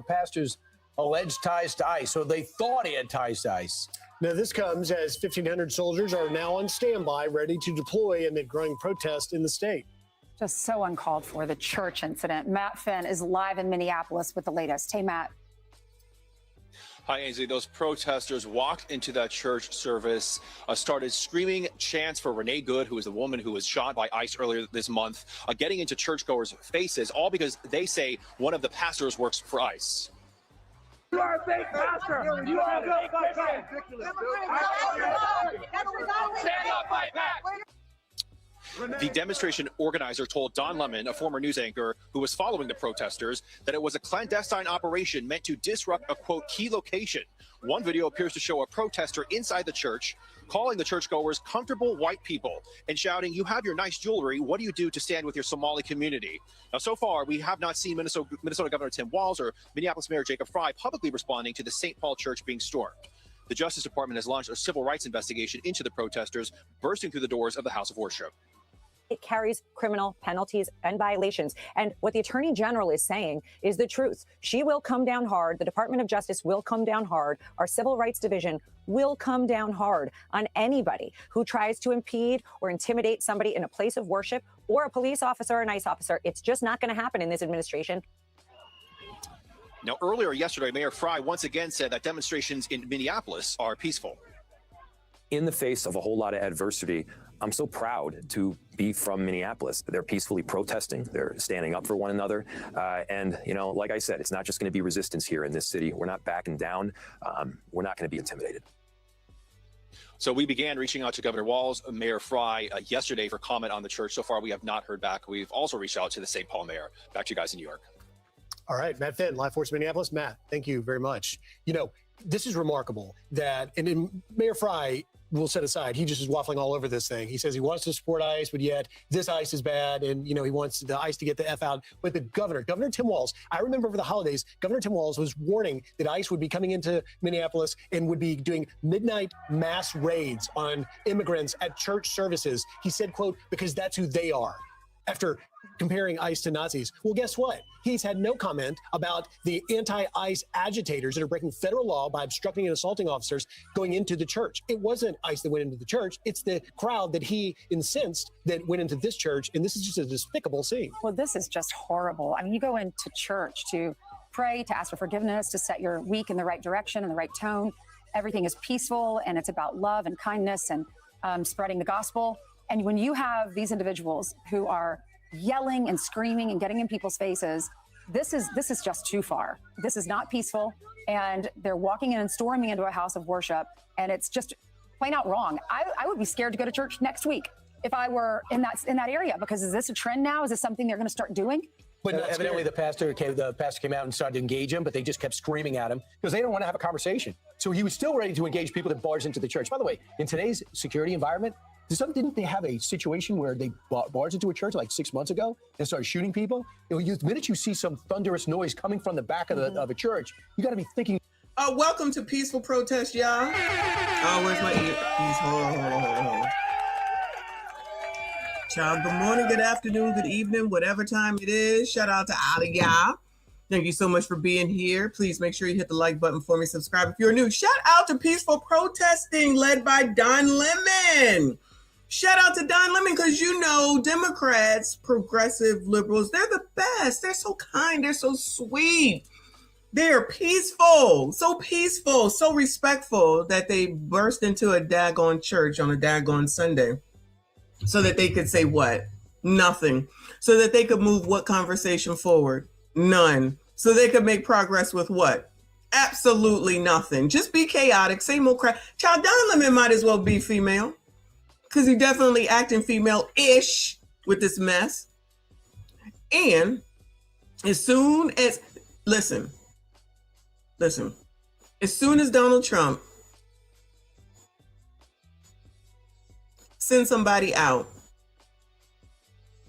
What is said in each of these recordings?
pastor's alleged ties to ICE, so they thought he had ties to ICE. Now, this comes as 1,500 soldiers are now on standby, ready to deploy amid growing protest in the state. Just so uncalled for, the church incident. Matt Finn is live in Minneapolis with the latest. Hey, Matt. Hi, Ainsley. Those protesters walked into that church service, started screaming chants for Renee Good, who is the woman who was shot by ICE earlier this month, getting into churchgoers' faces, all because they say one of the pastors works for ICE. You are a fake pastor. You are a fake pastor. Stand up, fight back. The demonstration organizer told Don Lemon, a former news anchor who was following the protesters, that it was a clandestine operation meant to disrupt a, quote, key location. One video appears to show a protester inside the church calling the churchgoers comfortable white people and shouting, "You have your nice jewelry. What do you do to stand with your Somali community?" Now, so far, we have not seen Minnesota Governor Tim Walz or Minneapolis Mayor Jacob Frey publicly responding to the St. Paul Church being stormed. The Justice Department has launched a civil rights investigation into the protesters bursting through the doors of the House of Worship. It carries criminal penalties and violations. And what the Attorney General is saying is the truth. She will come down hard. The Department of Justice will come down hard. Our Civil Rights Division will come down hard on anybody who tries to impede or intimidate somebody in a place of worship or a police officer or an ICE officer. It's just not going to happen in this administration. Now, earlier yesterday, Mayor Frey once again said that demonstrations in Minneapolis are peaceful. In the face of a whole lot of adversity, I'm so proud to be from Minneapolis. They're peacefully protesting. They're standing up for one another. And, you know, like I said, it's not just going to be resistance here in this city. We're not backing down. We're not going to be intimidated. So we began reaching out to Governor Walz, Mayor Frey, yesterday for comment on the church. So far, we have not heard back. We've also reached out to the St. Paul mayor. Back to you guys in New York. All right, Matt Finn, Live Force Minneapolis. Matt, thank you very much. You know, this is remarkable that, and Mayor Frey will set aside, he just is waffling all over this thing. He says he wants to support ICE, but yet this ICE is bad, and, you know, he wants the ICE to get the F out. But the Governor Tim Walz, I remember over the holidays, Governor Tim Walz was warning that ICE would be coming into Minneapolis and would be doing midnight mass raids on immigrants at church services. He said, quote, because that's who they are. After comparing ICE to Nazis. Well, guess what? He's had no comment about the anti-ICE agitators that are breaking federal law by obstructing and assaulting officers going into the church. It wasn't ICE that went into the church. It's the crowd that he incensed that went into this church. And this is just a despicable scene. Well, this is just horrible. I mean, you go into church to pray, to ask for forgiveness, to set your week in the right direction and the right tone. Everything is peaceful, and it's about love and kindness and spreading the gospel. And when you have these individuals who are yelling and screaming and getting in people's faces, this is just too far. This is not peaceful, and they're walking in and storming into a house of worship, and it's just plain out wrong. I would be scared to go to church next week if I were in that area, because is this a trend now? Is this something they're going to start doing? But evidently the pastor came out and started to engage him, but they just kept screaming at him because they don't want to have a conversation. So he was still ready to engage people that barged into the church. By the way, in today's security environment, didn't they have a situation where they barged into a church like 6 months ago and started shooting people? You know, the minute you see some thunderous noise coming from the back of a church, you got to be thinking. Welcome to Peaceful Protest, y'all. Oh, where's my earpiece? Hold on. Child, good morning, good afternoon, good evening, whatever time it is. Shout out to all of y'all. Thank you so much for being here. Please make sure you hit the like button for me. Subscribe if you're new. Shout out to Peaceful Protesting led by Don Lemon. Shout out to Don Lemon, because you know Democrats, progressive liberals, they're the best. They're so kind. They're so sweet. They're peaceful, so respectful that they burst into a daggone church on a daggone Sunday so that they could say what? Nothing. So that they could move what conversation forward? None. So they could make progress with what? Absolutely nothing. Just be chaotic. Same old crap. Child, Don Lemon might as well be female, because he definitely acting female-ish with this mess. And as soon as, listen, as soon as Donald Trump sends somebody out,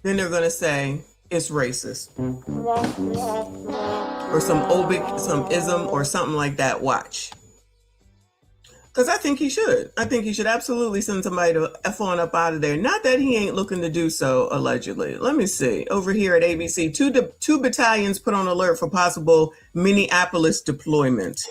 then they're going to say it's racist. Or some ism or something like that. Watch. Because I think he should. I think he should absolutely send somebody to F on up out of there. Not that he ain't looking to do so, allegedly. Let me see. Over here at ABC, two battalions put on alert for possible Minneapolis deployment.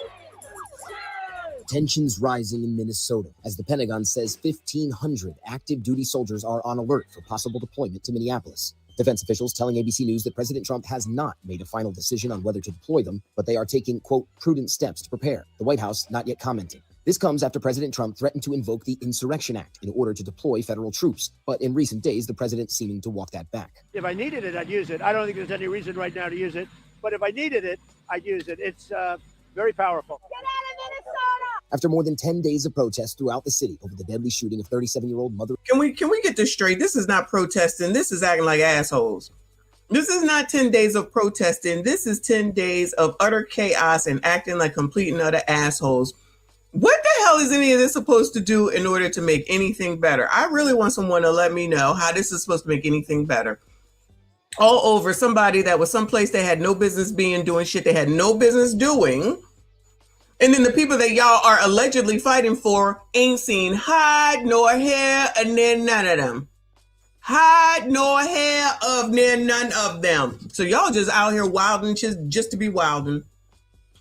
Tensions rising in Minnesota as the Pentagon says 1,500 active duty soldiers are on alert for possible deployment to Minneapolis. Defense officials telling ABC News that President Trump has not made a final decision on whether to deploy them, but they are taking, quote, prudent steps to prepare. The White House not yet commenting. This comes after President Trump threatened to invoke the Insurrection Act in order to deploy federal troops. But in recent days, the president seeming to walk that back. If I needed it, I'd use it. I don't think there's any reason right now to use it. But if I needed it, I'd use it. It's very powerful. Get out of Minnesota! After more than 10 days of protests throughout the city over the deadly shooting of 37-year-old mother. Can we get this straight? This is not protesting. This is acting like assholes. This is not 10 days of protesting. This is 10 days of utter chaos and acting like complete and utter assholes. What the hell is any of this supposed to do in order to make anything better? I really want someone to let me know how this is supposed to make anything better. All over somebody that was someplace they had no business being, doing shit they had no business doing. And then the people that y'all are allegedly fighting for ain't seen hide nor hair of near none of them. Hide nor hair of near none of them. So y'all just out here wilding just to be wilding.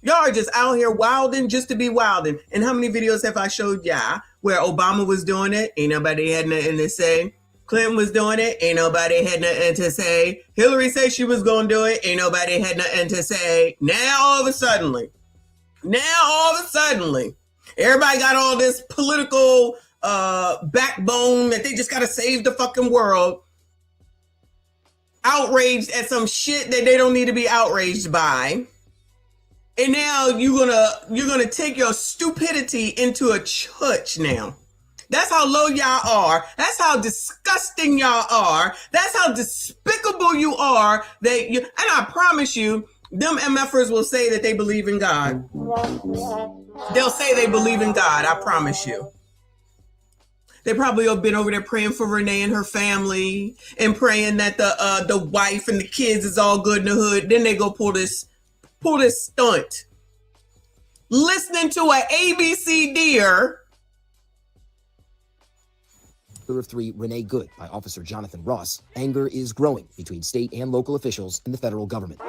Y'all are just out here wilding just to be wilding. And how many videos have I showed y'all where Obama was doing it? Ain't nobody had nothing to say. Clinton was doing it. Ain't nobody had nothing to say. Hillary said she was going to do it. Ain't nobody had nothing to say. Now all of a sudden, everybody got all this political backbone that they just got to save the fucking world. Outraged at some shit that they don't need to be outraged by. And now you're gonna take your stupidity into a church now. That's how low y'all are. That's how disgusting y'all are. That's how despicable you are. And I promise you, them MFers will say that they believe in God. They'll say they believe in God. I promise you. They probably have been over there praying for Renee and her family and praying that the wife and the kids is all good in the hood. Then they go pull this stunt. Listening to an ABCDer. Of 3, Renee Good by Officer Jonathan Ross. Anger is growing between state and local officials and the federal government.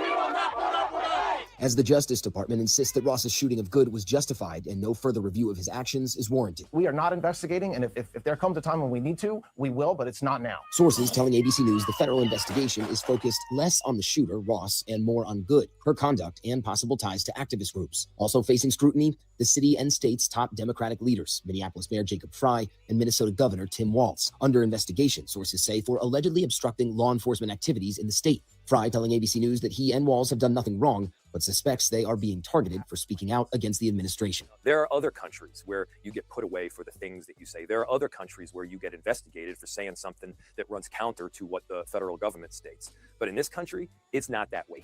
As the Justice Department insists that Ross's shooting of Good was justified and no further review of his actions is warranted. We are not investigating, and if there comes a time when we need to, we will, but it's not now. Sources telling ABC News the federal investigation is focused less on the shooter, Ross, and more on Good, her conduct, and possible ties to activist groups. Also facing scrutiny, the city and state's top Democratic leaders, Minneapolis Mayor Jacob Frey and Minnesota Governor Tim Walz, under investigation, sources say, for allegedly obstructing law enforcement activities in the state. Frey telling ABC News that he and Walz have done nothing wrong, but suspects they are being targeted for speaking out against the administration. There are other countries where you get put away for the things that you say. There are other countries where you get investigated for saying something that runs counter to what the federal government states. But in this country, it's not that way.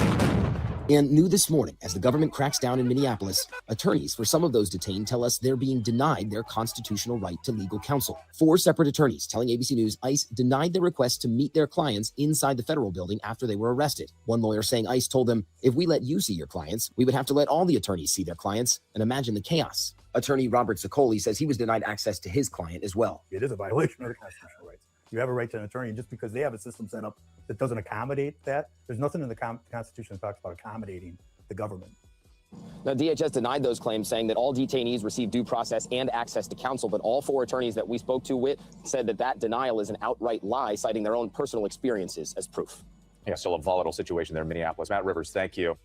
And new this morning, as the government cracks down in Minneapolis, attorneys for some of those detained tell us they're being denied their constitutional right to legal counsel. 4 separate attorneys telling ABC News ICE denied their request to meet their clients inside the federal building after they were arrested. One lawyer saying ICE told them, if we let you see your clients, we would have to let all the attorneys see their clients, and imagine the chaos. Attorney Robert Sicoli says he was denied access to his client as well. It is a violation of the constitutional rights. You have a right to an attorney, and just because they have a system set up that doesn't accommodate that, there's nothing in the Constitution that talks about accommodating the government. Now, DHS denied those claims, saying that all detainees receive due process and access to counsel, but all 4 attorneys that we spoke to said that denial is an outright lie, citing their own personal experiences as proof. Yeah, still a volatile situation there in Minneapolis. Matt Rivers, thank you.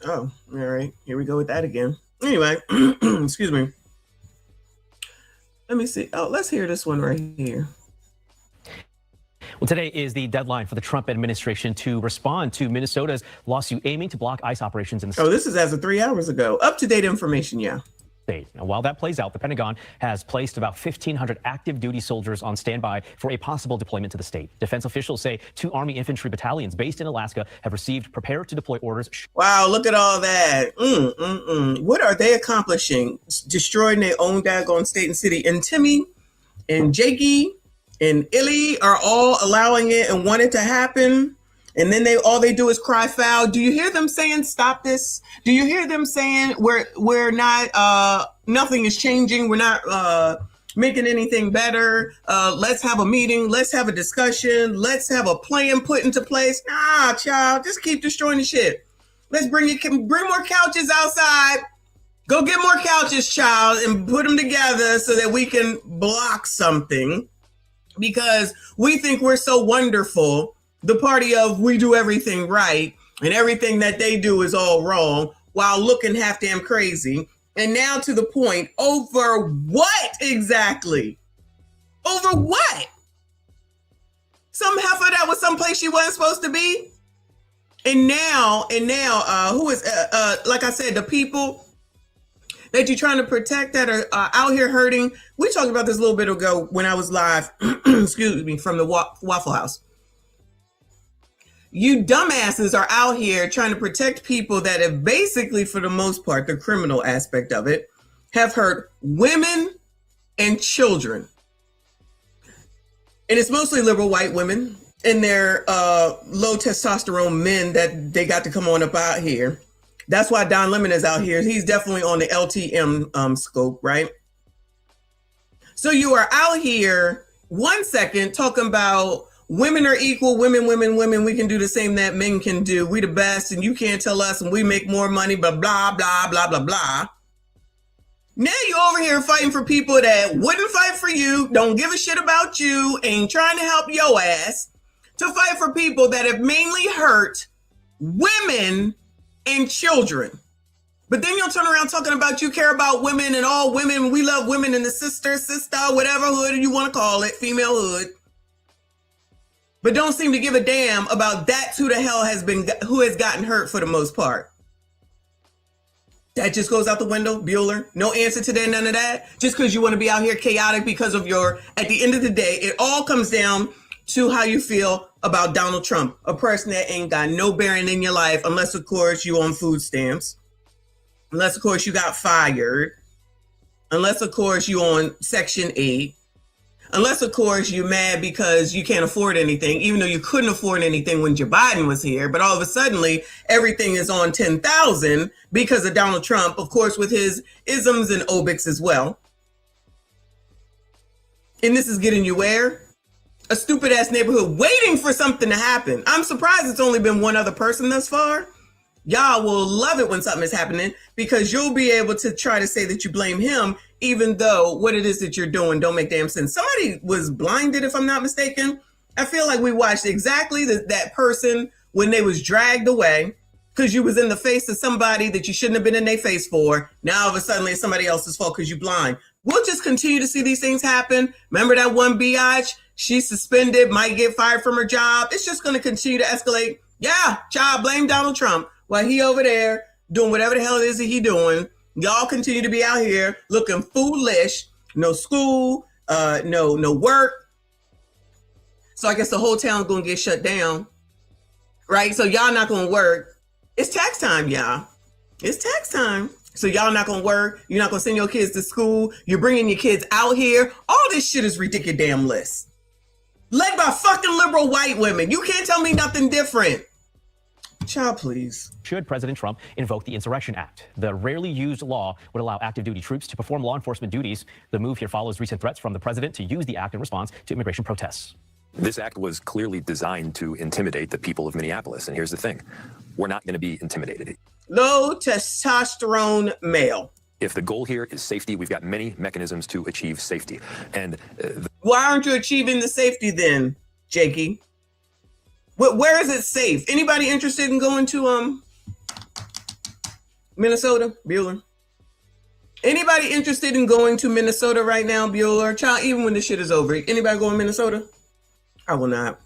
Oh, all right. Here we go with that again. Anyway, excuse me. Let me see. Oh, let's hear this one right here. Well, today is the deadline for the Trump administration to respond to Minnesota's lawsuit aiming to block ICE operations in the state. Oh, this is as of 3 hours ago. Up-to-date information, yeah. Now, while that plays out, the Pentagon has placed about 1,500 active duty soldiers on standby for a possible deployment to the state. Defense officials say 2 Army infantry battalions based in Alaska have received prepare to deploy orders. Wow, look at all that. What are they accomplishing? Destroying their own daggone state and city. And Timmy and Jakey and Illy are all allowing it and want it to happen. And then all they do is cry foul. Do you hear them saying, stop this? Do you hear them saying we're not Nothing is changing. We're not making anything better. Let's have a meeting. Let's have a discussion. Let's have a plan put into place. Nah, child, just keep destroying the shit. Let's bring more couches outside. Go get more couches, child, and put them together so that we can block something, because we think we're so wonderful. The party of we do everything right and everything that they do is all wrong while looking half damn crazy. And now to the point, over what exactly? Over what? Some heifer that was someplace she wasn't supposed to be? And now, who is, like I said, the people that you're trying to protect that are out here hurting. We talked about this a little bit ago when I was live, excuse me, from the Waffle House. You dumbasses are out here trying to protect people that have basically, for the most part, the criminal aspect of it, have hurt women and children. And it's mostly liberal white women and their low testosterone men that they got to come on up out here. That's why Don Lemon is out here. He's definitely on the LTM scope, right? So you are out here 1 second talking about women are equal, women, we can do the same that men can do. We the best and you can't tell us and we make more money, blah, blah, blah, blah, blah, blah. Now you're over here fighting for people that wouldn't fight for you, don't give a shit about you, ain't trying to help your ass, to fight for people that have mainly hurt women and children. But then you'll turn around talking about you care about women and all women. We love women in the sister, whatever hood you want to call it, female hood. But don't seem to give a damn about that's who the hell who has gotten hurt for the most part. That just goes out the window, Bueller. No answer to that, none of that. Just because you want to be out here chaotic because of at the end of the day, it all comes down to how you feel about Donald Trump, a person that ain't got no bearing in your life, unless, of course, you on food stamps. Unless, of course, you got fired. Unless, of course, you on Section 8. Unless, of course, you're mad because you can't afford anything, even though you couldn't afford anything when Joe Biden was here. But all of a sudden, everything is on 10,000 because of Donald Trump, of course, with his isms and obics as well. And this is getting you where? A stupid ass neighborhood waiting for something to happen. I'm surprised it's only been one other person thus far. Y'all will love it when something is happening because you'll be able to try to say that you blame him, even though what it is that you're doing don't make damn sense. Somebody was blinded, if I'm not mistaken. I feel like we watched exactly that person when they was dragged away because you was in the face of somebody that you shouldn't have been in their face for. Now all of a sudden it's somebody else's fault because you're blind. We'll just continue to see these things happen. Remember that one biatch? She's suspended, might get fired from her job. It's just going to continue to escalate. Yeah, child, blame Donald Trump while he over there doing whatever the hell it is that he doing. Y'all continue to be out here looking foolish. No school, no work. So I guess the whole town's going to get shut down, right? So y'all not going to work. It's tax time, y'all. It's tax time. So y'all not going to work. You're not going to send your kids to school. You're bringing your kids out here. All this shit is ridiculous damn list. Led by fucking liberal white women. You can't tell me nothing different. Child, please. Should President Trump invoke the Insurrection Act? The rarely used law would allow active duty troops to perform law enforcement duties. The move here follows recent threats from the president to use the act in response to immigration protests. This act was clearly designed to intimidate the people of Minneapolis. And here's the thing. We're not going to be intimidated. Low testosterone male. If the goal here is safety, we've got many mechanisms to achieve safety. And why aren't you achieving the safety then, Jakey? Where is it safe? Anybody interested in going to Minnesota, Bueller? Anybody interested in going to Minnesota right now, Bueller? Child, even when this shit is over, anybody going to Minnesota? I will not.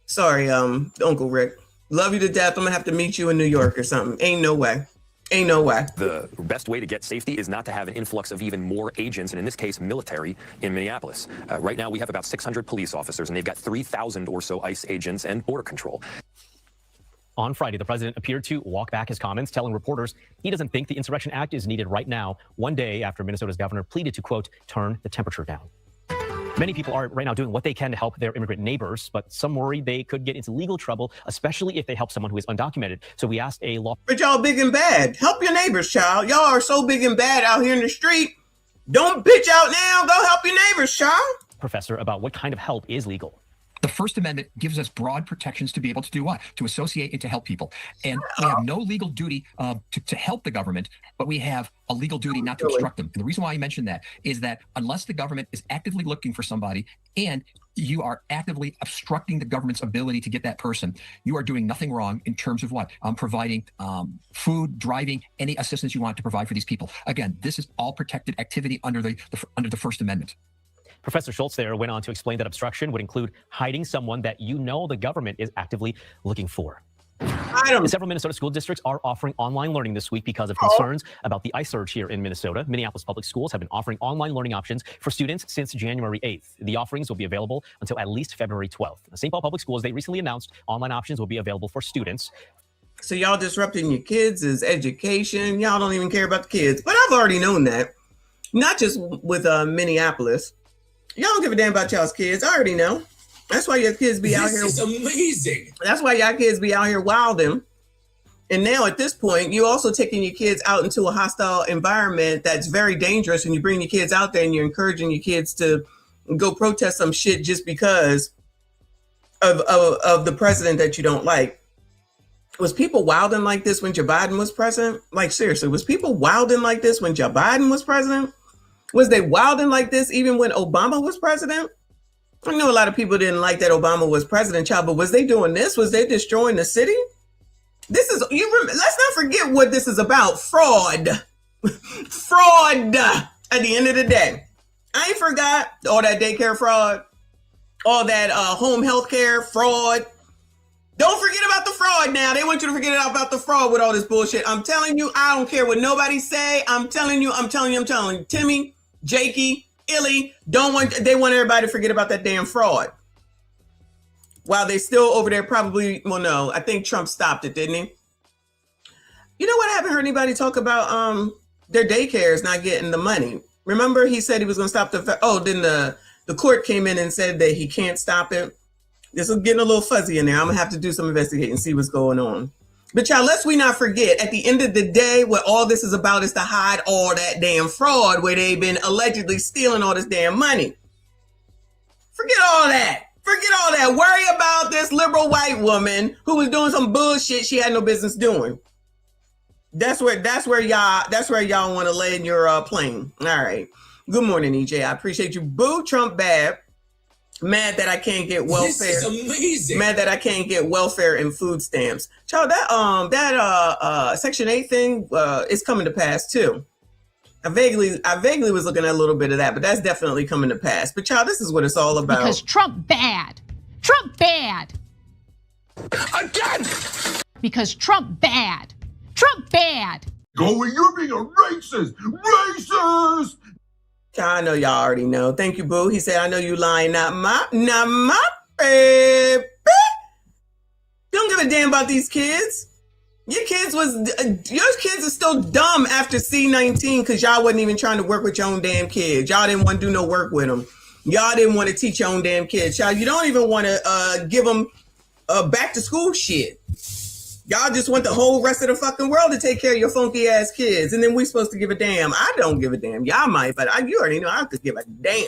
Sorry, Uncle Rick. Love you to death. I'm gonna have to meet you in New York or something. Ain't no way. Ain't no way. The best way to get safety is not to have an influx of even more agents, and in this case, military, in Minneapolis. Right now, we have about 600 police officers, and they've got 3,000 or so ICE agents and border control. On Friday, the president appeared to walk back his comments, telling reporters he doesn't think the Insurrection Act is needed right now, one day after Minnesota's governor pleaded to, quote, turn the temperature down. Many people are right now doing what they can to help their immigrant neighbors, but some worry they could get into legal trouble, especially if they help someone who is undocumented. So we asked a law. But y'all big and bad. Help your neighbors, child. Y'all are so big and bad out here in the street. Don't bitch out now. Go help your neighbors, child. Professor about what kind of help is legal. The First Amendment gives us broad protections to be able to do what? To associate and to help people. And we have no legal duty to help the government, but we have a legal duty not to obstruct them. And the reason why I mention that is that unless the government is actively looking for somebody and you are actively obstructing the government's ability to get that person, you are doing nothing wrong in terms of what? Providing food, driving, any assistance you want to provide for these people. Again, this is all protected activity under the First Amendment. Professor Schultz there went on to explain that obstruction would include hiding someone that you know the government is actively looking for. Several Minnesota school districts are offering online learning this week because of concerns about the ICE surge here in Minnesota. Minneapolis public schools have been offering online learning options for students since January 8th. The offerings will be available until at least February 12th. The St. Paul Public Schools, they recently announced online options will be available for students. So y'all disrupting your kids' education. Y'all don't even care about the kids. But I've already known that. Not just with Minneapolis. Y'all don't give a damn about y'all's kids. I already know. That's why your kids be out here. This is amazing. That's why y'all kids be out here wilding. And now at this point, you're also taking your kids out into a hostile environment that's very dangerous. And you bring your kids out there and you're encouraging your kids to go protest some shit just because of the president that you don't like. Was people wilding like this when Joe Biden was president? Like, seriously, was people wilding like this when Joe Biden was president? Was they wilding like this even when Obama was president? I know a lot of people didn't like that Obama was president, child, but was they doing this? Was they destroying the city? This is, let's not forget what this is about. Fraud. Fraud at the end of the day. I ain't forgot all that daycare fraud, all that home health care fraud. Don't forget about the fraud now. They want you to forget about the fraud with all this bullshit. I'm telling you, I don't care what nobody say. I'm telling you. Timmy, Jakey, Illy, they want everybody to forget about that damn fraud. While they still over there probably, well, no, I think Trump stopped it, didn't he? You know what? I haven't heard anybody talk about their daycares not getting the money. Remember, he said he was going to stop then the court came in and said that he can't stop it. This is getting a little fuzzy in there. I'm going to have to do some investigating and see what's going on. But y'all, lest we not forget, at the end of the day, what all this is about is to hide all that damn fraud where they've been allegedly stealing all this damn money. Forget all that. Forget all that. Worry about this liberal white woman who was doing some bullshit she had no business doing. That's where y'all want to lay in your plane. All right. Good morning, EJ. I appreciate you. Boo Trump bad. Mad that I can't get welfare. This is amazing. Mad that I can't get welfare and food stamps. Child, that Section 8 thing is coming to pass too. I vaguely was looking at a little bit of that, but that's definitely coming to pass. But child, this is what it's all about. Because Trump bad. Trump bad. Again. Because Trump bad. Trump bad. Go, you're being a racist. Racist. I know y'all already know. Thank you, boo. He said, I know you lying, not my baby. You don't give a damn about these kids. Your kids are still dumb after C-19 because y'all wasn't even trying to work with your own damn kids. Y'all didn't want to do no work with them. Y'all didn't want to teach your own damn kids. Y'all, you don't even want to give them back to school shit. Y'all just want the whole rest of the fucking world to take care of your funky ass kids. And then we supposed to give a damn. I don't give a damn. Y'all might, but you already know I could give a damn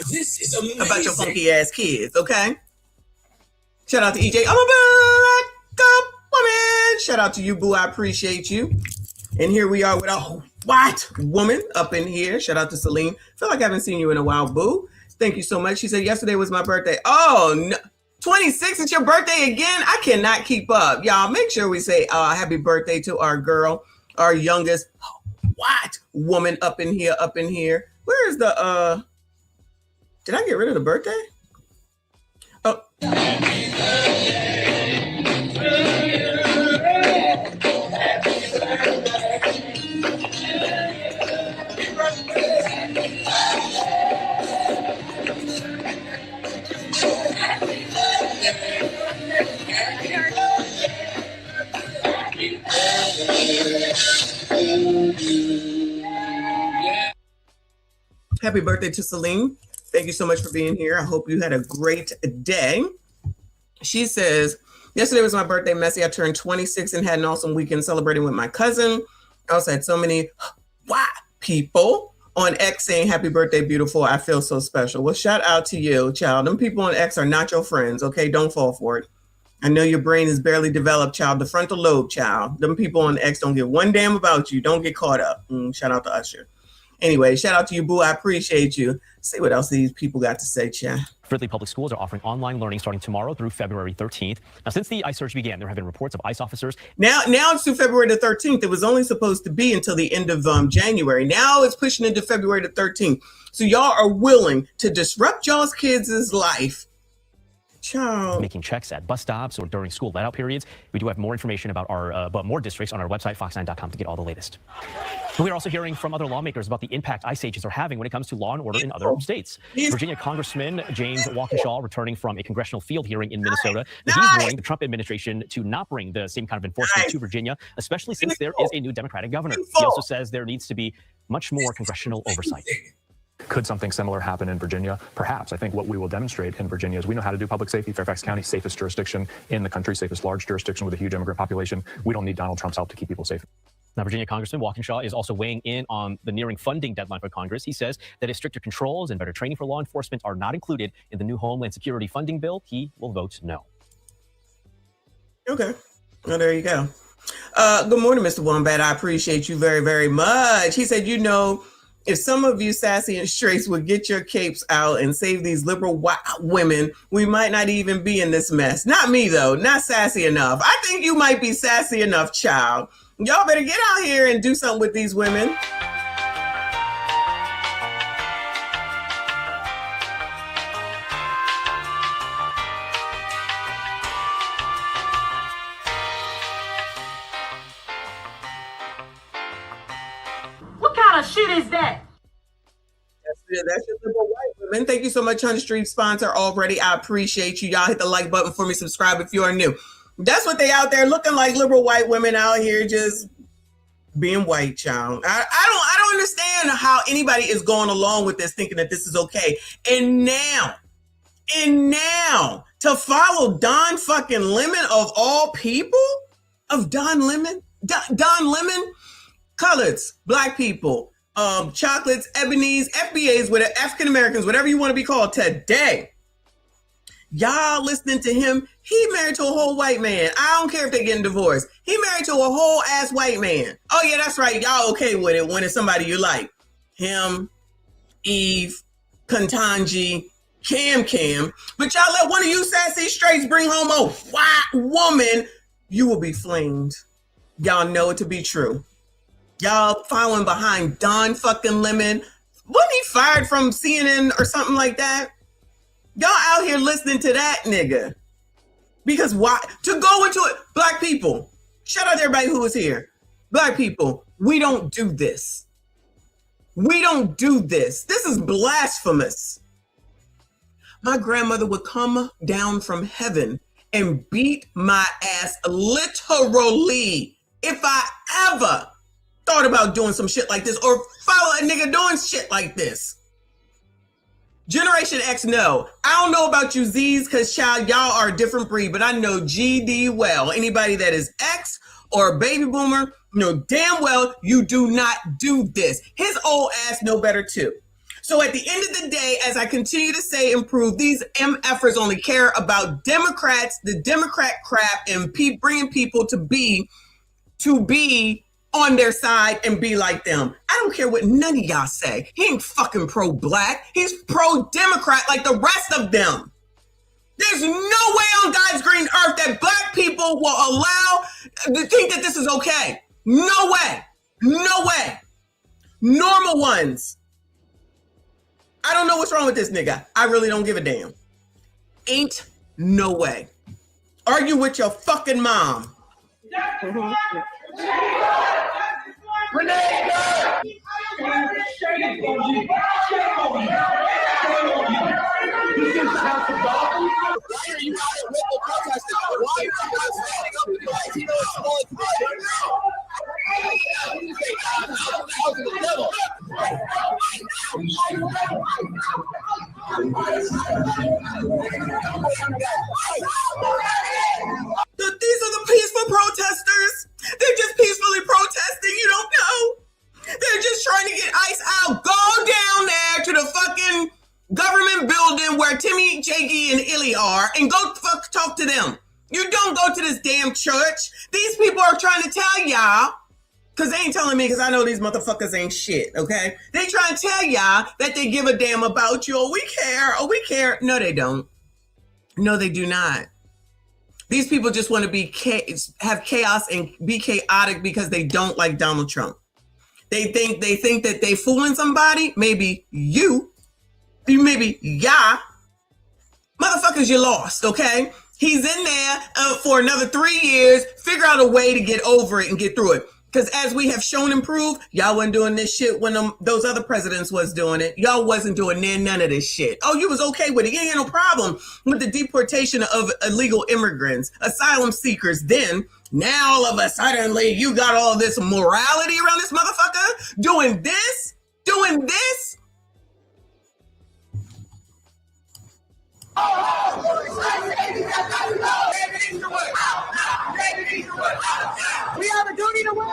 about your funky ass kids, okay? Shout out to EJ. I'm a black woman. Shout out to you, boo. I appreciate you. And here we are with a white woman up in here. Shout out to Celine. Feel like I haven't seen you in a while, boo. Thank you so much. She said yesterday was my birthday. Oh, no. 26, it's your birthday again? I cannot keep up. Y'all, make sure we say happy birthday to our girl, our youngest white woman up in here. Where is the, did I get rid of the birthday? Oh. Happy birthday to Celine. Thank you so much for being here. I hope you had a great day. She says, yesterday was my birthday, Messy. I turned 26 and had an awesome weekend celebrating with my cousin. I also had so many white people on X saying, happy birthday, beautiful. I feel so special. Well, shout out to you, child. Them people on X are not your friends, okay? Don't fall for it. I know your brain is barely developed, child. The frontal lobe, child. Them people on X don't give one damn about you. Don't get caught up. Shout out to Usher. Anyway, shout out to you, boo. I appreciate you. See what else these people got to say, child. Fridley Public Schools are offering online learning starting tomorrow through February 13th. Now, since the ICE surge began, there have been reports of ICE officers. Now it's to February the 13th. It was only supposed to be until the end of January. Now it's pushing into February the 13th. So y'all are willing to disrupt y'all's kids' life. Child. Making checks at bus stops or during school let-out periods. We do have more information about more districts on our website, fox9.com, to get all the latest. We are also hearing from other lawmakers about the impact ICE agents are having when it comes to law and order in other states. Virginia Congressman James Walkinshaw, returning from a congressional field hearing in Minnesota, he's warning the Trump administration to not bring the same kind of enforcement to Virginia, especially since there is a new Democratic governor. He also says there needs to be much more congressional oversight. Could something similar happen in Virginia? Perhaps. I think what we will demonstrate in Virginia is we know how to do public safety. Fairfax County, safest jurisdiction in the country, safest large jurisdiction with a huge immigrant population. We don't need Donald Trump's help to keep people safe. Now, Virginia Congressman Walkinshaw is also weighing in on the nearing funding deadline for Congress. He says that if stricter controls and better training for law enforcement are not included in the new Homeland Security funding bill, he will vote no. Okay. Well, there you go. Good morning, Mr. Wombat. I appreciate you very, very much. He said, if some of you sassy and straights would get your capes out and save these liberal white women, we might not even be in this mess. Not me, though. Not sassy enough. I think you might be sassy enough, child. Y'all better get out here and do something with these women. What kind of shit is that? That's your liberal white women. Thank you so much, 100 Street sponsor already. I appreciate you. Y'all hit the like button for me. Subscribe if you are new. That's what they out there looking like, liberal white women out here just being white, child. I don't understand how anybody is going along with this thinking that this is okay. And now to follow Don fucking Lemon of all people? Of Don Lemon? Don Lemon? Coloreds, black people, chocolates, ebonies, FBAs, whatever, African Americans, whatever you want to be called today. Y'all listening to him, he married to a whole white man. I don't care if they're getting divorced. He married to a whole ass white man. Oh yeah, that's right. Y'all okay with it when it's somebody you like. Him, Eve, Kantanji, Cam. But y'all let one of you sassy straights bring home a white woman, you will be flamed. Y'all know it to be true. Y'all following behind Don fucking Lemon. Wasn't he fired from CNN or something like that? Y'all out here listening to that nigga. Because why? To go into it. Black people. Shout out to everybody who was here. Black people, we don't do this. We don't do this. This is blasphemous. My grandmother would come down from heaven and beat my ass literally if I ever thought about doing some shit like this or follow a nigga doing shit like this. Generation X, no. I don't know about you Z's because, child, y'all are a different breed, but I know GD well. Anybody that is X or a baby boomer, know damn well you do not do this. His old ass know better too. So at the end of the day, as I continue to say and prove, these MFers only care about Democrats, the Democrat crap, and bringing people to be on their side and be like them. I don't care what none of y'all say. He ain't fucking pro-black. He's pro-Democrat like the rest of them. There's no way on God's green earth that black people will allow to think that this is okay. No way. No way. Normal ones. I don't know what's wrong with this nigga. I really don't give a damn. Ain't no way. Argue with your fucking mom. These are the peaceful protesters. They're just peacefully protesting. You don't know. They're just trying to get ICE out. Go down there to the fucking government building where Timmy, Jakey, and Illy are and go talk to them. You don't go to this damn church. These people are trying to tell y'all, because they ain't telling me because I know these motherfuckers ain't shit, okay? They trying to tell y'all that they give a damn about you. Oh, we care. Oh, we care. No, they don't. No, they do not. These people just want to have chaos and be chaotic because they don't like Donald Trump. They think that they fooling somebody. Maybe you. Maybe yeah. Motherfuckers, you lost, okay? He's in there for another 3 years. Figure out a way to get over it and get through it. Because as we have shown and proved, y'all wasn't doing this shit when those other presidents was doing it. Y'all wasn't doing none of this shit. Oh, you was okay with it. You ain't had no problem with the deportation of illegal immigrants, asylum seekers. Then, now all of a sudden, you got all this morality around this motherfucker? Doing this? Doing this? We have a duty to win.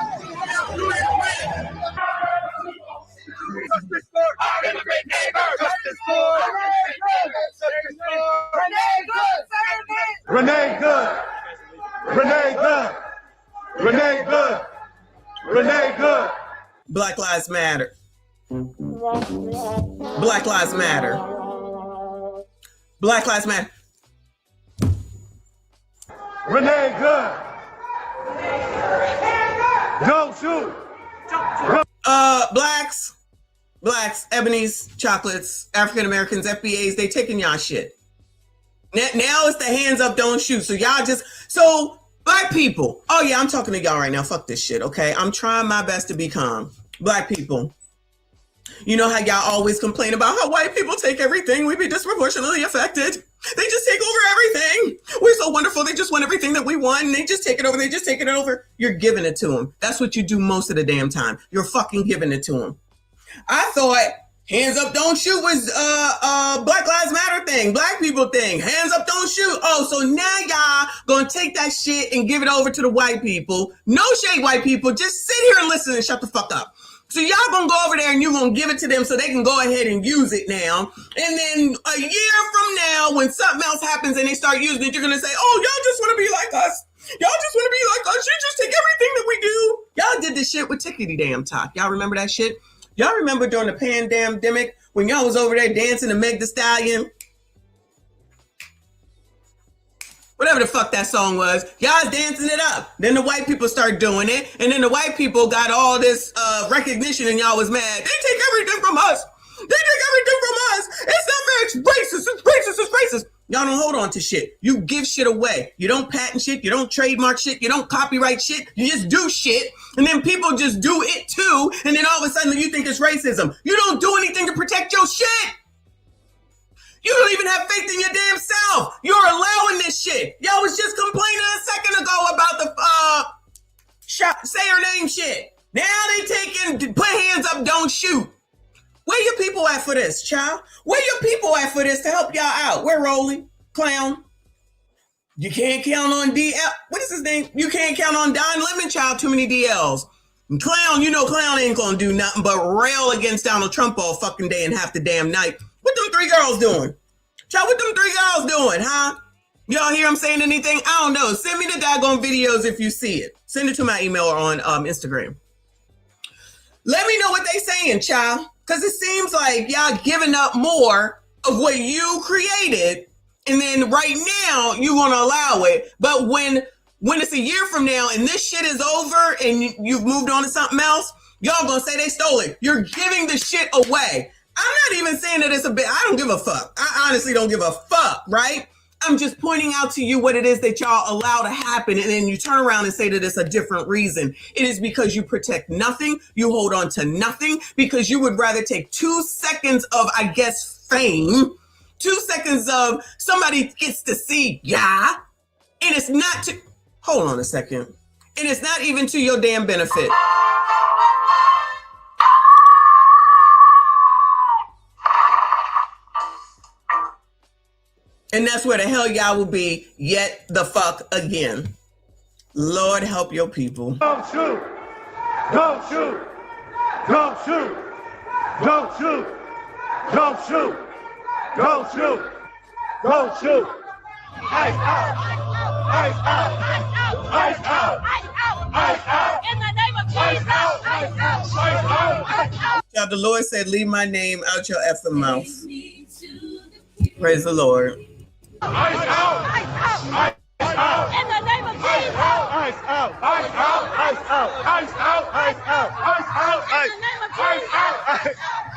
Justice for our immigrant neighbors. Justice for Renee Good. Renee Good. Renee Good. Renee Good. Black Lives Matter. Black Lives Matter. Black Lives Matter. Renee Good. Don't shoot. Blacks, ebonies, chocolates, African Americans, FBAs, they taking y'all shit. Now it's the hands up, don't shoot. So black people. Oh yeah, I'm talking to y'all right now. Fuck this shit, okay? I'm trying my best to be calm. Black people. You know how y'all always complain about how white people take everything. We be disproportionately affected. They just take over everything. We're so wonderful. They just want everything that we want, and they just take it over. They just take it over. You're giving it to them. That's what you do most of the damn time. You're fucking giving it to them. I thought hands up, don't shoot was Black Lives Matter thing, black people thing. Hands up, don't shoot. Oh, so now y'all gonna take that shit and give it over to the white people. No shade, white people. Just sit here and listen and shut the fuck up. So y'all gonna go over there and you're gonna give it to them so they can go ahead and use it now. And then a year from now, when something else happens and they start using it, you're gonna say, oh, y'all just wanna be like us. Y'all just wanna be like us. You just take everything that we do. Y'all did this shit with Tickety Damn Talk. Y'all remember that shit? Y'all remember during the pandemic when y'all was over there dancing to Meg Thee Stallion? Whatever the fuck that song was, y'all dancing it up. Then the white people start doing it, and then the white people got all this recognition, and y'all was mad. They take everything from us. They take everything from us. It's not fair. It's racist. It's racist. It's racist. Y'all don't hold on to shit. You give shit away. You don't patent shit. You don't trademark shit. You don't copyright shit. You just do shit, and then people just do it too, and then all of a sudden you think it's racism. You don't do anything to protect your shit. You don't even have faith in your damn self. You're allowing this shit. Y'all was just complaining a second ago about the say her name shit. Now they taking put hands up, don't shoot. Where your people at for this, child? Where your people at for this to help y'all out? Where Rolly? Clown? You can't count on DL. What is his name? You can't count on Don Lemon, child. Too many DLs. And Clown, you know Clown ain't gonna do nothing but rail against Donald Trump all fucking day and half the damn night. What them three girls doing? Child, what them three girls doing, huh? Y'all hear them saying anything? I don't know. Send me the daggone videos if you see it. Send it to my email or on Instagram. Let me know what they saying, child. Because it seems like y'all giving up more of what you created, and then right now you want to allow it. But when it's a year from now and this shit is over and you've moved on to something else, y'all gonna say they stole it. You're giving the shit away. I'm not even saying that it's a bit. I don't give a fuck. I honestly don't give a fuck, right? I'm just pointing out to you what it is that y'all allow to happen, and then you turn around and say that it's a different reason. It is because you protect nothing, you hold on to nothing, because you would rather take 2 seconds of, I guess, fame, 2 seconds of somebody gets to see ya, and it's not to, hold on a second, and it's not even to your damn benefit. And that's where the hell y'all will be yet the fuck again. Lord help your people. Don't shoot! Don't shoot! Don't shoot! Don't shoot! Don't shoot! Don't shoot! Don't shoot! Ice out! Ice out! Ice out! Ice out! In the name of Jesus! Ice out! Ice out! Y'all, the Lord said, leave my name out your effing mouth. Praise the Lord. Ice out! Ice out! Ice out! In the name of Jesus! Ice out! Ice out! Ice out! Ice out! Ice out! Ice out! In the name of Jesus!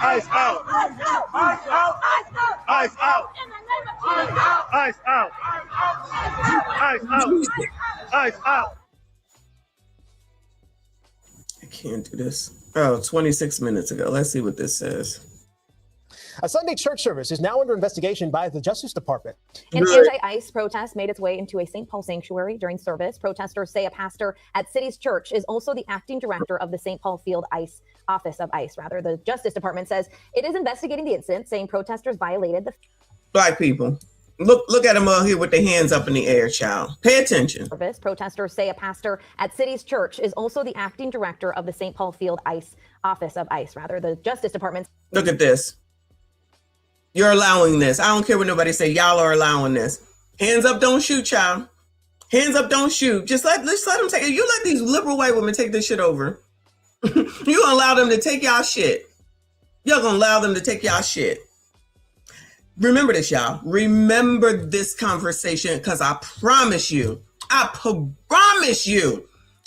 Ice out! Ice out! Ice out! Ice out! In the name of Jesus! Ice out! Ice out! Ice out! I can't do this. Oh, 26 minutes ago. Let's see what this says. A Sunday church service is now under investigation by the Justice Department. An anti-ICE protest made its way into a St. Paul sanctuary during service. Protesters say a pastor at City's Church is also the acting director of the St. Paul Field ICE Office of ICE. The Justice Department says it is investigating the incident, saying protesters violated the Black people. Look at them all here with their hands up in the air, child. Pay attention. service. Protesters say a pastor at City's Church is also the acting director of the St. Paul Field ICE Office of ICE. The Justice Department. Look at this. You're allowing this. I don't care what nobody say. Y'all are allowing this. Hands up, don't shoot, child. Hands up, don't shoot. Just let them take it. You let these liberal white women take this shit over. You gonna allow them to take y'all shit. You're gonna allow them to take y'all shit. Remember this, y'all. Remember this conversation, because I promise you,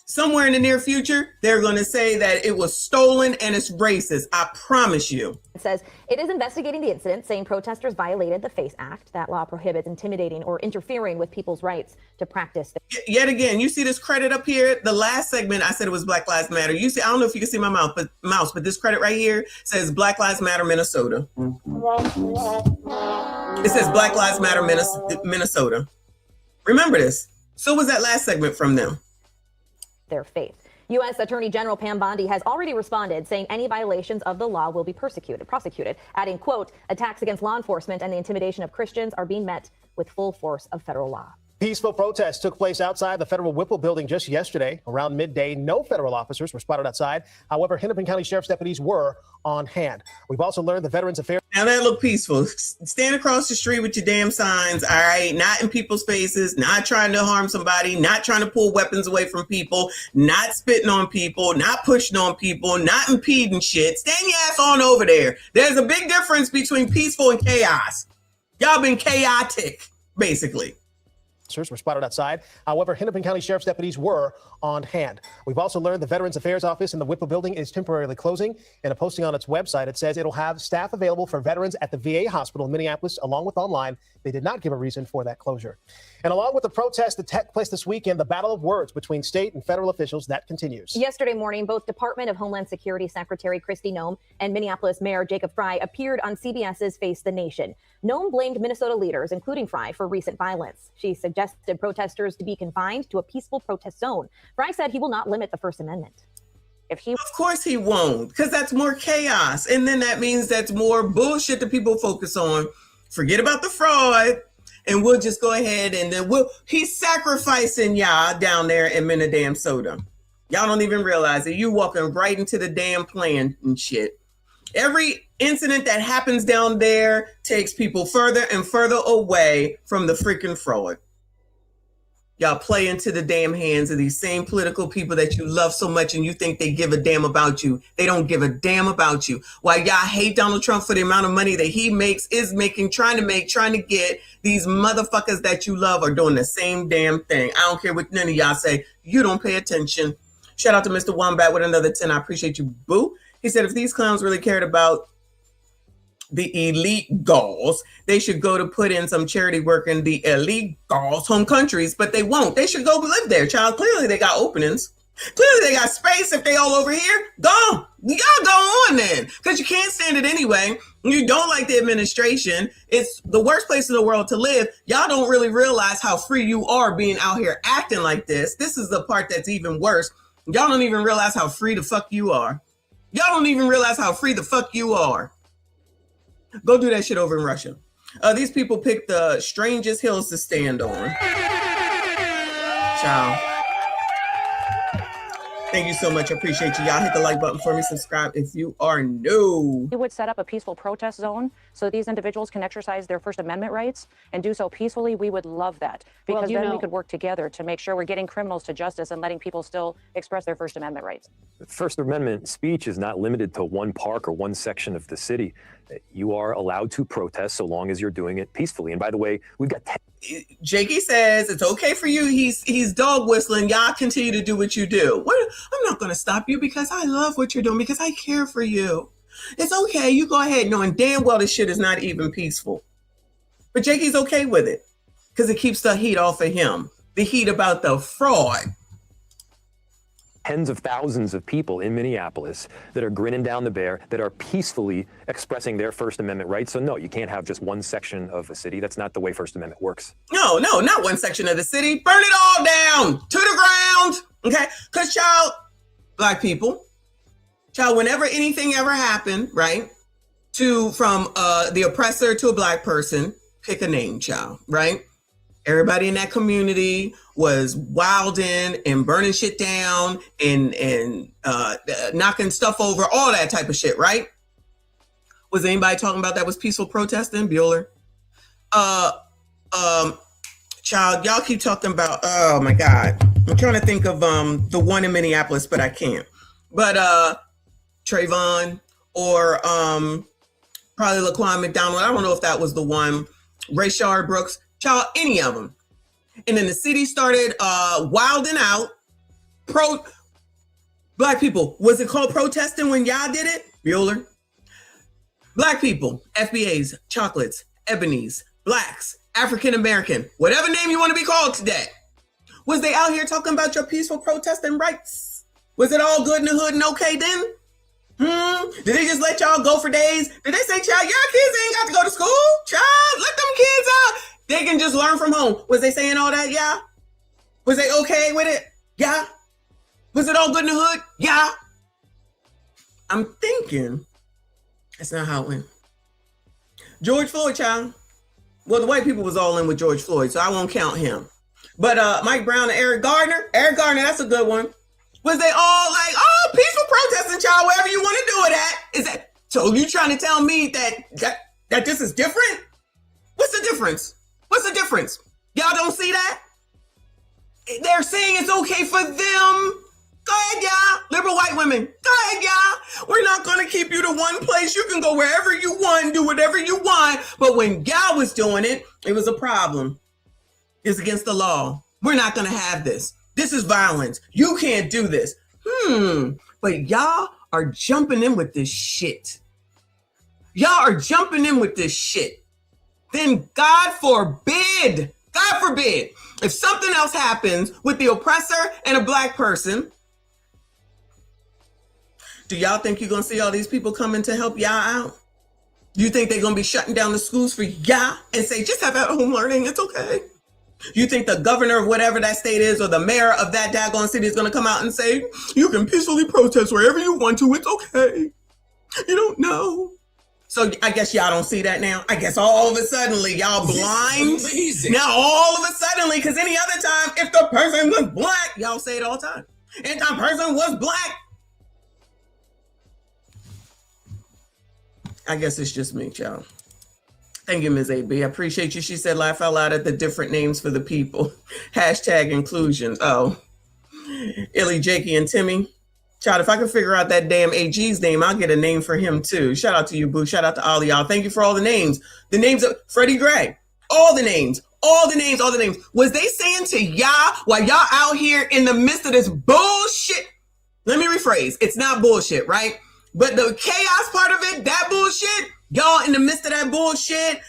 somewhere in the near future, they're going to say that it was stolen and it's racist. I promise you. It says it is investigating the incident, saying protesters violated the FACE Act. That law prohibits intimidating or interfering with people's rights to practice. Yet again, you see this credit up here. The last segment, I said it was Black Lives Matter. You see, I don't know if you can see my mouse, but this credit right here says Black Lives Matter, Minnesota. It says Black Lives Matter, Minnesota. Remember this. So was that last segment from them. Their faith. U.S. Attorney General Pam Bondi has already responded, saying any violations of the law will be prosecuted, adding, quote, attacks against law enforcement and the intimidation of Christians are being met with full force of federal law. Peaceful protests took place outside the federal Whipple building just yesterday. Around midday, no federal officers were spotted outside. However, Hennepin County Sheriff's deputies were on hand. We've also learned the Veterans Affairs. Now that look peaceful. Stand across the street with your damn signs, all right? Not in people's faces, not trying to harm somebody, not trying to pull weapons away from people, not spitting on people, not pushing on people, not impeding shit. Stand your ass on over there. There's a big difference between peaceful and chaos. Y'all been chaotic, basically. Were spotted outside. However, Hennepin County Sheriff's deputies were on hand. We've also learned the Veterans Affairs office in the Whipple building is temporarily closing. In a posting on its website, it says it'll have staff available for veterans at the VA hospital in Minneapolis, along with online. They did not give a reason for that closure. And along with the protest that took place this weekend, the battle of words between state and federal officials, that continues. Yesterday morning, both Department of Homeland Security Secretary Kristi Noem and Minneapolis Mayor Jacob Frey appeared on CBS's Face the Nation. Noem blamed Minnesota leaders, including Frey, for recent violence. She suggested protesters to be confined to a peaceful protest zone. Frey said he will not limit the First Amendment. Of course he won't, because that's more chaos. And then that means that's more bullshit that people focus on. Forget about the fraud, and we'll just go ahead and then he's sacrificing y'all down there in Minnesota. Y'all don't even realize it. You walking right into the damn plan and shit. Every incident that happens down there takes people further and further away from the freaking fraud. Y'all play into the damn hands of these same political people that you love so much and you think they give a damn about you. They don't give a damn about you. While y'all hate Donald Trump for the amount of money that he is making, trying to get, these motherfuckers that you love are doing the same damn thing. I don't care what none of y'all say. You don't pay attention. Shout out to Mr. Wombat with another 10. I appreciate you, boo. He said if these clowns really cared about the elite Gauls, they should go to put in some charity work in the elite Gauls' home countries, but they won't. They should go live there, child. Clearly they got openings. Clearly they got space. If they all over here, go. Y'all go on then, because you can't stand it anyway. You don't like the administration. It's the worst place in the world to live. Y'all don't really realize how free you are being out here acting like this. This is the part that's even worse. Y'all don't even realize how free the fuck you are. Y'all don't even realize how free the fuck you are. Go do that shit over in Russia. These people pick the strangest hills to stand on. Ciao. Thank you so much. I appreciate you. Y'all hit the like button for me. Subscribe if you are new. We would set up a peaceful protest zone so these individuals can exercise their First Amendment rights and do so peacefully. We would love that, because then we could work together to make sure we're getting criminals to justice and letting people still express their First Amendment rights. First Amendment speech is not limited to one park or one section of the city. You are allowed to protest so long as you're doing it peacefully. And by the way, we've got Jakey says it's okay for you. He's dog whistling. Y'all continue to do what you do. I'm not going to stop you because I love what you're doing, because I care for you. It's okay. You go ahead, knowing damn well this shit is not even peaceful. But Jakey's okay with it because it keeps the heat off of him. The heat about the fraud. tens of thousands of people in Minneapolis that are grinning down the bear, that are peacefully expressing their First Amendment rights. So no, you can't have just one section of a city. That's not the way First Amendment works. No, not one section of the city. Burn it all down to the ground. Okay? Because, child, Black people, child, whenever anything ever happened, right, from the oppressor to a Black person, pick a name, child, right? Everybody in that community was wilding and burning shit down and knocking stuff over, all that type of shit, right? Was anybody talking about that was peaceful protesting? Bueller? Child, y'all keep talking about, oh my God. I'm trying to think of the one in Minneapolis, but I can't. But Trayvon or probably Laquan McDonald. I don't know if that was the one. Rayshard Brooks. Child, any of them. And then the city started wilding out. Black people, was it called protesting when y'all did it? Bueller. Black people, FBAs, chocolates, ebonies, Blacks, African American, whatever name you want to be called today. Was they out here talking about your peaceful protesting rights? Was it all good in the hood and okay then? Did they just let y'all go for days? Did they say, child, y'all kids ain't got to go to school? Child, let them kids out. They can just learn from home. Was they saying all that? Yeah. Was they okay with it? Yeah. Was it all good in the hood? Yeah. I'm thinking that's not how it went. George Floyd, child. Well, the white people was all in with George Floyd, so I won't count him. But Mike Brown and Eric Gardner, that's a good one. Was they all like, oh, peaceful protesting, child, wherever you want to do it at? Is that so? You trying to tell me that this is different? What's the difference? What's the difference? Y'all don't see that? They're saying it's okay for them. Go ahead, y'all. Liberal white women. Go ahead, y'all. We're not going to keep you to one place. You can go wherever you want, do whatever you want. But when y'all was doing it, it was a problem. It's against the law. We're not going to have this. This is violence. You can't do this. But y'all are jumping in with this shit. Y'all are jumping in with this shit. Then God forbid, if something else happens with the oppressor and a Black person, do y'all think you're going to see all these people coming to help y'all out? You think they're going to be shutting down the schools for y'all and say, just have at home learning, it's okay? You think the governor of whatever that state is or the mayor of that daggone city is going to come out and say, you can peacefully protest wherever you want to, it's okay? You don't know. So I guess y'all don't see that now. I guess all of a sudden y'all blind. Now all of a sudden, because any other time, if the person was Black, y'all say it all the time. If the person was Black, I guess it's just me, y'all. Thank you, Ms. AB. I appreciate you. She said laugh out loud at the different names for the people. Hashtag inclusion. Oh, Illy, Jakey, and Timmy. Child, if I can figure out that damn AG's name, I'll get a name for him too. Shout out to you, boo. Shout out to all of y'all. Thank you for all the names. The names of Freddie Gray. All the names. Was they saying to y'all while y'all out here in the midst of this bullshit? Let me rephrase. It's not bullshit, right? But the chaos part of it, that bullshit, y'all in the midst of that bullshit,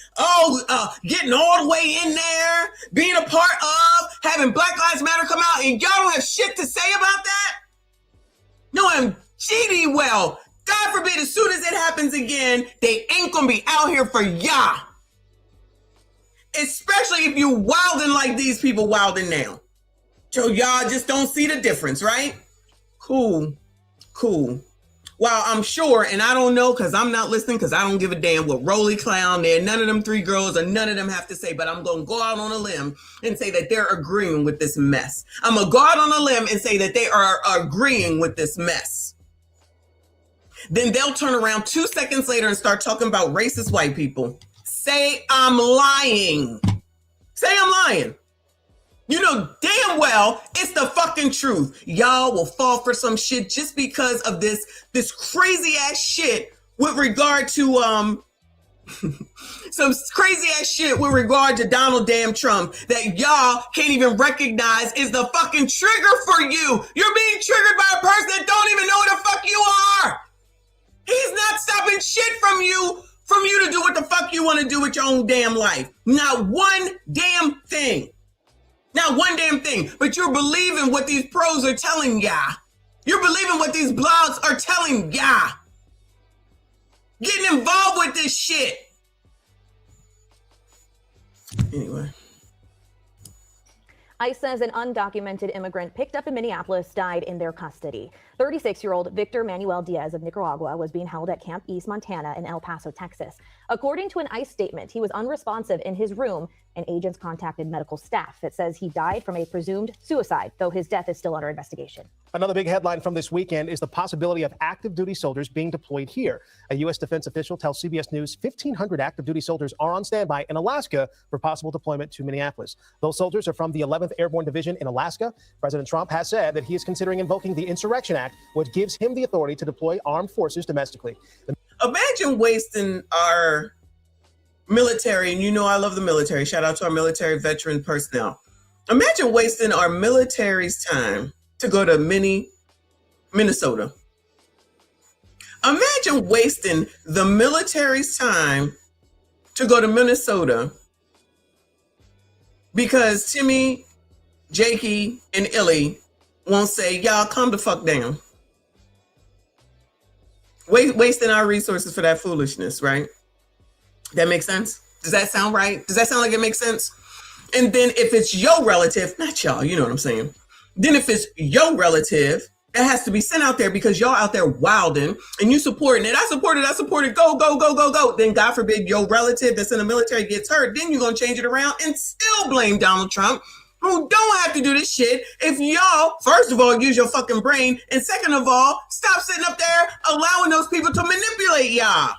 getting all the way in there, being a part of, having Black Lives Matter come out, and y'all don't have shit to say about that? No, I'm GD well. God forbid, as soon as it happens again, they ain't gonna be out here for y'all. Especially if you wilding like these people wilding now. So y'all just don't see the difference, right? Cool. While I'm sure, and I don't know because I'm not listening because I don't give a damn what Rolly Clown there, none of them three girls or none of them have to say, but I'm going to go out on a limb and say that they're agreeing with this mess. I'm going to go out on a limb and say that they are agreeing with this mess. Then they'll turn around 2 seconds later and start talking about racist white people. Say I'm lying. Say I'm lying. You know damn well it's the fucking truth. Y'all will fall for some shit just because of this crazy ass shit with regard to some crazy ass shit with regard to Donald damn Trump that y'all can't even recognize is the fucking trigger for you. You're being triggered by a person that don't even know who the fuck you are. He's not stopping shit from you to do what the fuck you want to do with your own damn life. Not one damn thing. Not one damn thing, but you're believing what these pros are telling ya. You're believing what these blogs are telling ya. Getting involved with this shit. Anyway. ICE says an undocumented immigrant picked up in Minneapolis died in their custody. 36-year-old Victor Manuel Diaz of Nicaragua was being held at Camp East Montana in El Paso, Texas. According to an ICE statement, he was unresponsive in his room, and agents contacted medical staff. It says he died from a presumed suicide, though his death is still under investigation. Another big headline from this weekend is the possibility of active duty soldiers being deployed here. A U.S. defense official tells CBS News 1,500 active duty soldiers are on standby in Alaska for possible deployment to Minneapolis. Those soldiers are from the 11th Airborne Division in Alaska. President Trump has said that he is considering invoking the Insurrection Act, which gives him the authority to deploy armed forces domestically. Imagine wasting our military, and you know I love the military. Shout out to our military veteran personnel. Imagine wasting our military's time to go to Minnesota. Imagine wasting the military's time to go to Minnesota because Timmy, Jakey, and Illy won't say, y'all calm the fuck down. Wasting our resources for that foolishness, right? That makes sense? Does that sound right? Does that sound like it makes sense? And then if it's your relative, not y'all, you know what I'm saying? Then if it's your relative, that has to be sent out there because y'all out there wilding and you supporting it. I support it, go, go, go, go, go. Then God forbid your relative that's in the military gets hurt. Then you're going to change it around and still blame Donald Trump, who don't have to do this shit if y'all, first of all, use your fucking brain. And second of all, stop sitting up there allowing those people to manipulate y'all.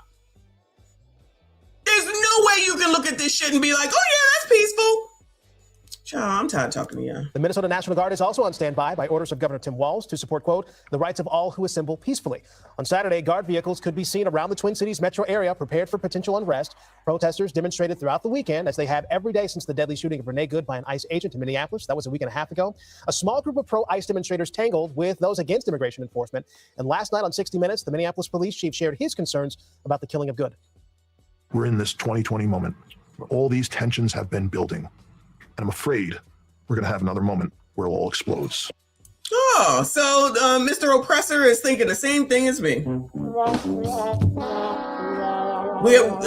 There's no way you can look at this shit and be like, oh yeah, that's peaceful. Child, I'm tired of talking to y'all. The Minnesota National Guard is also on standby by orders of Governor Tim Walz to support, quote, the rights of all who assemble peacefully. On Saturday, Guard vehicles could be seen around the Twin Cities metro area prepared for potential unrest. Protesters demonstrated throughout the weekend, as they have every day since the deadly shooting of Renee Good by an ICE agent in Minneapolis. That was a week and a half ago. A small group of pro-ICE demonstrators tangled with those against immigration enforcement. And last night on 60 Minutes, the Minneapolis police chief shared his concerns about the killing of Good. We're in this 2020 moment where all these tensions have been building. And I'm afraid we're going to have another moment where it all explodes. Oh, so Mr. Oppressor is thinking the same thing as me.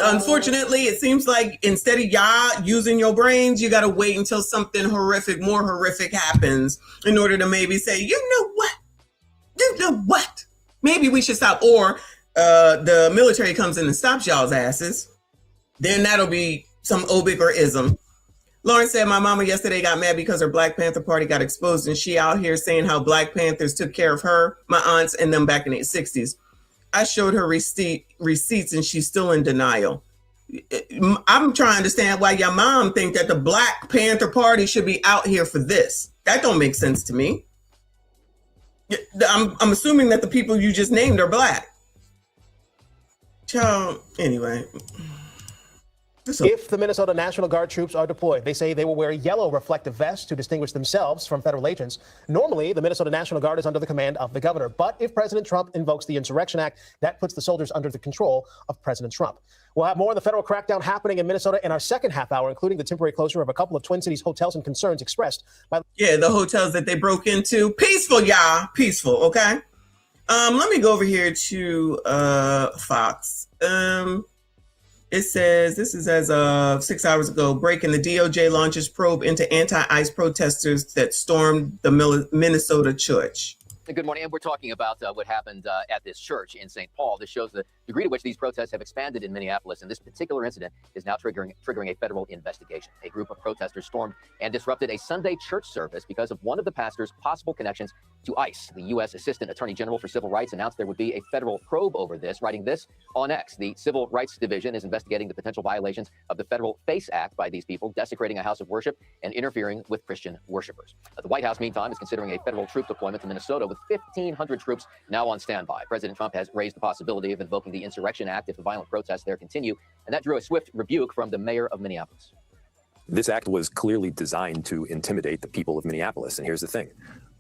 Unfortunately, it seems like instead of y'all using your brains, you got to wait until something more horrific happens in order to maybe say, you know what? Maybe we should stop. Or the military comes in and stops y'all's asses. Then that'll be some obig or ism. Lauren said, my mama yesterday got mad because her Black Panther Party got exposed and she out here saying how Black Panthers took care of her, my aunts, and them back in the 60s. I showed her receipts and she's still in denial. I'm trying to understand why your mom think that the Black Panther Party should be out here for this. That don't make sense to me. I'm assuming that the people you just named are Black. Child, anyway. If the Minnesota National Guard troops are deployed, they say they will wear yellow reflective vests to distinguish themselves from federal agents. Normally, the Minnesota National Guard is under the command of the governor. But if President Trump invokes the Insurrection Act, that puts the soldiers under the control of President Trump. We'll have more on the federal crackdown happening in Minnesota in our second half hour, including the temporary closure of a couple of Twin Cities hotels and concerns expressed by... Yeah, the hotels that they broke into. Peaceful, y'all. Peaceful, okay? Let me go over here to Fox. It says, this is as of 6 hours ago, breaking the DOJ launches probe into anti-ICE protesters that stormed the Minnesota church. Good morning. And we're talking about what happened at this church in St. Paul. This shows the degree to which these protests have expanded in Minneapolis. And this particular incident is now triggering a federal investigation. A group of protesters stormed and disrupted a Sunday church service because of one of the pastor's possible connections to ICE. The U.S. Assistant Attorney General for Civil Rights announced there would be a federal probe over this, writing this on X. The Civil Rights Division is investigating the potential violations of the Federal FACE Act by these people, desecrating a house of worship and interfering with Christian worshipers. The White House, meantime, is considering a federal troop deployment to Minnesota with 1,500 troops now on standby. President Trump has raised the possibility of invoking the Insurrection Act if the violent protests there continue, and that drew a swift rebuke from the mayor of Minneapolis. This act was clearly designed to intimidate the people of Minneapolis. And here's the thing.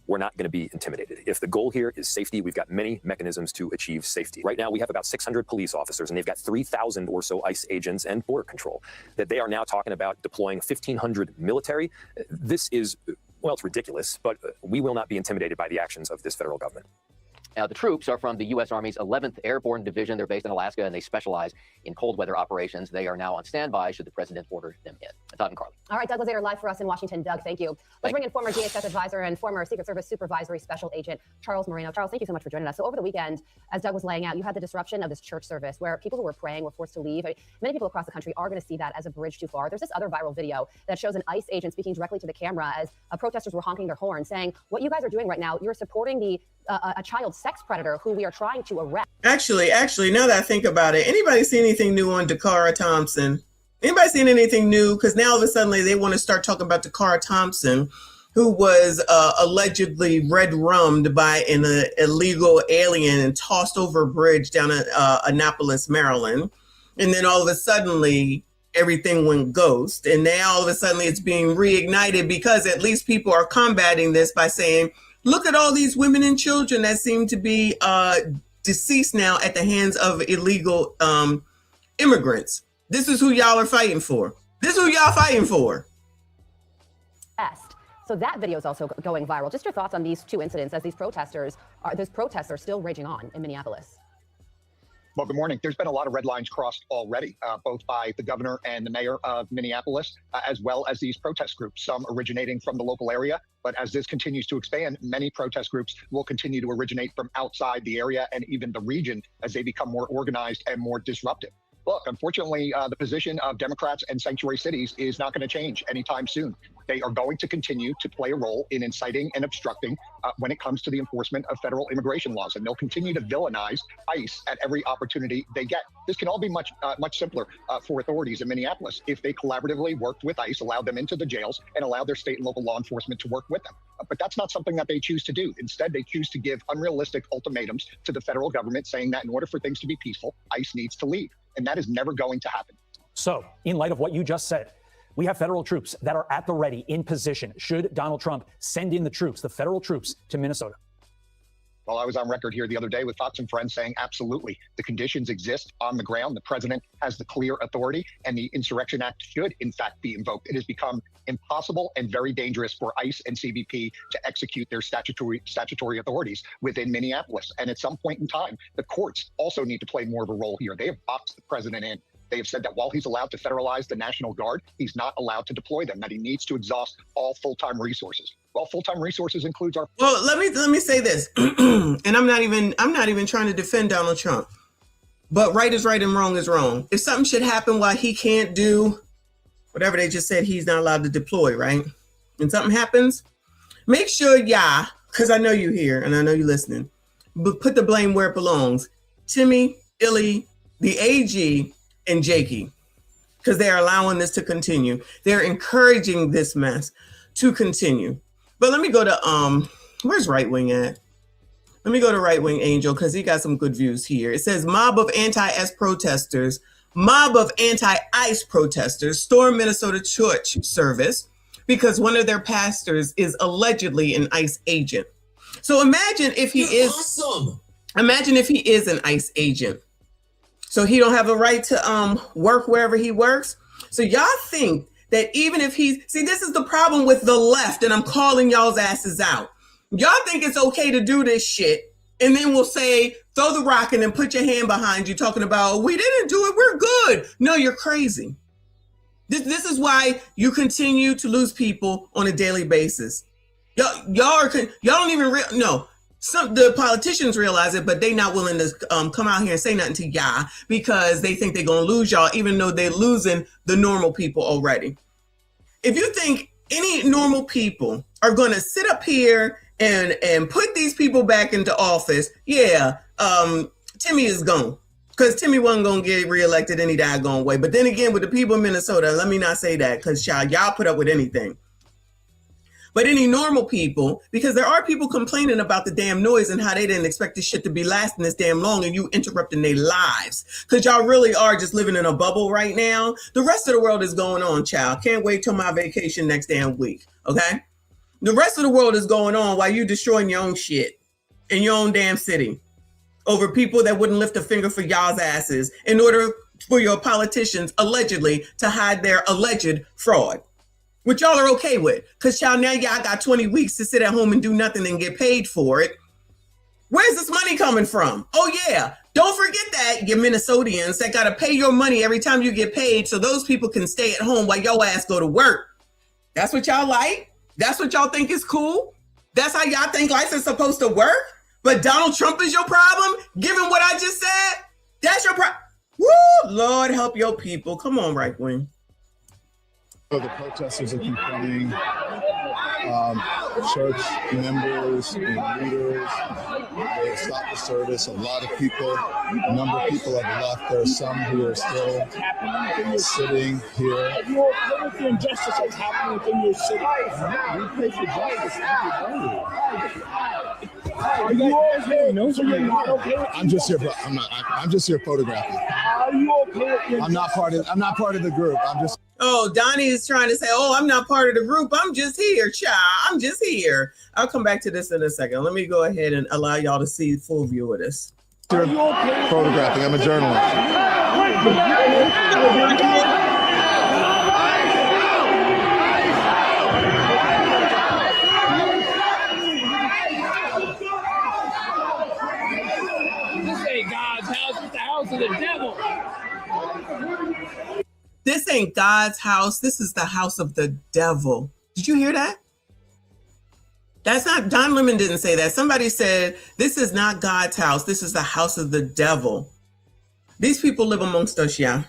We're not going to be intimidated. If the goal here is safety, we've got many mechanisms to achieve safety. Right now, we have about 600 police officers, and they've got 3,000 or so ICE agents and border control. That they are now talking about deploying 1,500 military. This is, well, it's ridiculous, but we will not be intimidated by the actions of this federal government. Now, the troops are from the U.S. Army's 11th Airborne Division. They're based in Alaska, and they specialize in cold weather operations. They are now on standby should the president order them in. Todd and Carly. All right, Doug Lazater live for us in Washington. Doug, thank you. Let's bring in former DHS advisor and former Secret Service Supervisory Special Agent Charles Moreno. Charles, thank you so much for joining us. So over the weekend, as Doug was laying out, you had the disruption of this church service where people who were praying were forced to leave. I mean, many people across the country are going to see that as a bridge too far. There's this other viral video that shows an ICE agent speaking directly to the camera as protesters were honking their horn, saying, what you guys are doing right now, you're supporting the a child sex predator who we are trying to arrest. Actually, now that I think about it, anybody see anything new on Dakara Thompson? Anybody seen anything new? Because now all of a sudden they want to start talking about Dakara Thompson, who was allegedly red-rummed by an illegal alien and tossed over a bridge down in Annapolis, Maryland. And then all of a sudden, everything went ghost. And now all of a sudden it's being reignited because at least people are combating this by saying, look at all these women and children that seem to be deceased now at the hands of illegal immigrants. This is who y'all are fighting for. This is who y'all fighting for. So that video is also going viral. Just your thoughts on these two incidents as these protests are still raging on in Minneapolis. Well, good morning. There's been a lot of red lines crossed already, both by the governor and the mayor of Minneapolis, as well as these protest groups, some originating from the local area. But as this continues to expand, many protest groups will continue to originate from outside the area and even the region as they become more organized and more disruptive. Look, unfortunately, the position of Democrats and sanctuary cities is not going to change anytime soon. They are going to continue to play a role in inciting and obstructing when it comes to the enforcement of federal immigration laws, and they'll continue to villainize ICE at every opportunity they get. This can all be much simpler for authorities in Minneapolis if they collaboratively worked with ICE, allowed them into the jails, and allowed their state and local law enforcement to work with them. But that's not something that they choose to do. Instead, they choose to give unrealistic ultimatums to the federal government, saying that in order for things to be peaceful, ICE needs to leave. And that is never going to happen. So, in light of what you just said, we have federal troops that are at the ready, in position, should Donald Trump send in the troops, the federal troops, to Minnesota. Well, I was on record here the other day with Fox and Friends saying absolutely. The conditions exist on the ground. The president has the clear authority, and the Insurrection Act should, in fact, be invoked. It has become impossible and very dangerous for ICE and CBP to execute their statutory authorities within Minneapolis. And at some point in time, the courts also need to play more of a role here. They have boxed the president in. They have said that while he's allowed to federalize the National Guard, he's not allowed to deploy them, that he needs to exhaust all full-time resources. Well, full-time resources includes our... Well, let me say this, and I'm not even trying to defend Donald Trump, but right is right and wrong is wrong. If something should happen while he can't do whatever they just said he's not allowed to deploy, right? And something happens, make sure because I know you're here and I know you're listening, but put the blame where it belongs. Timmy, Illy, the AG, and Jakey, because they are allowing this to continue. They're encouraging this mess to continue. But let me go to where's Right Wing at? Let me go to Right Wing Angel because he got some good views here. It says mob of anti-ICE protesters storm Minnesota church service because one of their pastors is allegedly an ICE agent. So imagine if he Imagine if he is an ICE agent. So he don't have a right to work wherever he works. So y'all think that even if this is the problem with the left, and I'm calling y'all's asses out. Y'all think it's okay to do this shit, and then we'll say, throw the rock and then put your hand behind you talking about, we didn't do it, we're good. No, you're crazy. This is why you continue to lose people on a daily basis. Y'all don't even no. The politicians realize it, but they not willing to come out here and say nothing to y'all because they think they're going to lose y'all, even though they're losing the normal people already. If you think any normal people are going to sit up here and put these people back into office, Timmy is gone. Because Timmy wasn't going to get reelected any daggone way. But then again, with the people in Minnesota, let me not say that because y'all put up with anything. But any normal people, because there are people complaining about the damn noise and how they didn't expect this shit to be lasting this damn long and you interrupting their lives. Because y'all really are just living in a bubble right now. The rest of the world is going on, child. Can't wait till my vacation next damn week, okay? The rest of the world is going on while you're destroying your own shit in your own damn city over people that wouldn't lift a finger for y'all's asses in order for your politicians, allegedly, to hide their alleged fraud. Which y'all are okay with. Because y'all got 20 weeks to sit at home and do nothing and get paid for it. Where's this money coming from? Oh yeah, don't forget that, you Minnesotians that got to pay your money every time you get paid so those people can stay at home while your ass go to work. That's what y'all like? That's what y'all think is cool? That's how y'all think life is supposed to work? But Donald Trump is your problem? Given what I just said? That's your problem? Woo, Lord help your people. Come on, right wing. The protesters are confronting church members and leaders. They have stopped the service. A lot of people, a number of people have left. There are some who are still sitting here. Are you okay with the injustice that's happening within your city? We pray for justice. Are you okay? No, so you're not okay. I'm just here. I'm just here photographing. Are you okay with I'm not part of the group. I'm just. Oh, Donnie is trying to say, oh, I'm not part of the group. I'm just here, child. I'm just here. I'll come back to this in a second. Let me go ahead and allow y'all to see the full view of this. Photographing. I'm a journalist. This ain't God's house. It's the house of the devil. This ain't God's house. This is the house of the devil. Did you hear that? That's not, Don Lemon didn't say that. Somebody said, this is not God's house. This is the house of the devil. These people live amongst us, yeah.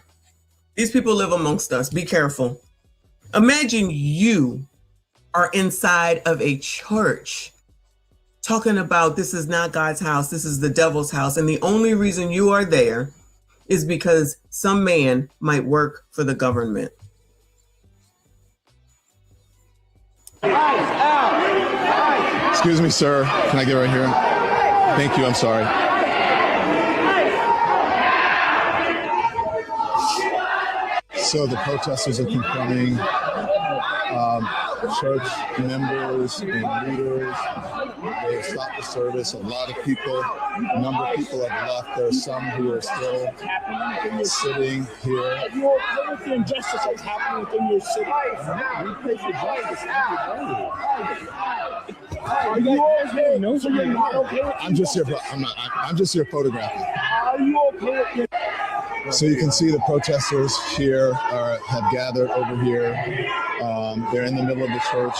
These people live amongst us. Be careful. Imagine you are inside of a church talking about this is not God's house. This is the devil's house. And the only reason you are there is because some man might work for the government. Excuse me, sir. Can I get right here? Thank you. I'm sorry. So the protesters are confronting church members and leaders. They have stopped the service. A lot of people, a number of people have left. There are some who are still sitting here. Are you okay with the injustice that's happening within your city? We pray for justice. Are you okay? No, so you're not okay. I'm just here. I'm just here photographing. Are you okay with So you can see the protesters here have gathered over here. They're in the middle of the church.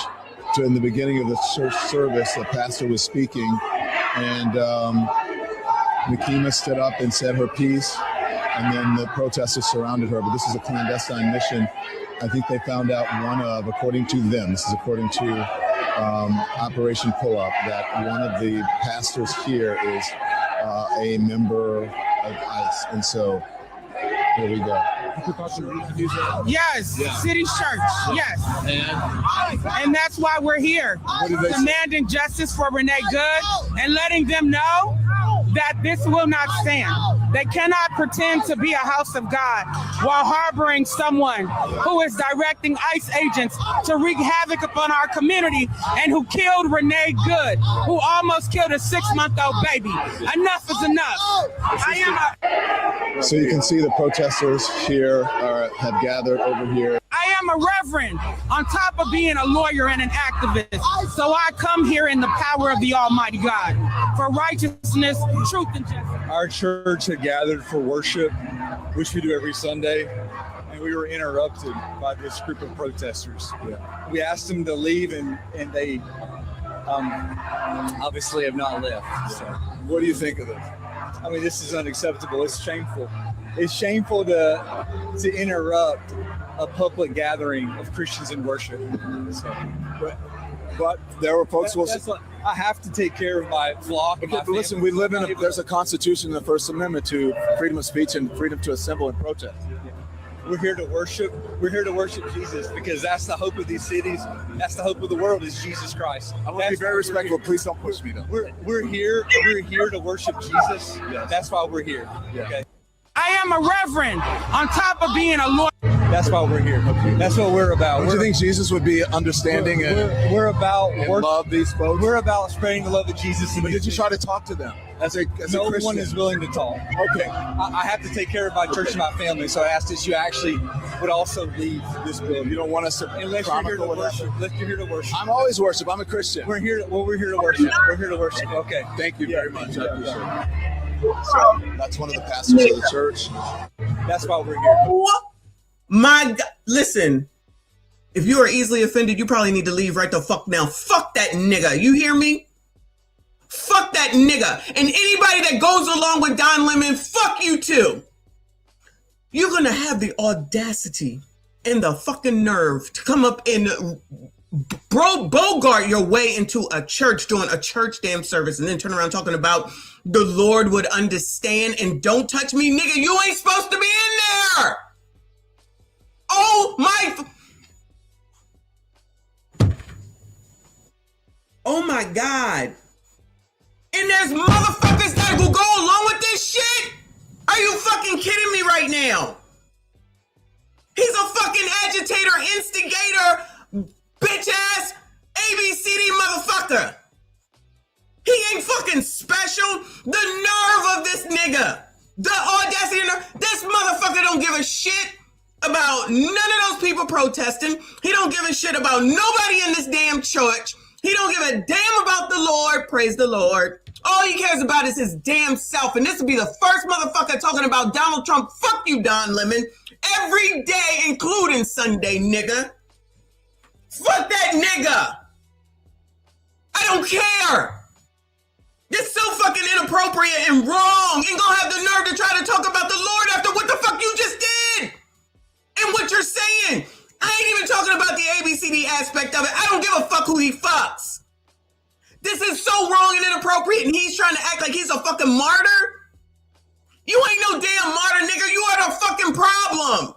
So in the beginning of the church service, the pastor was speaking, and Nikema stood up and said her piece, and then the protesters surrounded her. But this is a clandestine mission. I think they found out according to them, this is according to Operation Pull Up, that one of the pastors here is a member of ICE, and so here we go. Yes, City Church, yes. And that's why we're here, demanding justice for Renee Good and letting them know that this will not stand. They cannot pretend to be a house of God while harboring someone who is directing ICE agents to wreak havoc upon our community and who killed Renee Good, who almost killed a 6-month-old baby. Enough is enough. So you can see the protesters here have gathered over here. I am a reverend on top of being a lawyer and an activist. So I come here in the power of the Almighty God for righteousness, truth, and justice. Our church had gathered for worship, which we do every Sunday, and we were interrupted by this group of protesters. We asked them to leave, and they obviously have not left. So. What do you think of this? I mean, this is unacceptable. It's shameful. It's shameful to interrupt a public gathering of Christians in worship. So, but there were folks who will. I have to take care of my flock. Okay, but listen, we live in there's a constitution in the First Amendment to freedom of speech and freedom to assemble and protest. We're here to worship. We're here to worship Jesus because that's the hope of these cities. That's the hope of the world is Jesus Christ. I want to be very respectful. Please don't push me though. We're here to worship Jesus. Yes. That's why we're here. Yeah. Okay. I am a reverend on top of being a lawyer. That's why we're here. Okay. That's what we're about. Do you think Jesus would be understanding we're about and love these folks? We're about spreading the love of Jesus. But did you try to talk to them as a no Christian? one is willing to talk. Okay. I have to take care of my church and my family, so I asked that you actually would also leave this building. You don't want us to unless you're here to worship. Unless you're here to worship. I'm always worship. I'm a Christian. We're here to worship. We're here to worship. Okay. Thank you very much. I appreciate it. So that's one of the pastors of the church. That's why we're here. My God, listen, if you are easily offended, you probably need to leave right the fuck now. Fuck that nigga. You hear me? Fuck that nigga. And anybody that goes along with Don Lemon, fuck you too. You're going to have the audacity and the fucking nerve to come up and bogart your way into a church doing a church damn service and then turn around talking about the Lord would understand and don't touch me. Nigga, you ain't supposed to be in there. Oh my God. And there's motherfuckers that will go along with this shit? Are you fucking kidding me right now? He's a fucking agitator, instigator, bitch ass, ABCD motherfucker. He ain't fucking special. The nerve of this nigga. The audacity of this motherfucker don't give a shit about none of those people protesting. He don't give a shit about nobody in this damn church. He don't give a damn about the Lord. Praise the Lord. All he cares about is his damn self. And this will be the first motherfucker talking about Donald Trump. Fuck you, Don Lemon. Every day, including Sunday, nigga. Fuck that nigga. I don't care. This is so fucking inappropriate and wrong. Ain't gonna have the nerve to try to talk about the Lord after what the fuck you just did. And what you're saying. I ain't even talking about the ABCD aspect of it. I don't give a fuck who he fucks. This is so wrong and inappropriate, and he's trying to act like he's a fucking martyr. You ain't no damn martyr, nigga. You are the fucking problem.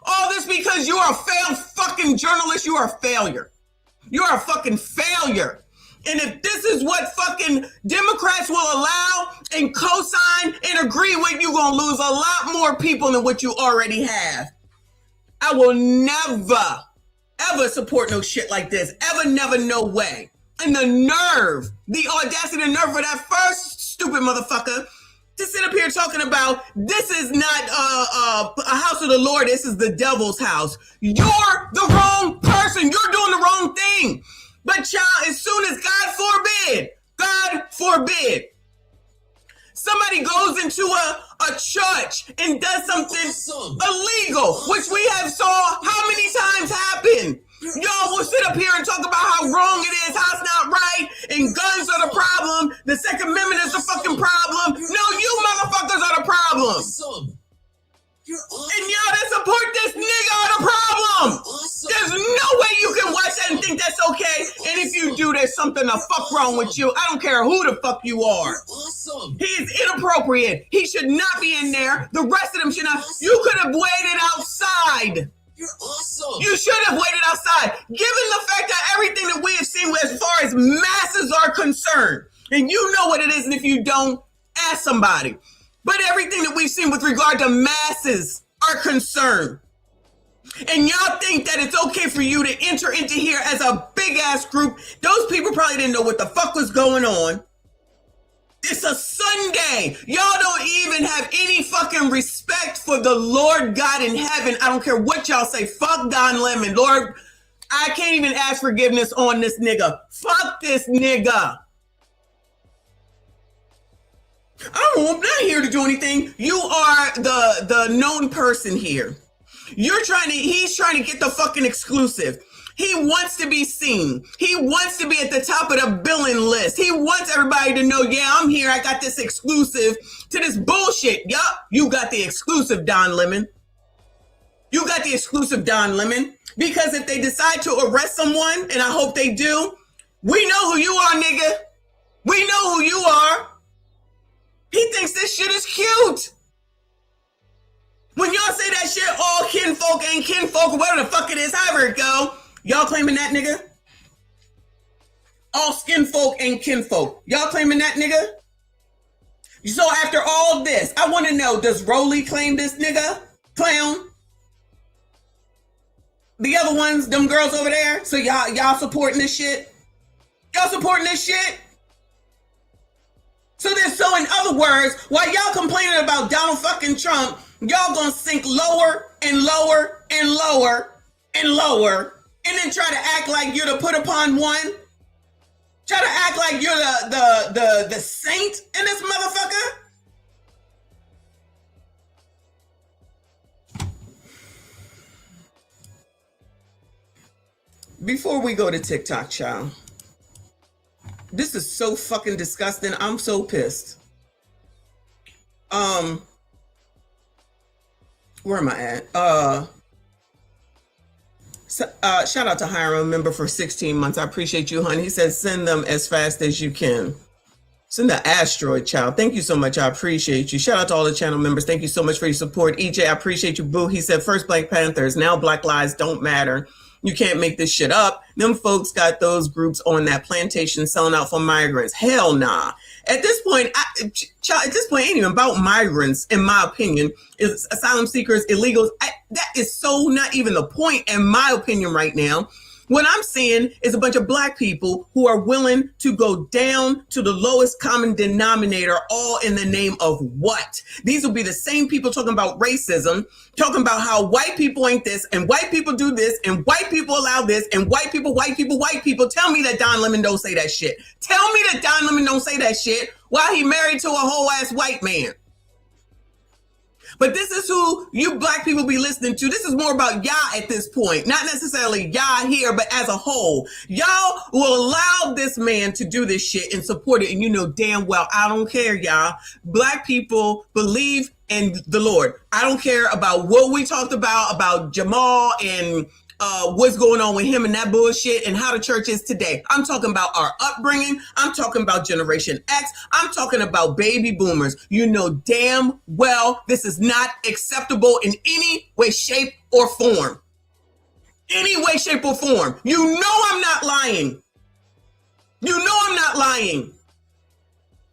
All this because you are a failed fucking journalist. You are a failure. You are a fucking failure. And if this is what fucking Democrats will allow and co-sign and agree with, you're going to lose a lot more people than what you already have. I will never, ever support no shit like this. Ever, never, no way. And the nerve, the audacity, the nerve for that first stupid motherfucker to sit up here talking about this is not a house of the Lord. This is the devil's house. You're the wrong person. You're doing the wrong thing. But child, as soon as God forbid, somebody goes into a church and does something illegal, which we have saw how many times happen. Y'all will sit up here and talk about how wrong it is, how it's not right, and guns are the problem. The Second Amendment is the fucking problem. No, you motherfuckers are the problem. Awesome. You're awesome. And y'all that support this nigga are the problem. Awesome. There's no way you can watch that and think that's okay. And if you do, there's something the fuck wrong with you. I don't care who the fuck you are. You're awesome. He is inappropriate. He should not be in there. The rest of them should not. Awesome. You could have waited outside. You're awesome. You should have waited outside. Given the fact that everything that we have seen as far as masses are concerned, and you know what it is, and if you don't, ask somebody. But everything that we've seen with regard to masses are concerned. And y'all think that it's okay for you to enter into here as a big ass group. Those people probably didn't know what the fuck was going on. It's a Sunday. Y'all don't even have any fucking respect for the Lord God in heaven. I don't care what y'all say. Fuck Don Lemon. Lord, I can't even ask forgiveness on this nigga. Fuck this nigga. I'm not here to do anything. You are the known person here. He's trying to get the fucking exclusive. He wants to be seen. He wants to be at the top of the billing list. He wants everybody to know, yeah, I'm here. I got this exclusive to this bullshit. Yup, you got the exclusive, Don Lemon. You got the exclusive, Don Lemon. Because if they decide to arrest someone, and I hope they do, we know who you are, nigga. We know who you are. He thinks this shit is cute. When y'all say that shit, all kinfolk ain't kinfolk, whatever the fuck it is, however it go, y'all claiming that, nigga? All skinfolk ain't kinfolk. Y'all claiming that, nigga? So after all this, I want to know, does Rowley claim this nigga? Clown? The other ones, them girls over there? So y'all supporting this shit? Y'all supporting this shit? So in other words, while y'all complaining about Donald fucking Trump, y'all gonna sink lower and lower and lower and lower, and then try to act like you're the put upon one. Try to act like you're the saint in this motherfucker. Before we go to TikTok, child, this is so fucking disgusting. I'm so pissed. Where am I at? Shout out to Hiram, member for 16 months. I appreciate you, honey. He says, send them as fast as you can. Send the asteroid, child. Thank you so much. I appreciate you. Shout out to all the channel members. Thank you so much for your support. EJ, I appreciate you, boo. He said, first Black Panthers, now Black Lives Don't Matter. You can't make this shit up. Them folks got those groups on that plantation selling out for migrants. Hell nah. At this point, it ain't even about migrants, in my opinion. It's asylum seekers, illegals. That is so not even the point, in my opinion, right now. What I'm seeing is a bunch of Black people who are willing to go down to the lowest common denominator, all in the name of what? These will be the same people talking about racism, talking about how white people ain't this, and white people do this, and white people allow this, and white people. Tell me that Don Lemon don't say that shit. Tell me that Don Lemon don't say that shit while he married to a whole ass white man. But this is who you Black people be listening to. This is more about y'all at this point. Not necessarily y'all here, but as a whole. Y'all will allow this man to do this shit and support it. And you know damn well, I don't care, y'all. Black people believe in the Lord. I don't care about what we talked about Jamal and what's going on with him and that bullshit and how the church is today. I'm talking about our upbringing. I'm talking about Generation X. I'm talking about baby boomers. You know damn well this is not acceptable in any way, shape, or form. Any way, shape, or form. You know I'm not lying. You know I'm not lying.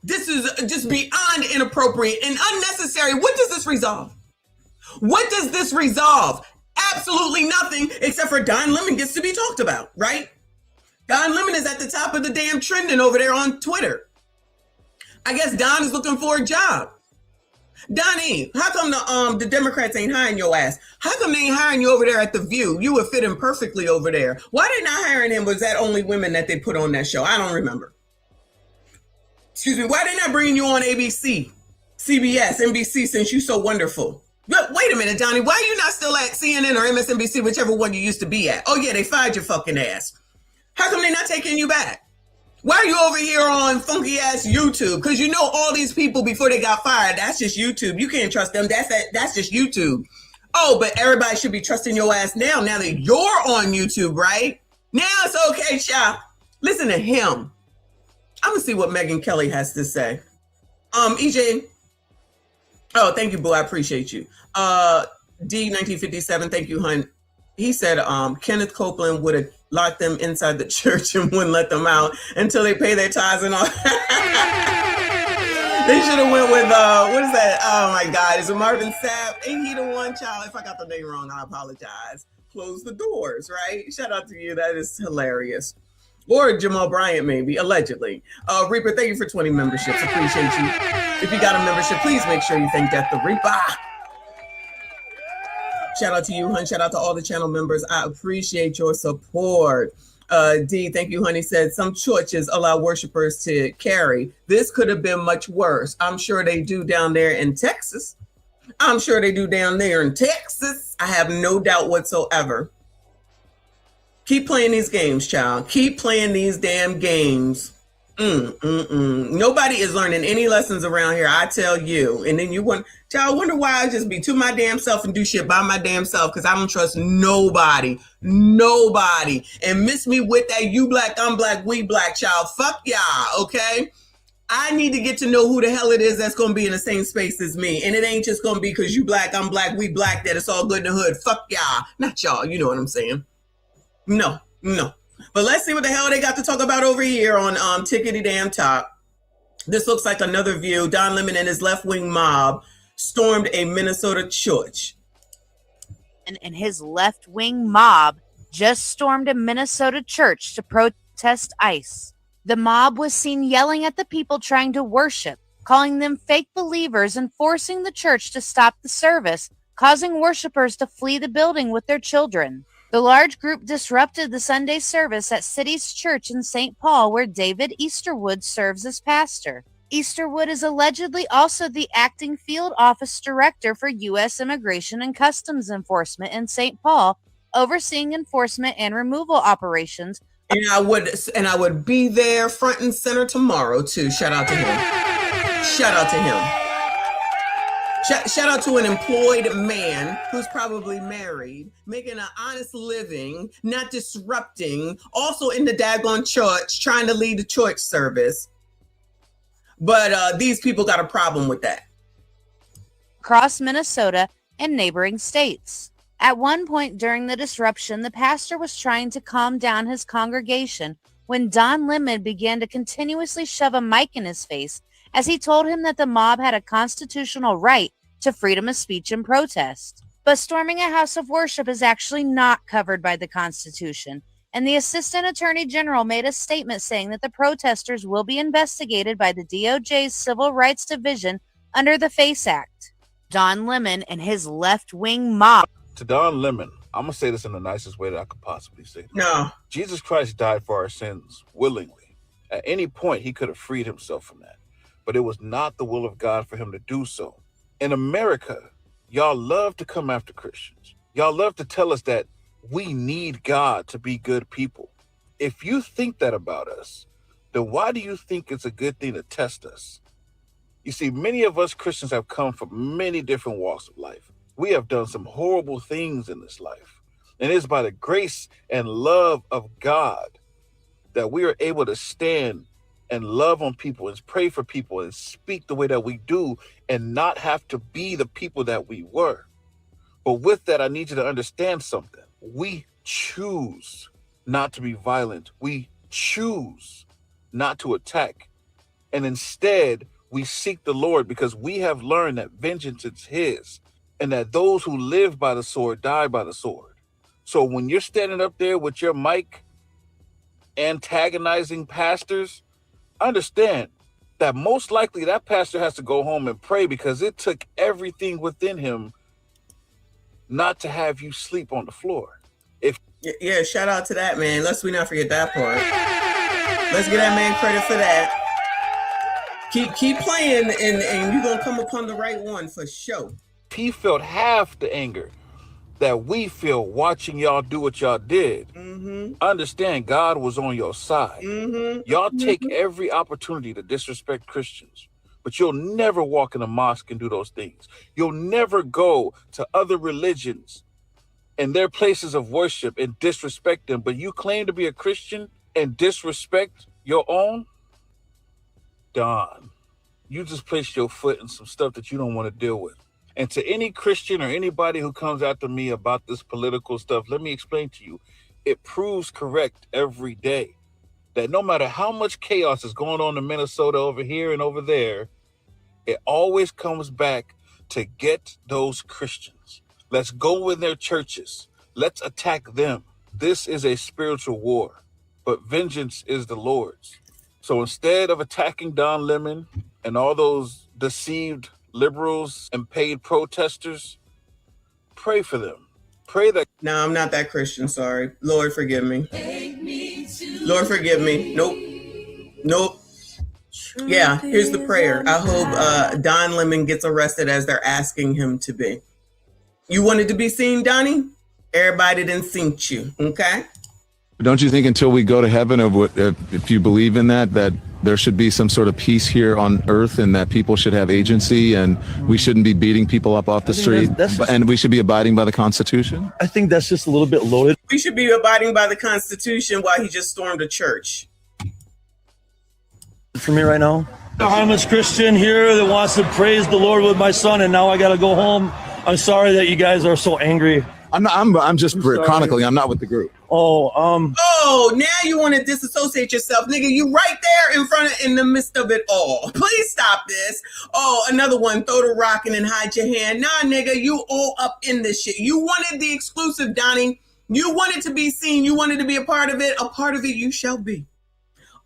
This is just beyond inappropriate and unnecessary. What does this resolve? What does this resolve? Absolutely nothing, except for Don Lemon gets to be talked about, right? Don Lemon is at the top of the damn trending over there on Twitter. I guess Don is looking for a job. Donnie, how come the Democrats ain't hiring your ass? How come they ain't hiring you over there at The View? You would fit in perfectly over there. Why they not hiring him? Was that only women that they put on that show? I don't remember. Excuse me, why they not bringing you on ABC, CBS, NBC since you so wonderful? But wait a minute, Donnie, why are you not still at CNN or MSNBC, whichever one you used to be at? Oh yeah, they fired your fucking ass. How come they not taking you back? Why are you over here on funky ass YouTube? Because you know all these people before they got fired, that's just YouTube. You can't trust them. That's just YouTube. Oh, but everybody should be trusting your ass now that you're on YouTube, right? Now it's okay, child. Listen to him. I'm gonna see what Megyn Kelly has to say. EJ. Oh, thank you, boo. I appreciate you. D1957, thank you, hun. He said Kenneth Copeland would have locked them inside the church and wouldn't let them out until they pay their tithes and all. They should have went with, what is that? Oh my God, is it Marvin Sapp? Ain't he the one, child? If I got the name wrong, I apologize. Close the doors, right? Shout out to you. That is hilarious. Or Jamal Bryant, maybe, allegedly. Reaper, thank you for 20 memberships. Appreciate you. If you got a membership, please make sure you thank Death the Reaper. Shout out to you, hun. Shout out to all the channel members. I appreciate your support. D, thank you, honey, said some churches allow worshipers to carry. This could have been much worse. I'm sure they do down there in Texas. I'm sure they do down there in Texas. I have no doubt whatsoever. Keep playing these games, child. Keep playing these damn games. Nobody is learning any lessons around here, I tell you. And then you wonder why I just be to my damn self and do shit by my damn self, because I don't trust nobody. And miss me with that you black, I'm black, we black, child. Fuck y'all, okay? I need to get to know who the hell it is that's going to be in the same space as me. And it ain't just going to be because you black, I'm black, we black, that it's all good in the hood. Fuck y'all. Not y'all, you know what I'm saying? No. But let's see what the hell they got to talk about over here on Tickety Damn Talk. This looks like another view. Don Lemon and his left-wing mob stormed a Minnesota church. And his left-wing mob just stormed a Minnesota church to protest ICE. The mob was seen yelling at the people trying to worship, calling them fake believers and forcing the church to stop the service, causing worshipers to flee the building with their children. The large group disrupted the Sunday service at City's Church in St. Paul, where David Easterwood serves as pastor. Easterwood is allegedly also the acting field office director for U.S. Immigration and Customs Enforcement in St. Paul, overseeing enforcement and removal operations. And I would be there front and center tomorrow too. Shout out to him. Shout out to him. Shout out to an employed man who's probably married, making an honest living, not disrupting, also in the daggone church, trying to lead the church service. But these people got a problem with that. Across Minnesota and neighboring states. At one point during the disruption, the pastor was trying to calm down his congregation when Don Lemon began to continuously shove a mic in his face as he told him that the mob had a constitutional right to freedom of speech and protest. But storming a house of worship is actually not covered by the Constitution, and the Assistant Attorney General made a statement saying that the protesters will be investigated by the DOJ's Civil Rights Division under the FACE Act. Don Lemon and his left-wing mob. To Don Lemon, I'm going to say this in the nicest way that I could possibly say this. No. Jesus Christ died for our sins willingly. At any point, he could have freed himself from that. But it was not the will of God for him to do so. In America, y'all love to come after Christians. Y'all love to tell us that we need God to be good people. If you think that about us, then why do you think it's a good thing to test us? You see, many of us Christians have come from many different walks of life. We have done some horrible things in this life. And it's by the grace and love of God that we are able to stand and love on people and pray for people and speak the way that we do and not have to be the people that we were. But with that, I need you to understand something. We choose not to be violent. We choose not to attack. And instead, we seek the Lord because we have learned that vengeance is his and that those who live by the sword die by the sword. So when you're standing up there with your mic antagonizing pastors, understand that most likely that pastor has to go home and pray because it took everything within him not to have you sleep on the floor. Yeah, shout out to that, man. We not forget that part. Let's give that man credit for that. Keep playing and you're gonna come upon the right one for sure. He felt half the anger that we feel watching y'all do what y'all did. Understand God was on your side. Y'all take every opportunity to disrespect Christians, but you'll never walk in a mosque and do those things. You'll never go to other religions and their places of worship and disrespect them, but you claim to be a Christian and disrespect your own? Don, you just placed your foot in some stuff that you don't want to deal with. And to any Christian or anybody who comes after me about this political stuff, let me explain to you, it proves correct every day that no matter how much chaos is going on in Minnesota over here and over there, it always comes back to get those Christians. Let's go in their churches. Let's attack them. This is a spiritual war, but vengeance is the Lord's. So instead of attacking Don Lemon and all those deceived liberals and paid protesters, pray for them. Pray that. No, I'm not that Christian. Sorry. Lord, forgive me. Lord, forgive me. Nope. Yeah, here's the prayer. I hope Don Lemon gets arrested as they're asking him to be. You wanted to be seen, Donnie? Everybody didn't seen you, okay? Don't you think until we go to heaven, if you believe in that there should be some sort of peace here on earth and that people should have agency and we shouldn't be beating people up off the street and we should be abiding by the Constitution? I think that's just a little bit loaded. We should be abiding by the Constitution while he just stormed a church. For me right now, a harmless Christian here that wants to praise the Lord with my son, and now I got to go home. I'm sorry that you guys are so angry. I'm just chronicling. I'm not with the group. Oh, now you want to disassociate yourself, nigga. You right there in the midst of it all. Please stop this. Oh, another one. Throw the rock and then hide your hand. Nah, nigga, you all up in this shit. You wanted the exclusive, Donnie. You wanted to be seen. You wanted to be a part of it. A part of it you shall be.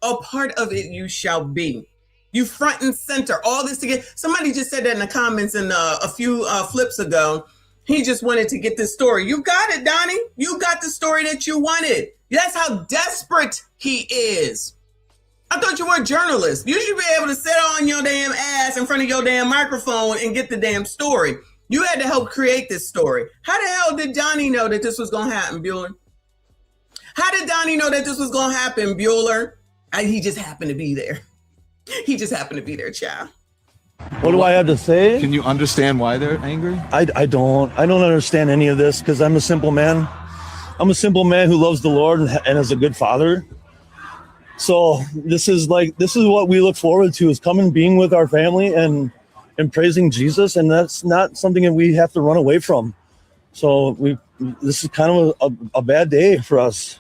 A part of it you shall be. You front and center. All this together. Somebody just said that in the comments a few flips ago. He just wanted to get this story. You got it, Donnie. You got the story that you wanted. That's how desperate he is. I thought you were a journalist. You should be able to sit on your damn ass in front of your damn microphone and get the damn story. You had to help create this story. How the hell did Donnie know that this was going to happen, Bueller? How did Donnie know that this was going to happen, Bueller? He just happened to be there. He just happened to be there, child. What do I have to say? Can you understand why they're angry? I don't understand any of this because I'm a simple man. I'm a simple man who loves the Lord and is a good father. So this is what we look forward to, is coming, being with our family and praising Jesus. And that's not something that we have to run away from. So this is kind of a bad day for us.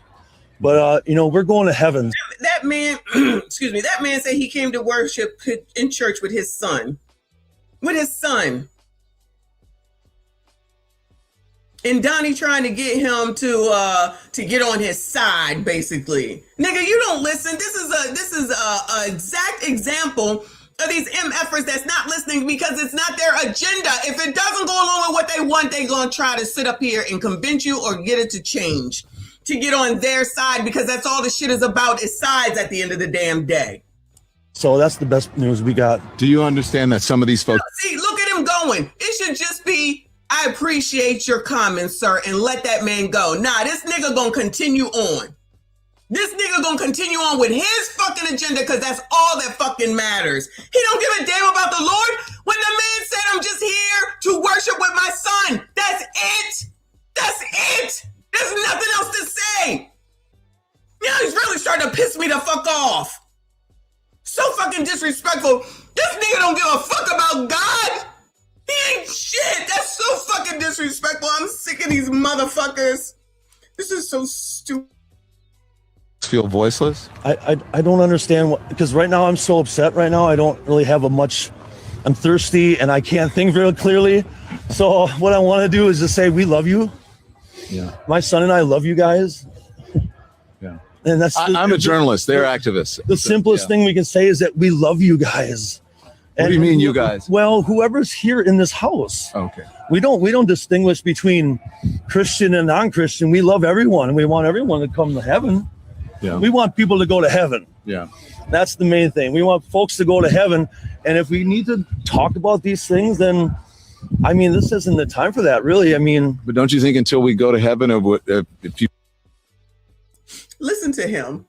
But, we're going to heaven. That man, excuse me, that man said he came to worship in church with his son. With his son. And Donnie trying to get him to get on his side, basically. Nigga, you don't listen. This is a exact example of these MFers that's not listening because it's not their agenda. If it doesn't go along with what they want, they're going to try to sit up here and convince you or get it to change. To get on their side, because that's all the shit is about, is sides at the end of the damn day. So that's the best news we got. Do you understand that some of these folks... See, look at him going. It should just be, I appreciate your comments, sir, and let that man go. Nah, this nigga gonna continue on. This nigga gonna continue on with his fucking agenda because that's all that fucking matters. He don't give a damn about the Lord. When the man said, I'm just here to worship with my son. That's it. That's it. There's nothing else to say. Yeah, he's really starting to piss me the fuck off. So fucking disrespectful. This nigga don't give a fuck about God. He ain't shit. That's so fucking disrespectful. I'm sick of these motherfuckers. This is so stupid. Feel voiceless? I don't understand because right now I'm so upset right now. I don't really have I'm thirsty and I can't think very clearly. So what I want to do is just say, we love you. Yeah. My son and I love you guys. Yeah. And that's I'm a journalist. They're activists. The simplest thing we can say is that we love you guys. What do you mean, you guys? Well, whoever's here in this house. Okay. We don't distinguish between Christian and non-Christian. We love everyone and we want everyone to come to heaven. Yeah. We want people to go to heaven. Yeah. That's the main thing. We want folks to go to heaven. And if we need to talk about these things, then this isn't the time for that, really. But don't you think until we go to heaven, if you listen to him,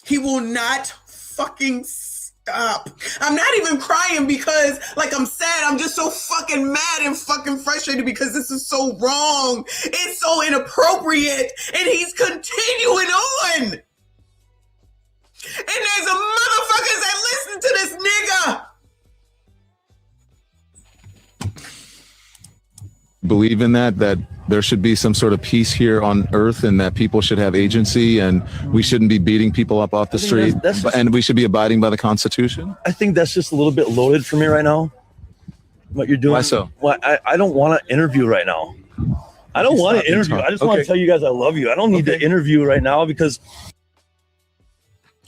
he will not fucking stop. I'm not even crying because I'm sad. I'm just so fucking mad and fucking frustrated because this is so wrong. It's so inappropriate, and he's continuing on. And there's a motherfuckers that listen to this nigga. believe in that there should be some sort of peace here on earth and that people should have agency and we shouldn't be beating people up off the street and we should be abiding by the Constitution? I think that's just a little bit loaded for me right now. What you're doing. Why so? Well, I don't want to interview right now. I don't want to interview. I just want to tell you guys I love you. I don't need to interview right now because.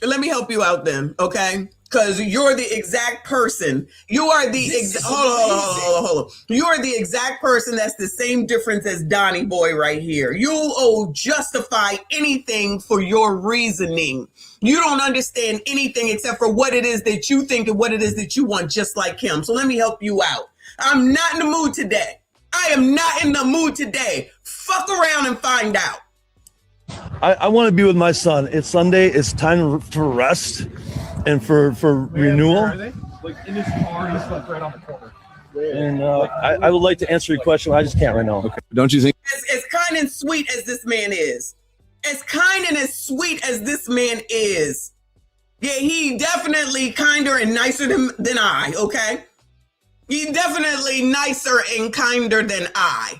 Let me help you out then, okay? Because you're the exact person. You are the hold on. You are the exact person that's the same difference as Donnie Boy right here. You justify anything for your reasoning. You don't understand anything except for what it is that you think and what it is that you want, just like him. So let me help you out. I'm not in the mood today. I am not in the mood today. Fuck around and find out. I want to be with my son. It's Sunday. It's time for rest and for renewal. Where are they? Like in his car, he's like right on the corner. And I would like to answer your question. I just can't right now. Okay. Don't you think? As kind and sweet as this man is, as kind and as sweet as this man is, yeah, he definitely kinder and nicer than I, okay? He definitely nicer and kinder than I.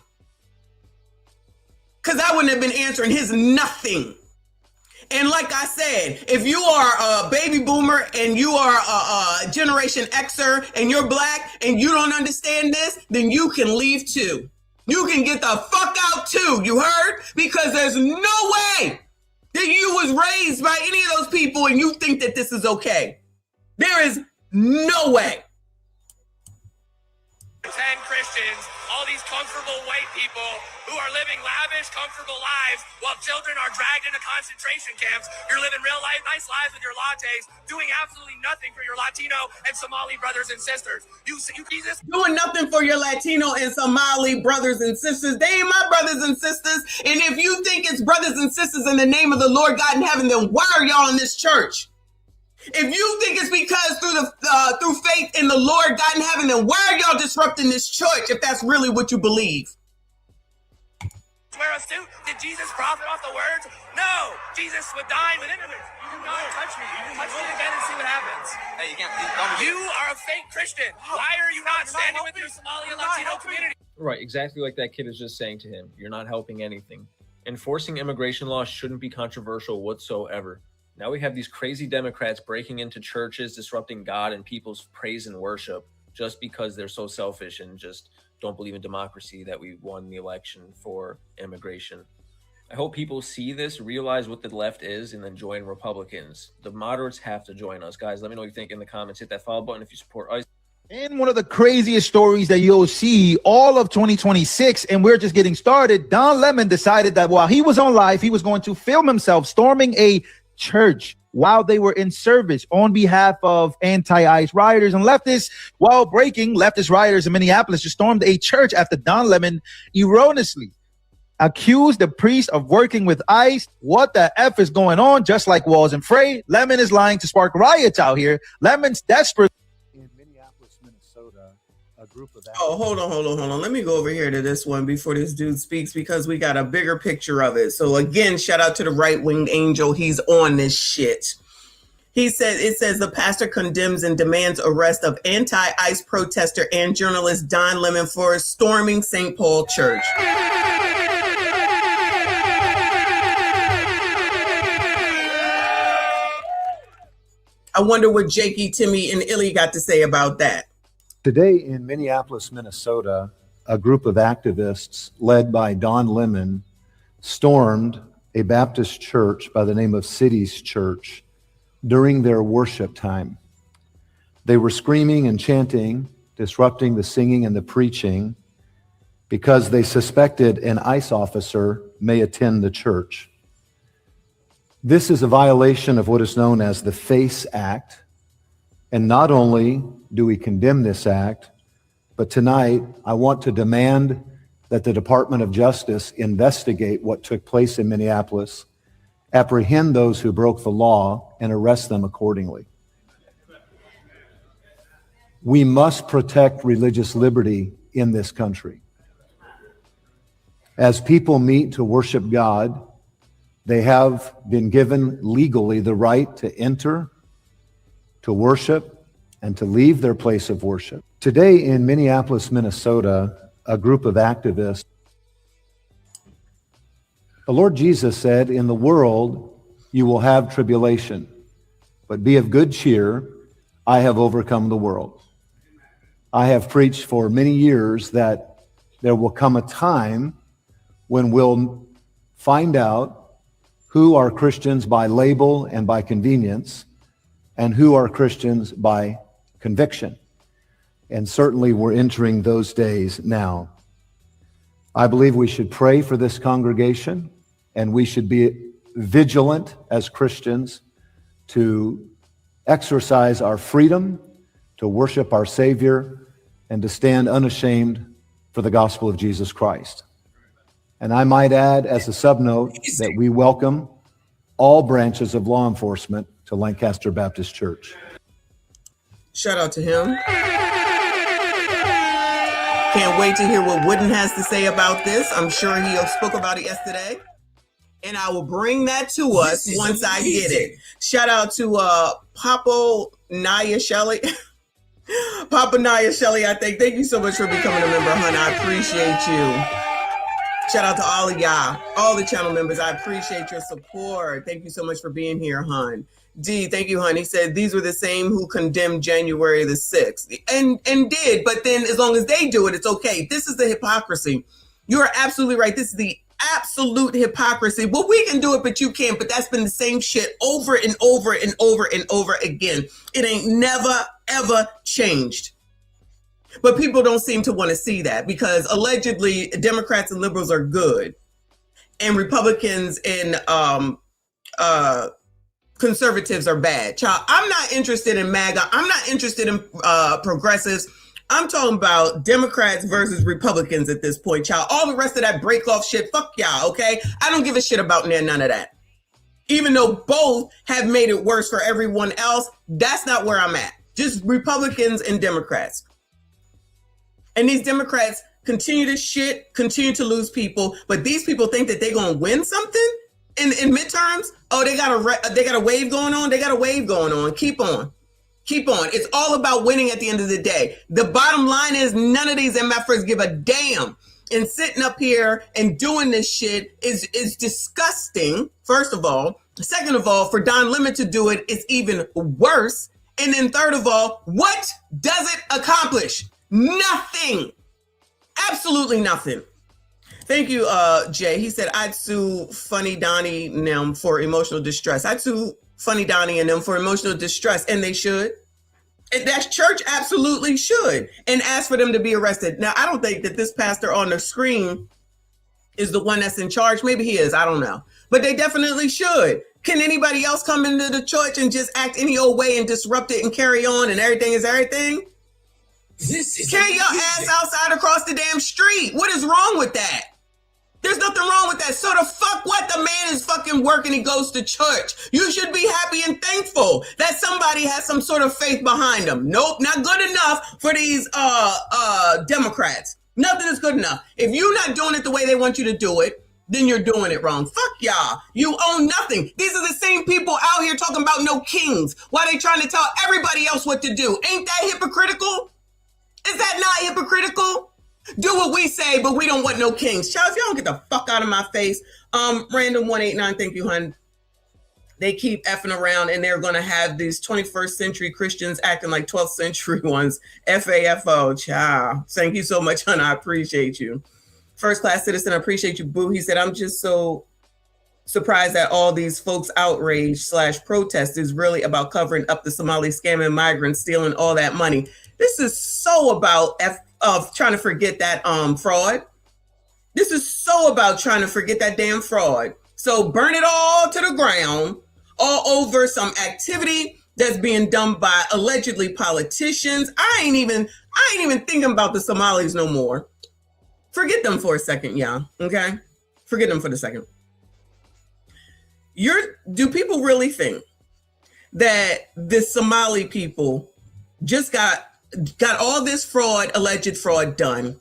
Because I wouldn't have been answering his nothing. And like I said, if you are a baby boomer and you are a Generation Xer and you're black and you don't understand this, then you can leave too. You can get the fuck out too, you heard? Because there's no way that you was raised by any of those people and you think that this is okay. There is no way. 10 Christians, all these comfortable white people who are living lavish, comfortable lives while children are dragged into concentration camps. You're living real life, nice lives with your lattes, doing absolutely nothing for your Latino and Somali brothers and sisters. You Jesus, doing nothing for your Latino and Somali brothers and sisters. They ain't my brothers and sisters. And if you think it's brothers and sisters in the name of the Lord God in heaven, then why are y'all in this church? If you think it's because through faith in the Lord God in heaven, then why are y'all disrupting this church if that's really what you believe? wear a suit? Did Jesus profit off the words? No. Jesus would dine with immigrants. You do not touch me. You can touch me again and see what happens. Hey, you can't. You are a fake Christian. Why are you not standing with your Somali and Latino community? Right, exactly like that kid is just saying to him. You're not helping anything. Enforcing immigration laws shouldn't be controversial whatsoever. Now we have these crazy Democrats breaking into churches, disrupting God and people's praise and worship just because they're so selfish and just don't believe in democracy that we won the election for immigration. I hope people see this, realize what the left is, and then join Republicans. The moderates have to join us. Guys, let me know what you think in the comments. Hit that follow button if you support ICE. And one of the craziest stories that you'll see all of 2026, and we're just getting started, Don Lemon decided that while he was on live, he was going to film himself storming a church while they were in service on behalf of anti-ICE rioters and leftists. While breaking, leftist rioters in Minneapolis just stormed a church after Don Lemon erroneously accused the priest of working with ICE. What the F is going on? Just like Walls and Frey, Lemon is lying to spark riots out here. Lemon's desperate. Oh, hold on. Let me go over here to this one before this dude speaks, because we got a bigger picture of it. So again, shout out to the right-winged angel. He's on this shit. He said, it says the pastor condemns and demands arrest of anti-ICE protester and journalist Don Lemon for storming St. Paul Church. I wonder what Jakey, Timmy, and Illy got to say about that. Today in Minneapolis, Minnesota, a group of activists led by Don Lemon stormed a Baptist church by the name of Cities Church during their worship time. They were screaming and chanting, disrupting the singing and the preaching because they suspected an ICE officer may attend the church. This is a violation of what is known as the FACE Act. And not only do we condemn this act, but tonight I want to demand that the Department of Justice investigate what took place in Minneapolis, apprehend those who broke the law, and arrest them accordingly. We must protect religious liberty in this country. As people meet to worship God, they have been given legally the right to enter, to worship, and to leave their place of worship. Today in Minneapolis, Minnesota, a group of activists, the Lord Jesus said, in the world you will have tribulation, but be of good cheer, I have overcome the world. I have preached for many years that there will come a time when we'll find out who are Christians by label and by convenience, and who are Christians by conviction. And certainly we're entering those days now. I believe we should pray for this congregation, and we should be vigilant as Christians to exercise our freedom, to worship our Savior, and to stand unashamed for the gospel of Jesus Christ. And I might add as a subnote that we welcome all branches of law enforcement to Lancaster Baptist Church. Shout out to him. Can't wait to hear what Wooden has to say about this. I'm sure he spoke about it yesterday. And I will bring that to us once I get it. Shout out to Papa Naya Shelley. Papa Naya Shelley, I think. Thank you so much for becoming a member, hon. I appreciate you. Shout out to all of y'all, all the channel members. I appreciate your support. Thank you so much for being here, hon. D, thank you, hon. He said these were the same who condemned January the 6th. And did, but then as long as they do it, it's okay. This is the hypocrisy. You are absolutely right. This is the absolute hypocrisy. Well, we can do it, but you can't. But that's been the same shit over and over and over and over again. It ain't never, ever changed. But people don't seem to want to see that because allegedly Democrats and liberals are good and Republicans and conservatives are bad. Child, I'm not interested in MAGA. I'm not interested in progressives. I'm talking about Democrats versus Republicans at this point, child. All the rest of that break off shit, fuck y'all, okay? I don't give a shit about none of that. Even though both have made it worse for everyone else, that's not where I'm at. Just Republicans and Democrats. And these Democrats continue to shit, continue to lose people, but these people think that they're gonna win something in midterms. Oh, they got a wave going on. They got a wave going on. Keep on. It's all about winning at the end of the day. The bottom line is none of these MFers give a damn. And sitting up here and doing this shit is disgusting. First of all, second of all, for Don Lemon to do it is even worse. And then third of all, what does it accomplish? Nothing. Absolutely nothing. Thank you, Jay. He said, I'd sue Funny Donnie and them for emotional distress. I'd sue Funny Donnie and them for emotional distress, and they should. And that church absolutely should, and ask for them to be arrested. Now, I don't think that this pastor on the screen is the one that's in charge. Maybe he is. I don't know. But they definitely should. Can anybody else come into the church and just act any old way and disrupt it and carry on and everything is everything? Carry your ass outside across the damn street. What is wrong with that? There's nothing wrong with that. So the fuck what? The man is fucking working. He goes to church. You should be happy and thankful that somebody has some sort of faith behind them. Nope, not good enough for these Democrats. Nothing is good enough. If you're not doing it the way they want you to do it, then you're doing it wrong. Fuck y'all. You own nothing. These are the same people out here talking about no kings while they trying to tell everybody else what to do. Ain't that hypocritical? Is that not hypocritical? Do what we say, but we don't want no kings. Charles, y'all don't get the fuck out of my face. Random 189, thank you, hun. They keep effing around and they're going to have these 21st century Christians acting like 12th century ones. FAFO, child. Thank you so much, hun. I appreciate you. First class citizen, I appreciate you, boo. He said, I'm just so surprised that all these folks outrage / protest is really about covering up the Somali scamming migrants, stealing all that money. This is so about trying to forget that fraud. This is so about trying to forget that damn fraud. So burn it all to the ground, all over some activity that's being done by allegedly politicians. I ain't even thinking about the Somalis no more. Forget them for a second, y'all. Okay? Forget them for the second. Do people really think that the Somali people just got all this fraud, alleged fraud done,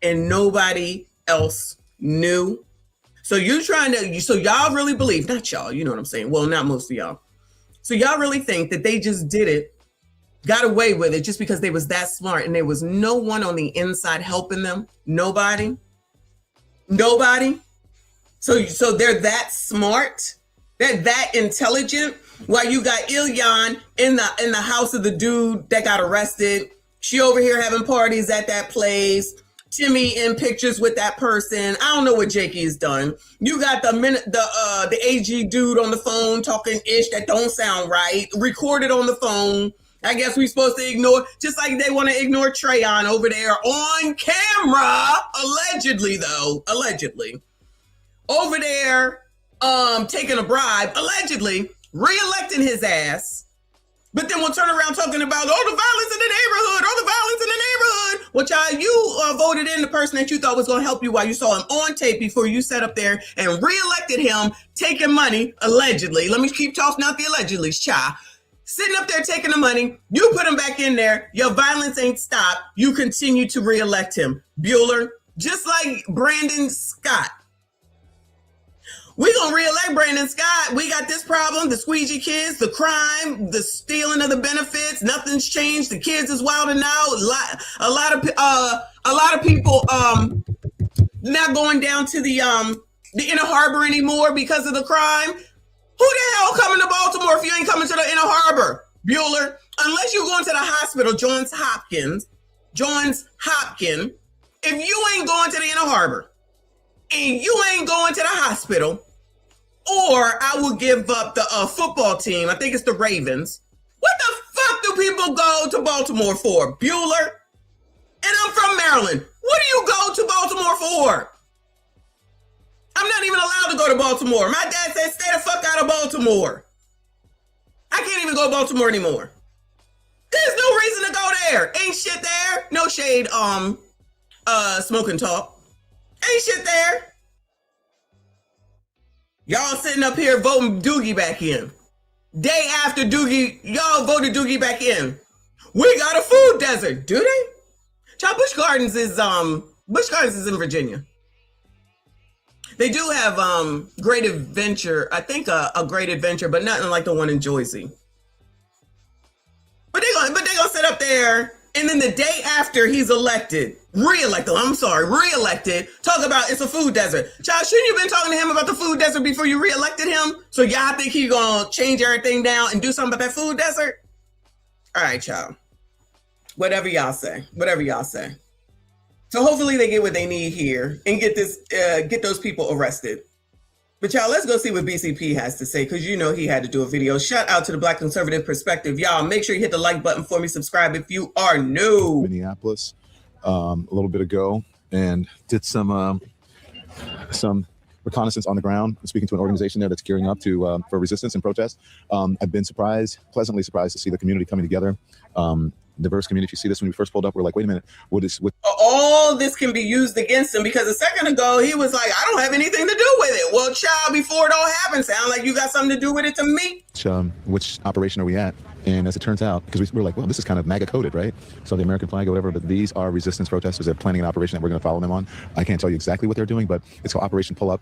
and nobody else knew? So y'all really believe, not y'all, you know what I'm saying? Well, not most of y'all. So y'all really think that they just did it, got away with it just because they was that smart and there was no one on the inside helping them? Nobody? So they're that smart? They're that intelligent? While you got Ilyan in the house of the dude that got arrested, she over here having parties at that place, Timmy in pictures with that person. I don't know what Jakey has done. You got the AG dude on the phone talking ish that don't sound right, recorded on the phone. I guess we're supposed to ignore, just like they want to ignore Trayon over there on camera, allegedly, over there taking a bribe, allegedly, re-electing his ass, But then we'll turn around talking about all the violence in the neighborhood, all the violence in the neighborhood. Well, child, you voted in the person that you thought was going to help you while you saw him on tape before you sat up there and reelected him, taking money, allegedly. Let me keep tossing out the allegedly, child. Sitting up there taking the money, you put him back in there, your violence ain't stopped, you continue to reelect him. Bueller, just like Brandon Scott. We're going to reelect Brandon Scott. We got this problem, the squeegee kids, the crime, the stealing of the benefits. Nothing's changed. The kids is wilding out. A lot of people not going down to the Inner Harbor anymore because of the crime. Who the hell coming to Baltimore if you ain't coming to the Inner Harbor? Bueller, unless you're going to the hospital, Johns Hopkins, if you ain't going to the Inner Harbor and you ain't going to the hospital, or I will give up the football team, I think it's the Ravens. What the fuck do people go to Baltimore for? Bueller? And I'm from Maryland. What do you go to Baltimore for? I'm not even allowed to go to Baltimore. My dad said, stay the fuck out of Baltimore. I can't even go to Baltimore anymore. There's no reason to go there. Ain't shit there. No shade, smoking talk. Ain't shit there. Y'all sitting up here voting Doogie back in. Day after Doogie, y'all voted Doogie back in. We got a food desert. Do they? Child, Busch Gardens is in Virginia. They do have Great Adventure, I think a Great Adventure, but nothing like the one in Jersey. But they're gonna sit up there, and then the day after he's reelected, talk about it's a food desert. Child, shouldn't you have been talking to him about the food desert before you reelected him? So y'all think he's gonna change everything down and do something about that food desert? All right, child. Whatever y'all say. So hopefully they get what they need here and get those people arrested. But y'all, let's go see what BCP has to say, because you know he had to do a video. Shout out to the Black Conservative Perspective. Y'all, make sure you hit the like button for me. Subscribe if you are new. Minneapolis a little bit ago, and did some reconnaissance on the ground, speaking to an organization there that's gearing up for resistance and protest. I've been pleasantly surprised to see the community coming together. Diverse community. If you see this when we first pulled up, we're like, wait a minute, all this can be used against him, because a second ago he was like, I don't have anything to do with it. Well, child, before it all happened, sound like you got something to do with it to me. which operation are we at? And as it turns out, because we're like, well, this is kind of MAGA coded, right? So the American flag or whatever, but these are resistance protesters. They're planning an operation that we're going to follow them on. I can't tell you exactly what they're doing, but it's called Operation Pull Up.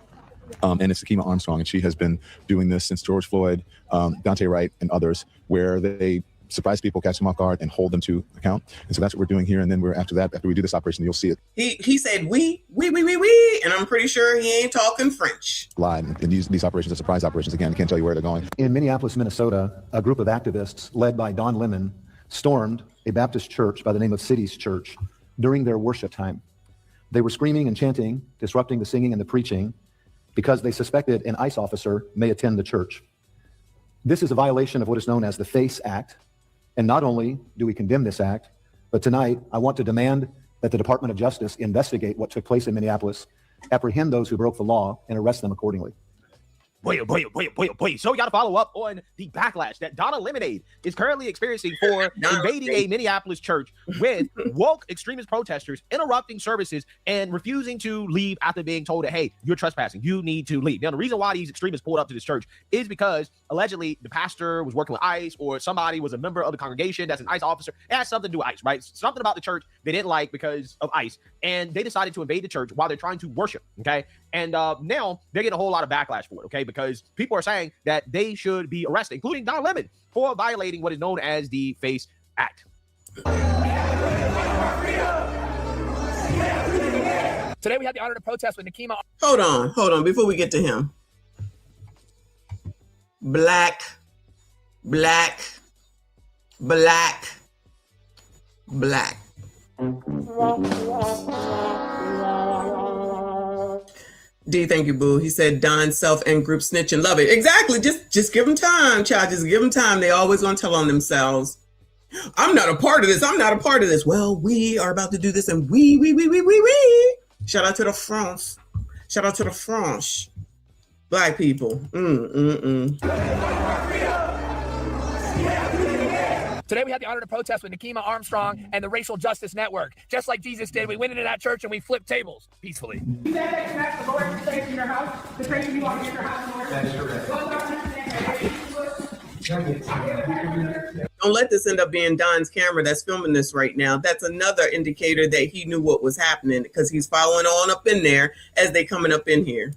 And it's Akima Armstrong, and she has been doing this since George Floyd, Dante Wright, and others, where they surprise people, catch them off guard, and hold them to account. And so that's what we're doing here. And then after we do this operation, you'll see it. He said we, and I'm pretty sure he ain't talking French. Live. And these operations are surprise operations. Again, I can't tell you where they're going. In Minneapolis, Minnesota, a group of activists led by Don Lemon stormed a Baptist church by the name of Cities Church during their worship time. They were screaming and chanting, disrupting the singing and the preaching, because they suspected an ICE officer may attend the church. This is a violation of what is known as the FACE Act. And not only do we condemn this act, but tonight I want to demand that the Department of Justice investigate what took place in Minneapolis, apprehend those who broke the law, and arrest them accordingly. Boy. So we got to follow up on the backlash that Donna Lemonade is currently experiencing for invading a Minneapolis church with woke extremist protesters interrupting services and refusing to leave after being told that, hey, you're trespassing. You need to leave. Now, the reason why these extremists pulled up to this church is because allegedly the pastor was working with ICE, or somebody was a member of the congregation that's an ICE officer. It has something to do with ICE, right? Something about the church they didn't like because of ICE. And they decided to invade the church while they're trying to worship, okay? And now they're getting a whole lot of backlash for it, okay? Because people are saying that they should be arrested, including Don Lemon, for violating what is known as the FACE Act. Today we had the honor to protest with Akima. Hold on, before we get to him. Black. D, thank you, boo. He said Don self and group snitching. Love it. Exactly. Just give them time, child. Just give them time. They always gonna tell on themselves. I'm not a part of this. Well, we are about to do this, and we. Shout out to the France. Black people. Today we had the honor to protest with Nikema Armstrong and the Racial Justice Network. Just like Jesus did, we went into that church and we flipped tables peacefully. You said that you asked the Lord to stay in your house, to pray for you while in your house, Lord. That's correct. Don't let this end up being Don's camera that's filming this right now. That's another indicator that he knew what was happening, because he's following on up in there as they coming up in here.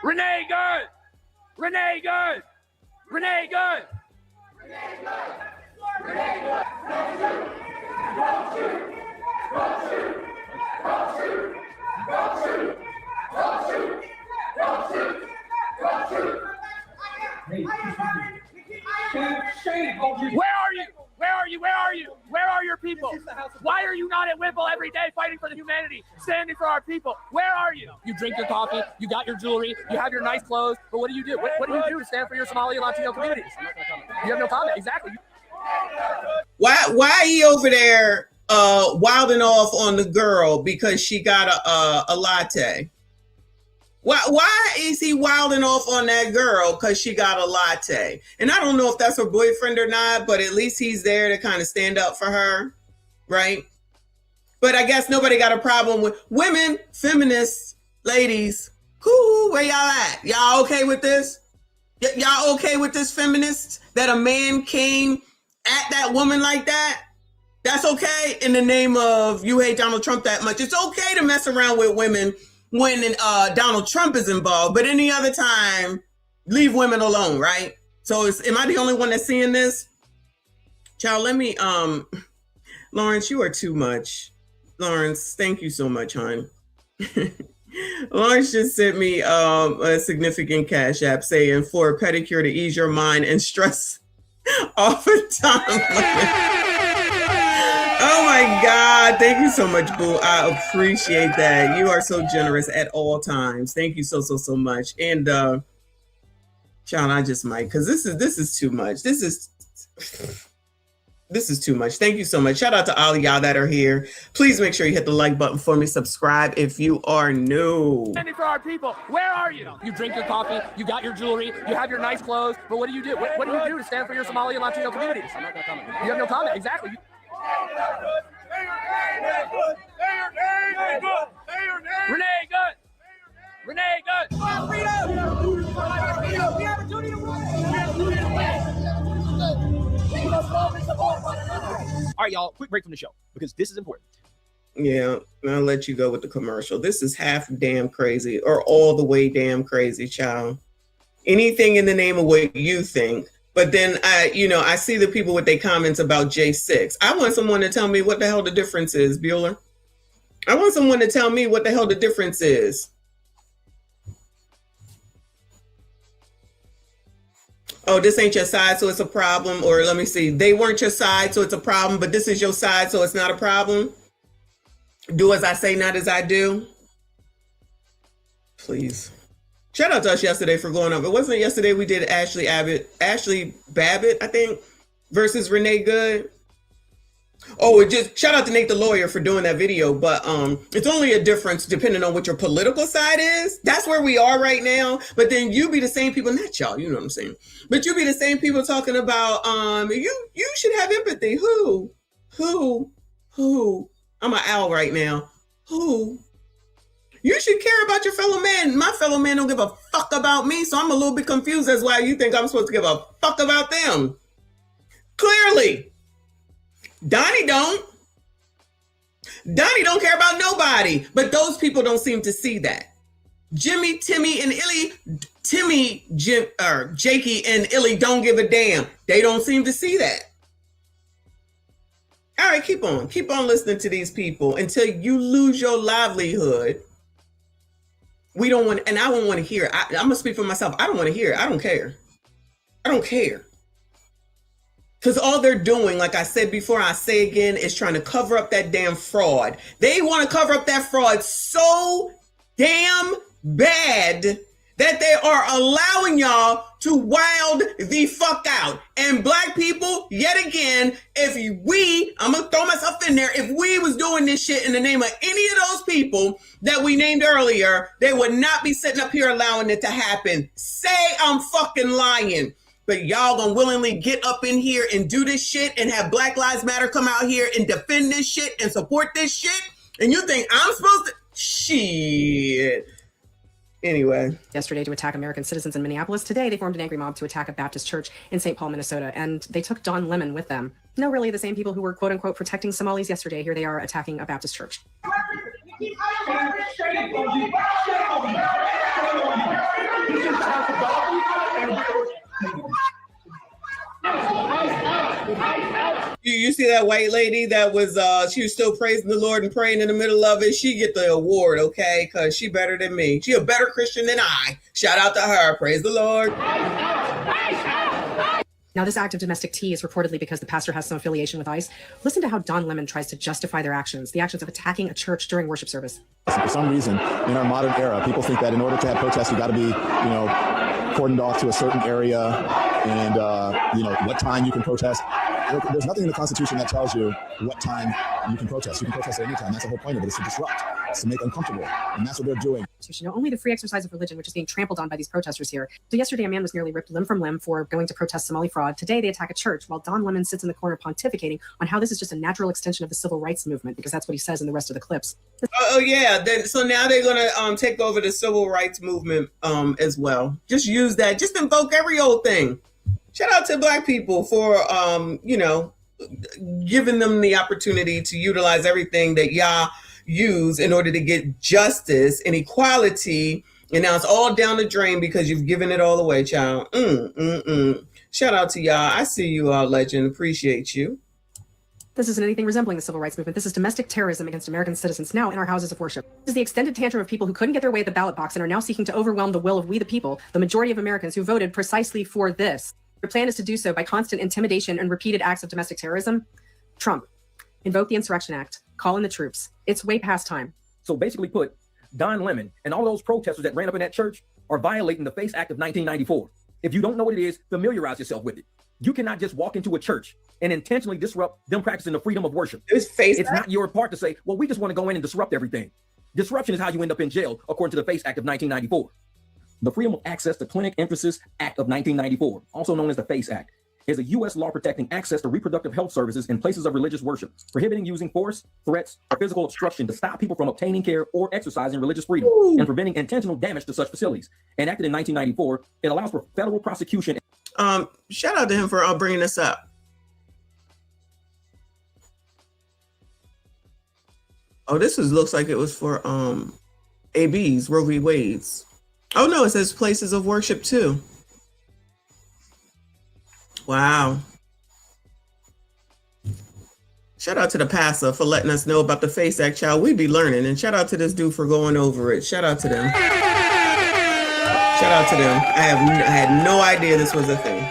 Renee Good! Renee Good! Renee Good! Where are you? Where are you? Where are you? Where are your people? Why are you not at Whipple every day fighting for the humanity, standing for our people? Where are you? You drink your coffee, you got your jewelry, you have your nice clothes, but what do you do? What do you do to stand for your Somali and Latino communities? You have no comment. Exactly. Why he over there wilding off on the girl because she got a latte? Why is he wilding off on that girl because she got a latte? And I don't know if that's her boyfriend or not, but at least he's there to kind of stand up for her, right? But I guess nobody got a problem with women, feminists, ladies. Cool, where y'all at? Y'all okay with this? Y'all okay with this, feminists? That a man came at that woman like that? That's okay in the name of you hate Donald Trump that much. It's okay to mess around with women when Donald Trump is involved, but any other time, leave women alone, right? So am I the only one that's seeing this? Child, let me, Lawrence, you are too much. Lawrence, thank you so much, hon. Lawrence just sent me a significant cash app saying for a pedicure to ease your mind and stress off of time. Oh my God. Thank you so much, Boo. I appreciate that. You are so generous at all times. Thank you so much. And John, I just might, because this is too much. This is too much. Thank you so much. Shout out to all of y'all that are here. Please make sure you hit the like button for me. Subscribe if you are new. Standing for our people. Where are you? You drink your coffee, you got your jewelry, you have your nice clothes, but what do you do? What do you do to stand for your Somali and Latino communities? I'm not gonna comment. You have no comment. Exactly. Renee Good! Renee Good! All right, y'all, quick break from the show because this is important. Yeah, I'll let you go with the commercial. This is half damn crazy or all the way damn crazy, child. Anything in the name of what you think. But then I see the people with their comments about J6. I want someone to tell me what the hell the difference is, Bueller. I want someone to tell me what the hell the difference is. Oh, this ain't your side, so it's a problem. Or let me see. They weren't your side, so it's a problem, but this is your side, so it's not a problem. Do as I say, not as I do. Please. Shout out to us yesterday for going up. It wasn't yesterday we did Ashley Babbitt, I think, versus Renee Good. Oh, it just shout out to Nate the lawyer for doing that video. But it's only a difference depending on what your political side is. That's where we are right now. But then you be the same people, not y'all, you know what I'm saying. But you be the same people talking about you should have empathy. Who? I'm an owl right now. Who? You should care about your fellow man. My fellow man don't give a fuck about me, so I'm a little bit confused as why you think I'm supposed to give a fuck about them. Clearly. Donnie don't. Donnie don't care about nobody, but those people don't seem to see that. Jimmy, Timmy, and Illy, Jakey and Illy don't give a damn. They don't seem to see that. All right, keep on listening to these people until you lose your livelihood. We don't want, and I don't want to hear. I'm gonna speak for myself. I don't want to hear. I don't care. Because all they're doing, like I said before, I say again, is trying to cover up that damn fraud. They want to cover up that fraud so damn bad that they are allowing y'all to wild the fuck out. And black people, yet again, I'm gonna throw myself in there, if we was doing this shit in the name of any of those people that we named earlier, they would not be sitting up here allowing it to happen. Say I'm fucking lying. But y'all gonna willingly get up in here and do this shit and have Black Lives Matter come out here and defend this shit and support this shit? And you think I'm supposed to? Shit. Anyway. Yesterday to attack American citizens in Minneapolis. Today, they formed an angry mob to attack a Baptist church in St. Paul, Minnesota, and they took Don Lemon with them. No, really, the same people who were, quote unquote, protecting Somalis yesterday, here they are attacking a Baptist church. You see that white lady that was she was still praising the Lord and praying in the middle of it? She get the award, okay? Because she better than me. She a better Christian than I. Shout out to her. Praise the Lord. Now, this act of domestic tea is reportedly because the pastor has some affiliation with ICE. Listen to how Don Lemon tries to justify their actions, the actions of attacking a church during worship service. For some reason, in our modern era, people think that in order to have protests, you got to be, cordoned off to a certain area and, what time you can protest. There's nothing in the Constitution that tells you what time you can protest. You can protest at any time. That's the whole point of it, is to disrupt. It's to make uncomfortable. And that's what they're doing. Only the free exercise of religion, which is being trampled on by these protesters here. So yesterday, a man was nearly ripped limb from limb for going to protest Somali fraud. Today, they attack a church, while Don Lemon sits in the corner pontificating on how this is just a natural extension of the civil rights movement, because that's what he says in the rest of the clips. Oh yeah. So now they're going to take over the civil rights movement as well. Just use that. Just invoke every old thing. Shout out to black people for, giving them the opportunity to utilize everything that y'all use in order to get justice and equality. And now it's all down the drain because you've given it all away, child. Shout out to y'all. I see you all, legend. Appreciate you. This isn't anything resembling the civil rights movement. This is domestic terrorism against American citizens now in our houses of worship. This is the extended tantrum of people who couldn't get their way at the ballot box and are now seeking to overwhelm the will of we the people, the majority of Americans who voted precisely for this. Their plan is to do so by constant intimidation and repeated acts of domestic terrorism. Trump, invoke the Insurrection Act, call in the troops. It's way past time. So basically put, Don Lemon and all those protesters that ran up in that church are violating the FACE Act of 1994. If you don't know what it is, familiarize yourself with it. You cannot just walk into a church and intentionally disrupt them practicing the freedom of worship. It's not your part to say, well, we just want to go in and disrupt everything. Disruption is how you end up in jail, according to the FACE Act of 1994. The Freedom of Access to Clinic Emphasis Act of 1994, also known as the FACE Act, is a U.S. law protecting access to reproductive health services in places of religious worship, prohibiting using force, threats, or physical obstruction to stop people from obtaining care or exercising religious freedom, and preventing intentional damage to such facilities. Enacted in 1994, it allows for federal prosecution. Shout out to him for bringing this up. Oh, this looks like it was for AB's, Roe v. Wade's. Oh no, it says places of worship too. Wow. Shout out to the pastor for letting us know about the FACE Act, child. We be learning. And shout out to this dude for going over it. Shout out to them. Shout out to them. I had no idea this was a thing.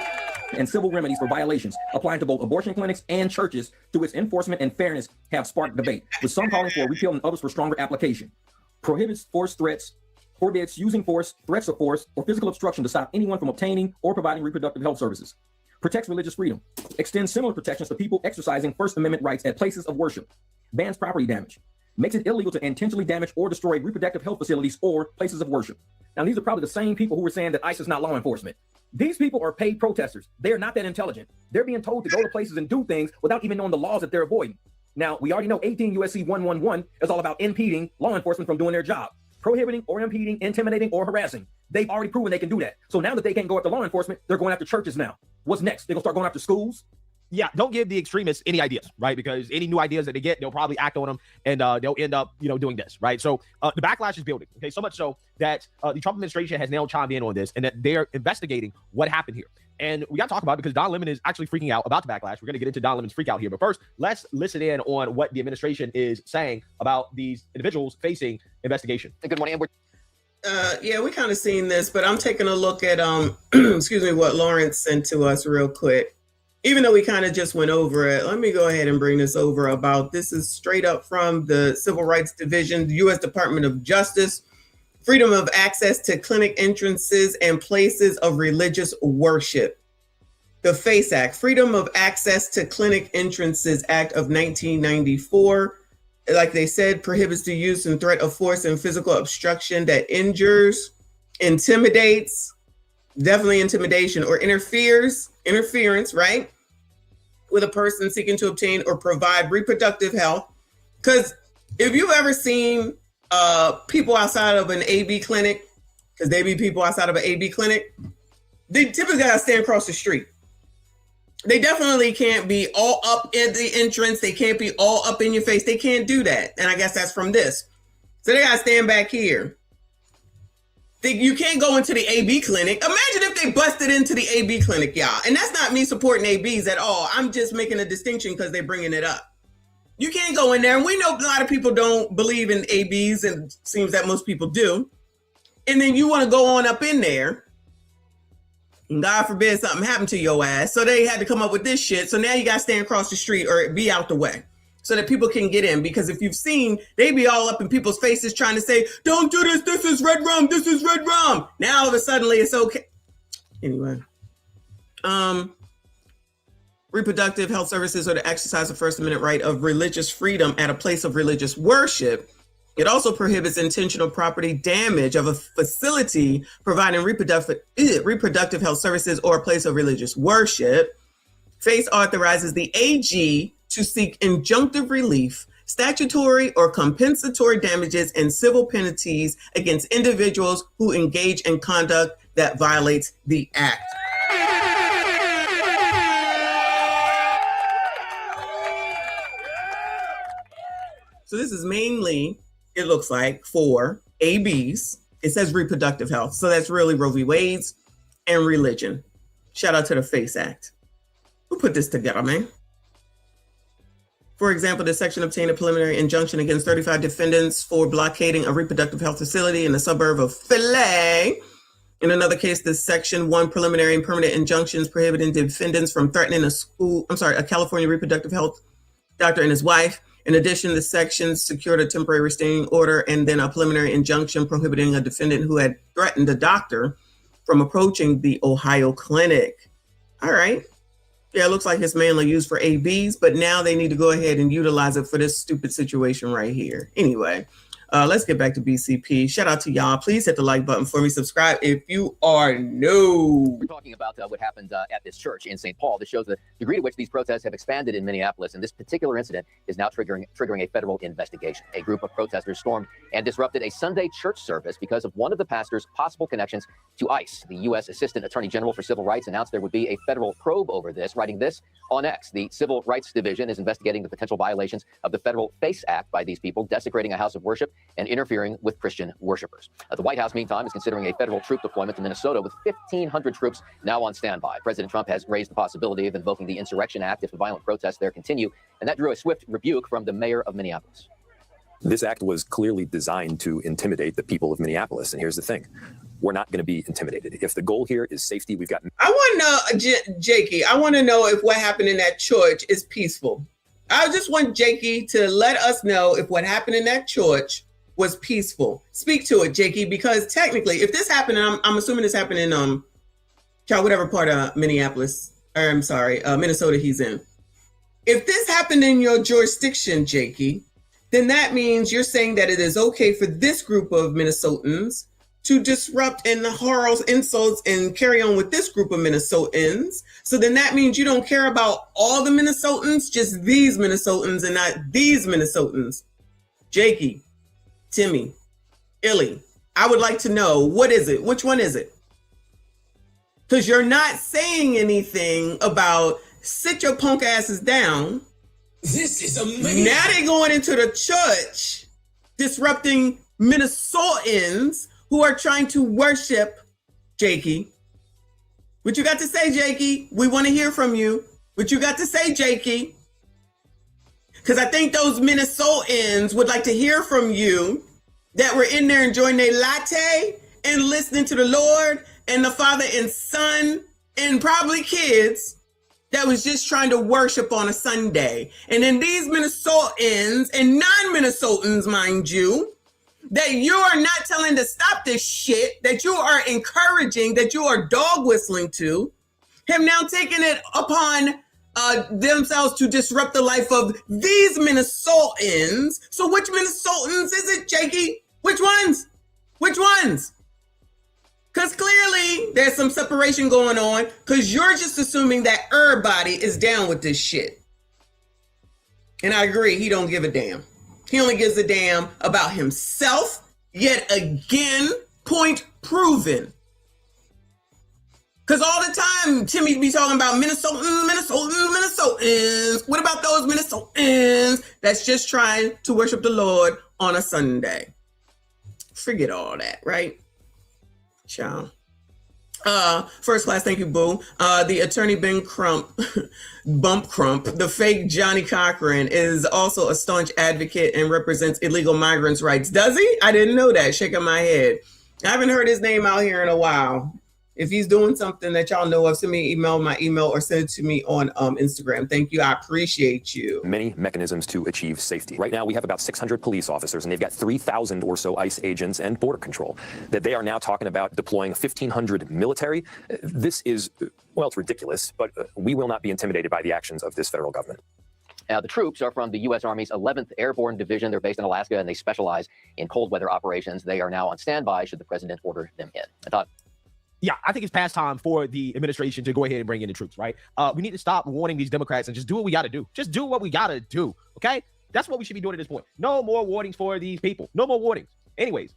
And civil remedies for violations applying to both abortion clinics and churches through its enforcement and fairness have sparked debate, with some calling for repeal and others for stronger application. Prohibits force threats, forbids using force, threats of force, or physical obstruction to stop anyone from obtaining or providing reproductive health services. Protects religious freedom. Extends similar protections to people exercising First Amendment rights at places of worship. Bans property damage. Makes it illegal to intentionally damage or destroy reproductive health facilities or places of worship. Now, these are probably the same people who were saying that ICE is not law enforcement. These people are paid protesters. They are not that intelligent. They're being told to go to places and do things without even knowing the laws that they're avoiding. Now, we already know 18 U.S.C. 111 is all about impeding law enforcement from doing their job. Prohibiting or impeding, intimidating, or harassing. They've already proven they can do that. So now that they can't go after law enforcement, they're going after churches now. What's next? They're going to start going after schools? Yeah, don't give the extremists any ideas, right? Because any new ideas that they get, they'll probably act on them, and they'll end up, doing this, right? So the backlash is building, okay? So much so that the Trump administration has now chimed in on this, and that they're investigating what happened here. And we got to talk about it because Don Lemon is actually freaking out about the backlash. We're going to get into Don Lemon's freak out here. But first, let's listen in on what the administration is saying about these individuals facing investigation. Good morning. Yeah, we kind of seen this, but I'm taking a look at, excuse me, what Lawrence sent to us real quick. Even though we kind of just went over it, let me go ahead and bring this over about, this is straight up from the Civil Rights Division, the U.S. Department of Justice. freedom of access to clinic entrances and places of religious worship. The FACE Act, Freedom of Access to Clinic Entrances Act of 1994, like they said, prohibits the use and threat of force and physical obstruction that injures, intimidates, definitely intimidation, or interference, right, with a person seeking to obtain or provide reproductive health. Because if you've ever seen people outside of an AB clinic, because they be people outside of an AB clinic, they typically gotta stand across the street. They definitely can't be all up in the entrance. They can't be all up in your face. They can't do that. And I guess that's from this. So they gotta stand back here. You can't go into the AB clinic. Imagine if they busted into the AB clinic, y'all. And that's not me supporting ABs at all. I'm just making a distinction because they're bringing it up. You can't go in there. And we know a lot of people don't believe in ABs, and it seems that most people do. And then you want to go on up in there. And God forbid something happened to your ass. So they had to come up with this shit. So now you got to stand across the street or be out the way so that people can get in. Because if you've seen, they be all up in people's faces trying to say, don't do this. This is red rum. This is red rum. Now all of a sudden it's okay. Anyway. Reproductive health services or the exercise of First Amendment right of religious freedom at a place of religious worship. It also prohibits intentional property damage of a facility providing reproductive health services or a place of religious worship. FACE authorizes the AG to seek injunctive relief, statutory or compensatory damages, and civil penalties against individuals who engage in conduct that violates the act. So this is mainly, it looks like, for ABs. It says reproductive health. So that's really Roe v. Wade's and religion. Shout out to the FACE Act. Who put this together, man? For example, this section obtained a preliminary injunction against 35 defendants for blockading a reproductive health facility in the suburb of Philly. In another case, this section won preliminary and permanent injunctions prohibiting defendants from threatening a California reproductive health doctor and his wife. In addition, the section secured a temporary restraining order and then a preliminary injunction prohibiting a defendant who had threatened a doctor from approaching the Ohio clinic. All right. Yeah, it looks like it's mainly used for ABs, but now they need to go ahead and utilize it for this stupid situation right here. Anyway, let's get back to BCP. Shout out to y'all. Please hit the like button for me. Subscribe if you are new. We're talking about what happened at this church in St. Paul. This shows the degree to which these protests have expanded in Minneapolis, and this particular incident is now triggering a federal investigation. A group of protesters stormed and disrupted a Sunday church service because of one of the pastor's possible connections to ICE. The U.S. Assistant Attorney General for Civil Rights announced there would be a federal probe over this, writing this on X. The Civil Rights Division is investigating the potential violations of the federal FACE Act by these people, desecrating a house of worship and interfering with Christian worshipers. The White House, meantime, is considering a federal troop deployment to Minnesota with 1,500 troops now on standby. President Trump has raised the possibility of invoking the Insurrection Act if the violent protests there continue, and that drew a swift rebuke from the mayor of Minneapolis. This act was clearly designed to intimidate the people of Minneapolis. And here's the thing. We're not going to be intimidated. If the goal here is safety, we've got... I want to know, Jakey, I want to know if what happened in that church is peaceful. I just want Jakey to let us know if what happened in that church was peaceful. Speak to it, Jakey, because technically, if this happened, and I'm assuming this happened in whatever part of Minneapolis, or I'm sorry, Minnesota he's in. If this happened in your jurisdiction, Jakey, then that means you're saying that it is okay for this group of Minnesotans to disrupt and hurl insults and carry on with this group of Minnesotans. So then that means you don't care about all the Minnesotans, just these Minnesotans and not these Minnesotans. Jakey, Timmy, Illy, I would like to know, what is it? Which one is it? Because you're not saying anything about sit your punk asses down. This is amazing. Now they're going into the church, disrupting Minnesotans who are trying to worship. Jakey, what you got to say, Jakey? We want to hear from you. What you got to say, Jakey? Because I think those Minnesotans would like to hear from you that were in there enjoying their latte and listening to the Lord and the Father and Son and probably kids that was just trying to worship on a Sunday. And then these Minnesotans and non-Minnesotans, mind you, that you are not telling to stop this shit, that you are encouraging, that you are dog whistling to, him now taking it upon themselves to disrupt the life of these Minnesotans. So which Minnesotans is it, Jakey? Which ones? Which ones? Because clearly there's some separation going on because you're just assuming that everybody is down with this shit. And I agree, he don't give a damn. He only gives a damn about himself, yet again, point proven. Because all the time, Timmy be talking about Minnesotans. What about those Minnesotans that's just trying to worship the Lord on a Sunday? Forget all that, right? Ciao. First class, thank you, boo. The attorney Ben Crump, Bump Crump, the fake Johnny Cochran, is also a staunch advocate and represents illegal migrants' rights. Does he? I didn't know that. Shaking my head. I haven't heard his name out here in a while. If he's doing something that y'all know of, send me my email, or send it to me on Instagram. Thank you. I appreciate you. Many mechanisms to achieve safety. Right now, we have about 600 police officers, and they've got 3,000 or so ICE agents and border control. That they are now talking about deploying 1,500 military. This is, well, it's ridiculous, but we will not be intimidated by the actions of this federal government. The troops are from the U.S. Army's 11th Airborne Division. They're based in Alaska, and they specialize in cold weather operations. They are now on standby should the president order them in. I thought. Yeah, I think it's past time for the administration to go ahead and bring in the troops, right? We need to stop warning these Democrats and just do what we got to do. Just do what we got to do, okay? That's what we should be doing at this point. No more warnings for these people. No more warnings. Anyways,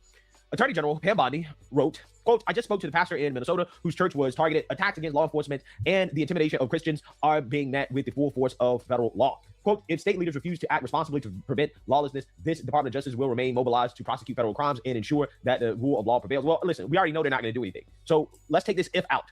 Attorney General Pam Bondi wrote, quote, I just spoke to the pastor in Minnesota whose church was targeted. Attacks against law enforcement and the intimidation of Christians are being met with the full force of federal law. Quote, if state leaders refuse to act responsibly to prevent lawlessness, this Department of Justice will remain mobilized to prosecute federal crimes and ensure that the rule of law prevails. Well, listen, we already know they're not going to do anything. So let's take this if out.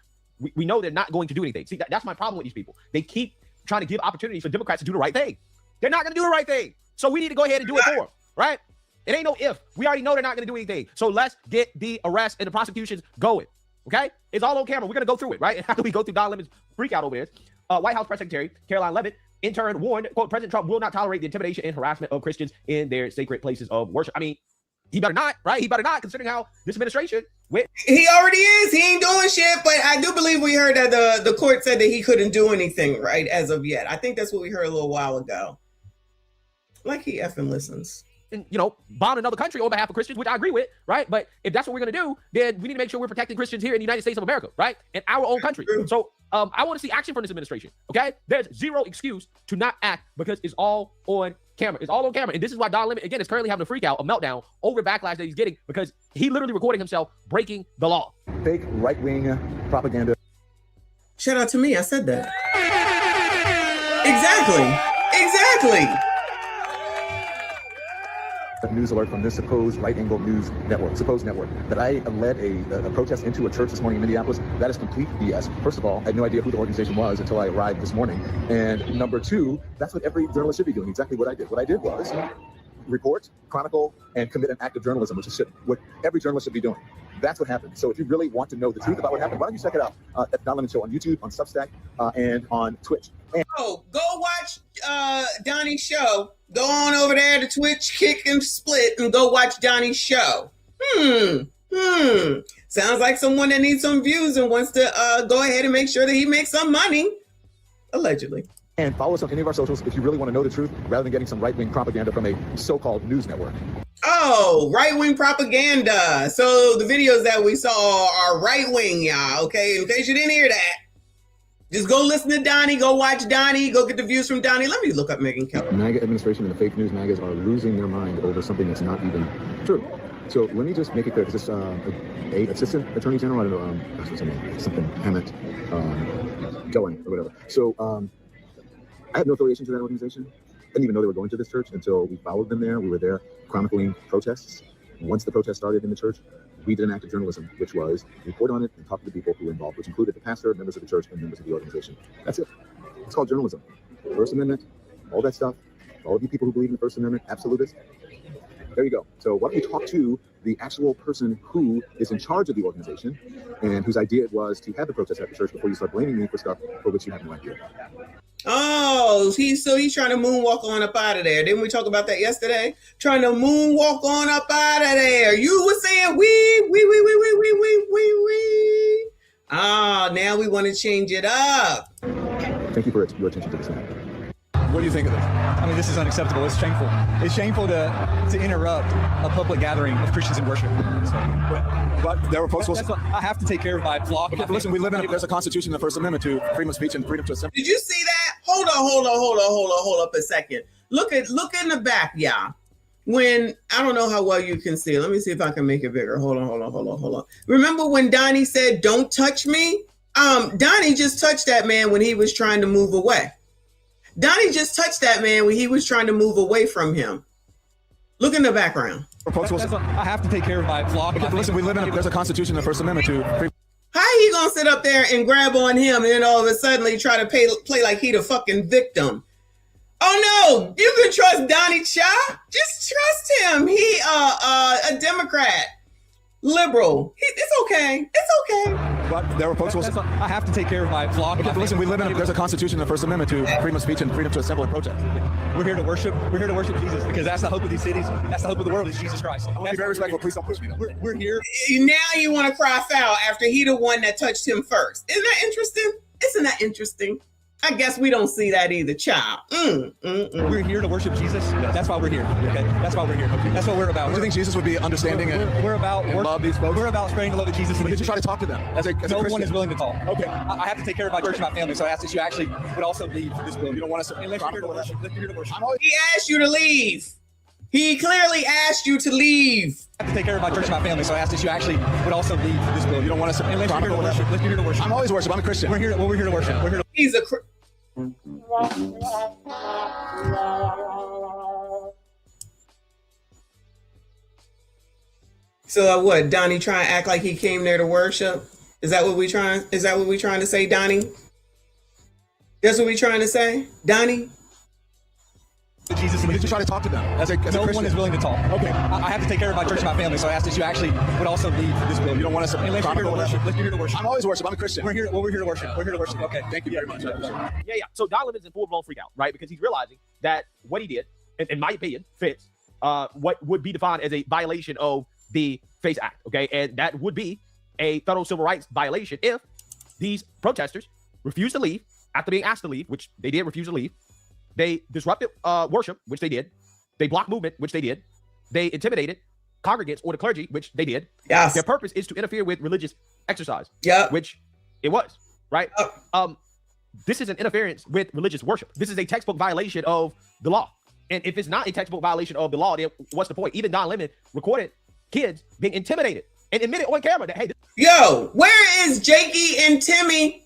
We know they're not going to do anything. See, that's my problem with these people. They keep trying to give opportunities for Democrats to do the right thing. They're not going to do the right thing. So we need to go ahead and do it for them, right? It ain't no if. We already know they're not going to do anything. So let's get the arrests and the prosecutions going, okay? It's all on camera. We're going to go through it, right? After we go through Don Lemon's freak out over there, White House Press Secretary Caroline Leavitt, in turn, warned, quote, President Trump will not tolerate the intimidation and harassment of Christians in their sacred places of worship. I mean, he better not, right? He better not, considering how this administration went. He already is. He ain't doing shit, but I do believe we heard that the court said that he couldn't do anything, right, as of yet. I think that's what we heard a little while ago. Like he effing listens. And, you know, bomb another country on behalf of Christians, which I agree with, right? But if that's what we're going to do, then we need to make sure we're protecting Christians here in the United States of America, right? In our own country. So I want to see action from this administration, okay? There's zero excuse to not act because it's all on camera. It's all on camera. And this is why Don Lemon, again, is currently having a freak out, a meltdown over backlash that he's getting because he literally recording himself breaking the law. Fake right-wing propaganda. Shout out to me. I said that. Exactly. News alert from this supposed right-angle news network, that I led a protest into a church this morning in Minneapolis. That is complete BS. First of all, I had no idea who the organization was until I arrived this morning. And number two, that's what every journalist should be doing, exactly what I did. What I did was report, chronicle, and commit an act of journalism, which is what every journalist should be doing. That's what happened. So if you really want to know the truth about what happened, why don't you check it out at the Don Lemon Show on YouTube, on Substack, and on Twitch. And go watch Donnie's show. Go on over there to Twitch, Kick and Split, and go watch Donnie's show. Sounds like someone that needs some views and wants to go ahead and make sure that he makes some money. Allegedly. And follow us on any of our socials if you really want to know the truth, rather than getting some right-wing propaganda from a so-called news network. Oh, right-wing propaganda. So the videos that we saw are right-wing, y'all, okay? In case you didn't hear that, just go listen to Donnie, go watch Donnie, go get the views from Donnie. Let me look up Megyn Kelly. MAGA administration and the fake news MAGAs are losing their mind over something that's not even true. So let me just make it clear, because this assistant attorney general, I don't know, what's her name, something Hammett, going or whatever. So I had no affiliation to that organization. I didn't even know they were going to this church until we followed them there. We were there chronicling protests. Once the protest started in the church, we did an act of journalism, which was report on it and talk to the people who were involved, which included the pastor, members of the church, and members of the organization. That's it. It's called journalism. First Amendment, all that stuff. All of you people who believe in the First Amendment, absolutists, there you go. So why don't you talk to the actual person who is in charge of the organization and whose idea it was to have the protest at the church before you start blaming me for stuff for which you have no idea. Oh, he's trying to moonwalk on up out of there. Didn't we talk about that yesterday? Trying to moonwalk on up out of there. You were saying we. Ah, now we want to change it up. Thank you for your attention to this. What do you think of this? I mean, this is unacceptable. It's shameful. It's shameful to interrupt a public gathering of Christians in worship. But there were folks. I have to take care of my flock. Okay, listen, we live in there's a constitution in the First Amendment to freedom of speech and freedom to assemble. Did you see that? Hold up a second. Look in the back, y'all. When I don't know how well you can see. Let me see if I can make it bigger. Hold on. Remember when Donnie said, "Don't touch me"? Donnie just touched that man when he was trying to move away. Donnie just touched that man when he was trying to move away from him. Look in the background. I have to take care of my flock. Okay, listen, we live in there's a constitution in the First Amendment to How he gonna sit up there and grab on him and then all of a sudden try to play like he the fucking victim? Oh no, you can trust Donnie Cha. Just trust him. He a Democrat, liberal. It's okay. But there were folks. I have to take care of my flock. Okay, listen, we live in there's a constitution in the First Amendment to freedom of speech and freedom to assemble and protest. We're here to worship. We're here to worship Jesus because that's the hope of these cities. That's the hope of the world is Jesus Christ. I want to be very respectful. Please don't push me. We're here. Now you want to cry foul after he the one that touched him first. Isn't that interesting? Isn't that interesting? I guess we don't see that either, child. We're here to worship Jesus. That's why we're here. Okay, that's why we're here. That's what we're about. Do you think Jesus would be understanding we're about love these folks? We're about spreading the love of Jesus. But did you try to talk to them? No one is willing to talk. Okay, I have to take care of my church and my family, so I ask that you actually would also leave for this building. You don't want us to. Unless you're here to worship. He asked you to leave. He clearly asked you to leave. I have to take care of my church and my family, so I ask that you actually would also leave for this building. You don't want us to. Unless you're here to worship. Unless you're here to worship. I'm always worship. I'm a Christian. We're here to worship. We're here to. He's a. So what? Donnie trying to act like he came there to worship? Is that what we trying to say, Donnie? That's what we trying to say, Donnie? Jesus, did you try to talk to them? No one is willing to talk. Okay, I have to take care of my church and my family, so I ask that you actually would also leave for this building. You don't want us to. Unless you're here to worship. Unless you're here to worship. I'm always worship. I'm a Christian. We're here to worship. We're here to worship. Okay, thank you very much. Yeah. So Don Lemon's in full-blown freak out, right? Because he's realizing that what he did, in my opinion, fits what would be defined as a violation of the FACE Act, okay? And that would be a federal civil rights violation if these protesters refuse to leave after being asked to leave, which they did refuse to leave. They disrupted worship, which they did. They blocked movement, which they did. They intimidated congregants or the clergy, which they did. Yes. Their purpose is to interfere with religious exercise. Yeah. Which it was, right? This is an interference with religious worship. This is a textbook violation of the law. And if it's not a textbook violation of the law, then what's the point? Even Don Lemon recorded kids being intimidated and admitted on camera that, hey, yo, where is Jakey and Timmy?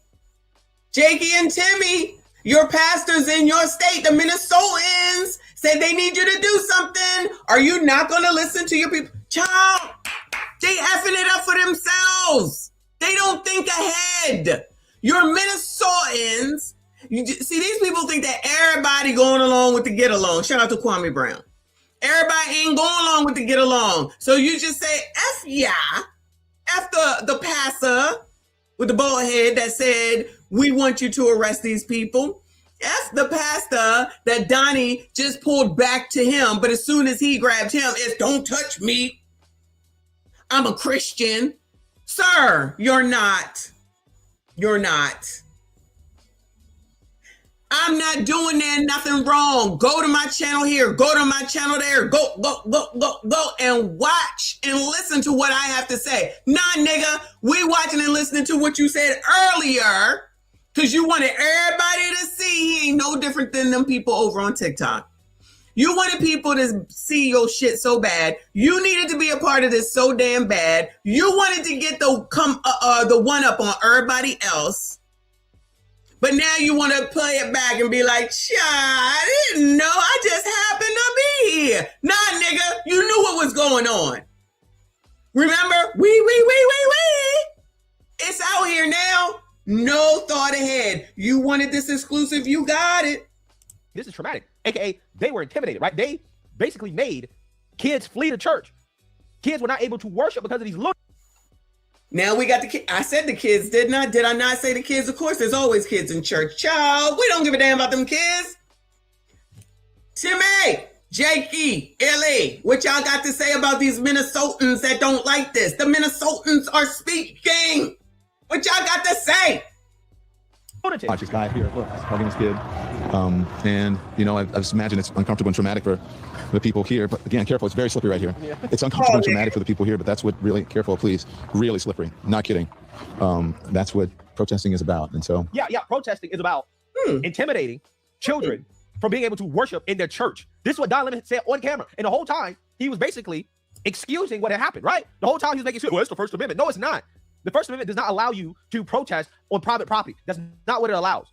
Jakey and Timmy, your pastors in your state, the Minnesotans, said they need you to do something. Are you not going to listen to your people? Child, they effing it up for themselves. They don't think ahead. Your Minnesotans, see, these people think that everybody going along with the get along. Shout out to Kwame Brown. Everybody ain't going along with the get along. So you just say, F yeah, F the pastor with the bald head that said, we want you to arrest these people. F the pastor that Donnie just pulled back to him. But as soon as he grabbed him, it's don't touch me. I'm a Christian. Sir, you're not. You're not. I'm not doing that, nothing wrong. Go to my channel here. Go to my channel there. Go and watch and listen to what I have to say. Nah, nigga, we watching and listening to what you said earlier because you wanted everybody to see he ain't no different than them people over on TikTok. You wanted people to see your shit so bad. You needed to be a part of this so damn bad. You wanted to get the one up on everybody else. But now you want to play it back and be like, I didn't know. I just happened to be here. Nah, nigga, you knew what was going on. Remember? We. It's out here now. No thought ahead. You wanted this exclusive. You got it. This is traumatic. AKA, they were intimidated, right? They basically made kids flee the church. Kids were not able to worship because of these little. Now we got I said the kids, didn't I? Did I not say the kids? Of course, there's always kids in church. Child, we don't give a damn about them kids. Timmy, Jakey, Ellie, what y'all got to say about these Minnesotans that don't like this? The Minnesotans are speaking. What y'all got to say? Watch this guy here, look, hugging his kid. And, you know, I just imagine it's uncomfortable and traumatic for the people here. But again, careful, it's very slippery right here. It's uncomfortable and traumatic for the people here, but that's what really, careful, please, really slippery. Not kidding. That's what protesting is about. And so. Yeah, protesting is about intimidating children from being able to worship in their church. This is what Don Lemon said on camera. And the whole time, he was basically excusing what had happened, right? The whole time he was making excuses. Well, it's the First Amendment. No, it's not. The First Amendment does not allow you to protest on private property. That's not what it allows.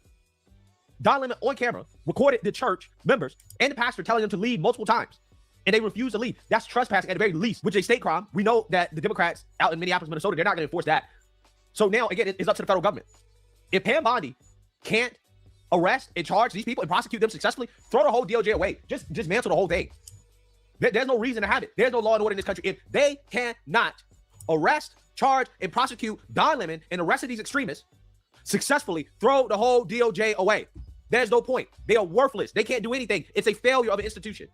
Don Lemon on camera recorded the church members and the pastor telling them to leave multiple times, and they refused to leave. That's trespassing at the very least, which is a state crime. We know that the Democrats out in Minneapolis, Minnesota, they're not going to enforce that. So now, again, it's up to the federal government. If Pam Bondi can't arrest and charge these people and prosecute them successfully, throw the whole DOJ away. Just dismantle the whole thing. There's no reason to have it. There's no law and order in this country. If they cannot arrest, charge, and prosecute Don Lemon and the rest of these extremists successfully, throw the whole DOJ away. There's no point. They are worthless. They can't do anything. It's a failure of an institution.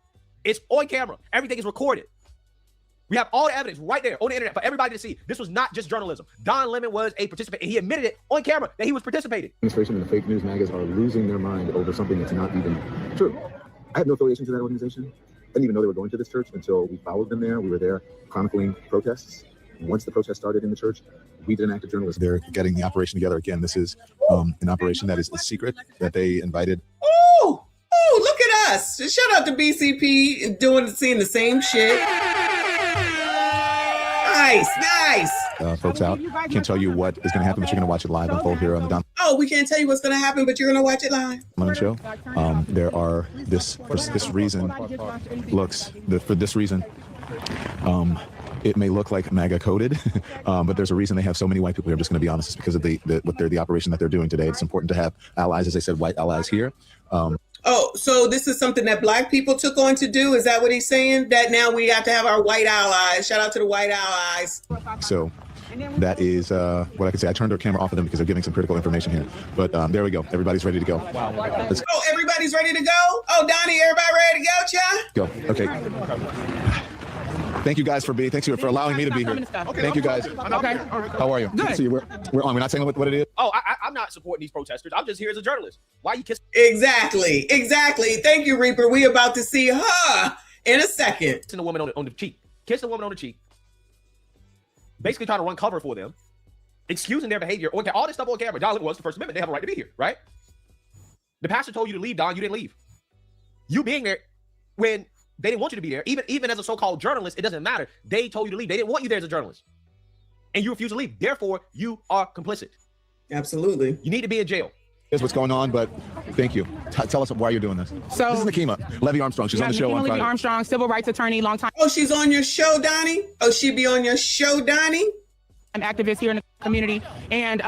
It's on camera. Everything is recorded. We have all the evidence right there on the internet for everybody to see. This was not just journalism. Don Lemon was a participant, and he admitted it on camera that he was participating. Administration and the fake news magazines are losing their mind over something that's not even true. I had no affiliation to that organization. I didn't even know they were going to this church until we followed them there. We were there chronicling protests. Once the protest started in the church, we did an act of journalism. They're getting the operation together again. This is an operation that is a secret that they invited. Oh, look at us. Shout out to BCP seeing the same shit. Nice. Folks out. Can't tell you what is going to happen, but you're going to watch it live unfold here on the Don We can't tell you what's going to happen, but you're going to watch it live. Lemon Show. There are for this reason, it may look like MAGA coded, but there's a reason they have so many white people here. I'm just going to be honest. It's because of the operation that they're doing today. It's important to have allies, as I said, white allies here. So this is something that Black people took on to do? Is that what he's saying? That now we have to have our white allies. Shout out to the white allies. So that is what I can say. I turned our camera off of them because they're giving some critical information here. But there we go. Everybody's ready to go. Everybody's ready to go? Oh, Donnie, everybody ready to go, Cha? Go. Okay. Thank you guys for allowing me to be here. Thank you guys. Okay. How are you? Good. See, we're on. We're not saying what it is. Oh, I'm not supporting these protesters. I'm just here as a journalist. Why are you kissing? Exactly. Thank you, Reaper. We about to see her in a second. Kissing the woman on the cheek. Kiss the woman on the cheek. Basically trying to run cover for them. Excusing their behavior. All this stuff on camera. Don was the First Amendment. They have a right to be here, right? The pastor told you to leave, Don. You didn't leave. You being there when they didn't want you to be there. Even as a so-called journalist, it doesn't matter. They told you to leave. They didn't want you there as a journalist. And you refused to leave. Therefore, you are complicit. Absolutely. You need to be in jail. Here's what's going on, but thank you. Tell us why you're doing this. So this is Nakima Levy Armstrong. She's on the show on Friday. Levy Armstrong, civil rights attorney, long time. Oh, she's on your show, Donnie? Oh, she be on your show, Donnie? I'm activist here in the community. And,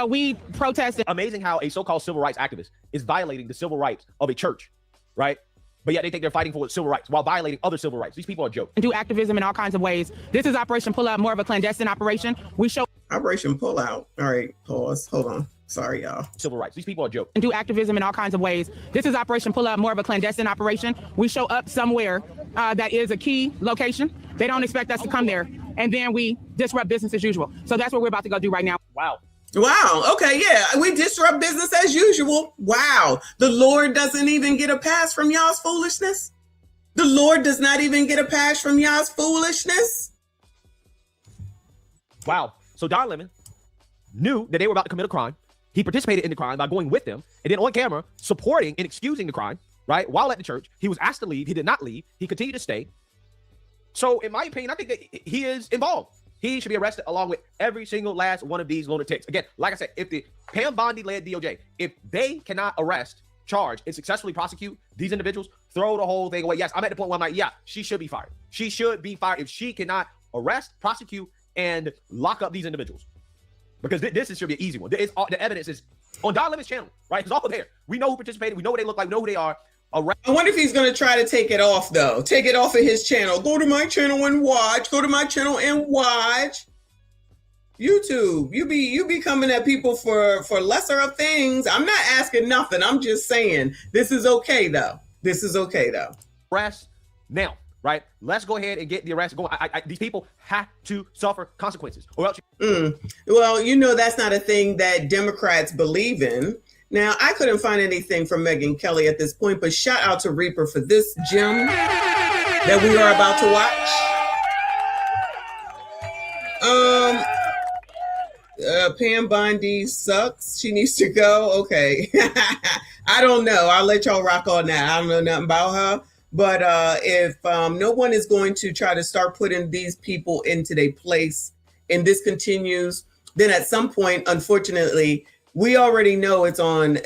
we protest. Amazing how a so-called civil rights activist is violating the civil rights of a church, right? But yet they think they're fighting for civil rights while violating other civil rights. These people are jokes. Do activism in all kinds of ways. This is Operation Pull Out, more of a clandestine operation. We show Operation Pull Out. All right, pause. Hold on. Sorry, y'all. Civil rights. These people are jokes. And do activism in all kinds of ways. This is Operation Pull Out, more of a clandestine operation. We show up somewhere that is a key location. They don't expect us to come there. And then we disrupt business as usual. So that's what we're about to go do right now. Wow. Okay. Yeah. We disrupt business as usual. Wow. The Lord doesn't even get a pass from y'all's foolishness. The Lord does not even get a pass from y'all's foolishness. Wow. So Don Lemon knew that they were about to commit a crime. He participated in the crime by going with them and then on camera supporting and excusing the crime, right? While at the church, he was asked to leave. He did not leave. He continued to stay. So in my opinion, I think that he is involved. He should be arrested along with every single last one of these lunatics. Again, like I said, if the Pam Bondi-led DOJ, if they cannot arrest, charge, and successfully prosecute these individuals, throw the whole thing away. Yes, I'm at the point where I'm like, yeah, she should be fired. She should be fired if she cannot arrest, prosecute, and lock up these individuals. Because this should be an easy one. The evidence is on Don Lemon's channel, right? It's all there. We know who participated. We know what they look like. We know who they are. I wonder if he's going to try to take it off, though. Take it off of his channel. Go to my channel and watch. Go to my channel and watch. YouTube. You be coming at people for lesser of things. I'm not asking nothing. I'm just saying this is okay though. This is okay though. Arrest now, right? Let's go ahead and get the arrest going. These people have to suffer consequences, or else. Well, you know that's not a thing that Democrats believe in. Now, I couldn't find anything from Megyn Kelly at this point, but shout out to Reaper for this gem that we are about to watch. Pam Bondi sucks. She needs to go. Okay. I don't know. I'll let y'all rock on that. I don't know nothing about her. But if no one is going to try to start putting these people into their place and this continues, then at some point, unfortunately, we already know it's on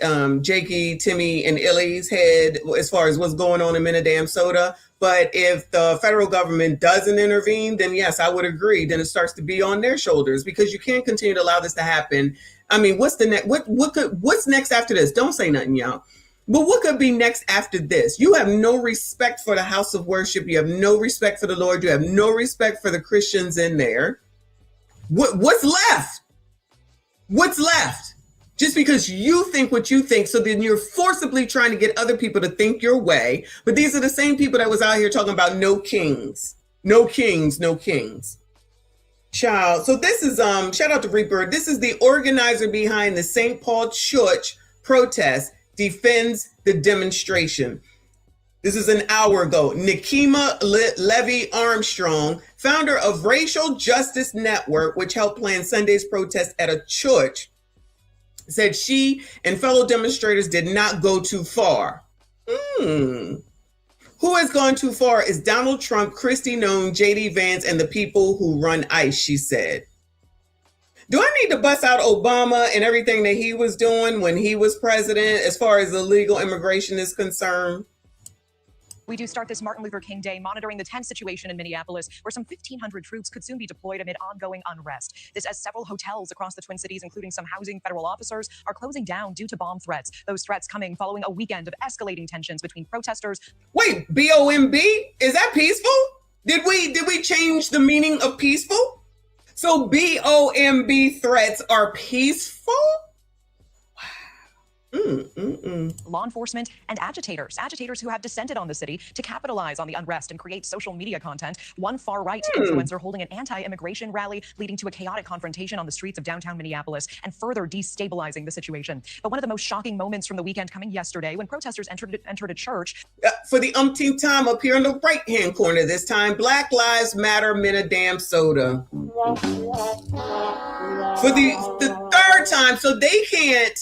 Jakey, Timmy, and Illy's head as far as what's going on in Minnesota. But if the federal government doesn't intervene, then yes, I would agree. Then it starts to be on their shoulders because you can't continue to allow this to happen. I mean, what's the next? What's next after this? Don't say nothing, y'all. But what could be next after this? You have no respect for the house of worship. You have no respect for the Lord. You have no respect for the Christians in there. What's left? What's left? Just because you think what you think, so then you're forcibly trying to get other people to think your way. But these are the same people that was out here talking about no kings, no kings, no kings. Child. So this is, shout out to Reaper. This is the organizer behind the St. Paul Church protest, defends the demonstration. This is an hour ago. Nikema Levy Armstrong, founder of Racial Justice Network, which helped plan Sunday's protest at a church, said she and fellow demonstrators did not go too far. Who has gone too far is Donald Trump, Kristi Noem, JD Vance, and the people who run ICE, she said. Do I need to bust out Obama and everything that he was doing when he was president as far as illegal immigration is concerned? We do start this Martin Luther King Day monitoring the tense situation in Minneapolis, where some 1,500 troops could soon be deployed amid ongoing unrest. This as several hotels across the Twin Cities, including some housing federal officers, are closing down due to bomb threats. Those threats coming following a weekend of escalating tensions between protesters. Wait, BOMB? Is that peaceful? Did we change the meaning of peaceful? So BOMB threats are peaceful? Law enforcement and agitators who have descended on the city to capitalize on the unrest and create social media content. One far-right influencer holding an anti-immigration rally, leading to a chaotic confrontation on the streets of downtown Minneapolis and further destabilizing the situation. But one of the most shocking moments from the weekend coming yesterday when protesters entered a church. For the umpteenth time up here in the right-hand corner this time, Black Lives Matter Minnesota. For the third time, so they can't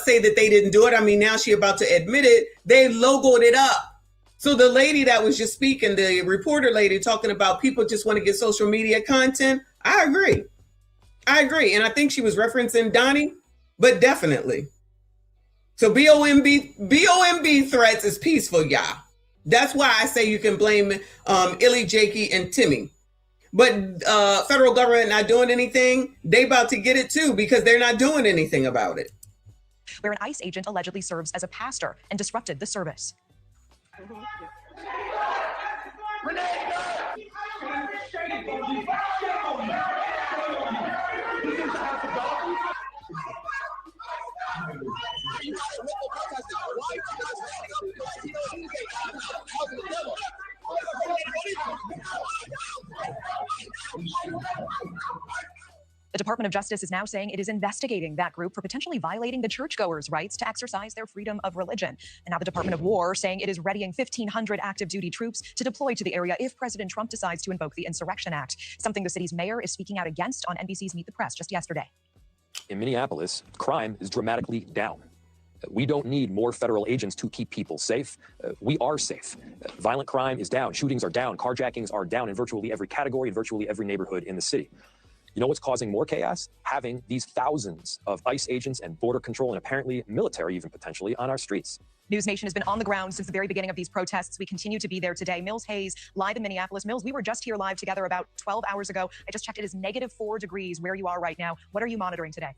say that they didn't do it. I mean, now she's about to admit it. They logoed it up. So the lady that was just speaking, the reporter lady talking about people just want to get social media content. I agree. And I think she was referencing Donnie, but definitely. So BOMB threats is peaceful, y'all. That's why I say you can blame Illy, Jakey, and Timmy. But federal government not doing anything, they about to get it too because they're not doing anything about it. Where an ICE agent allegedly serves as a pastor and disrupted the service. The Department of Justice is now saying it is investigating that group for potentially violating the churchgoers' rights to exercise their freedom of religion. And now the Department of War saying it is readying 1,500 active duty troops to deploy to the area if President Trump decides to invoke the Insurrection Act, something the city's mayor is speaking out against on NBC's Meet the Press just yesterday. In Minneapolis, crime is dramatically down. We don't need more federal agents to keep people safe. We are safe. Violent crime is down. Shootings are down. Carjackings are down in virtually every category, in virtually every neighborhood in the city. You know what's causing more chaos? Having these thousands of ICE agents and border control and apparently military even potentially on our streets. News Nation has been on the ground since the very beginning of these protests. We continue to be there today. Mills Hayes, live in Minneapolis. Mills, we were just here live together about 12 hours ago. I just checked. It is -4 degrees where you are right now. What are you monitoring today?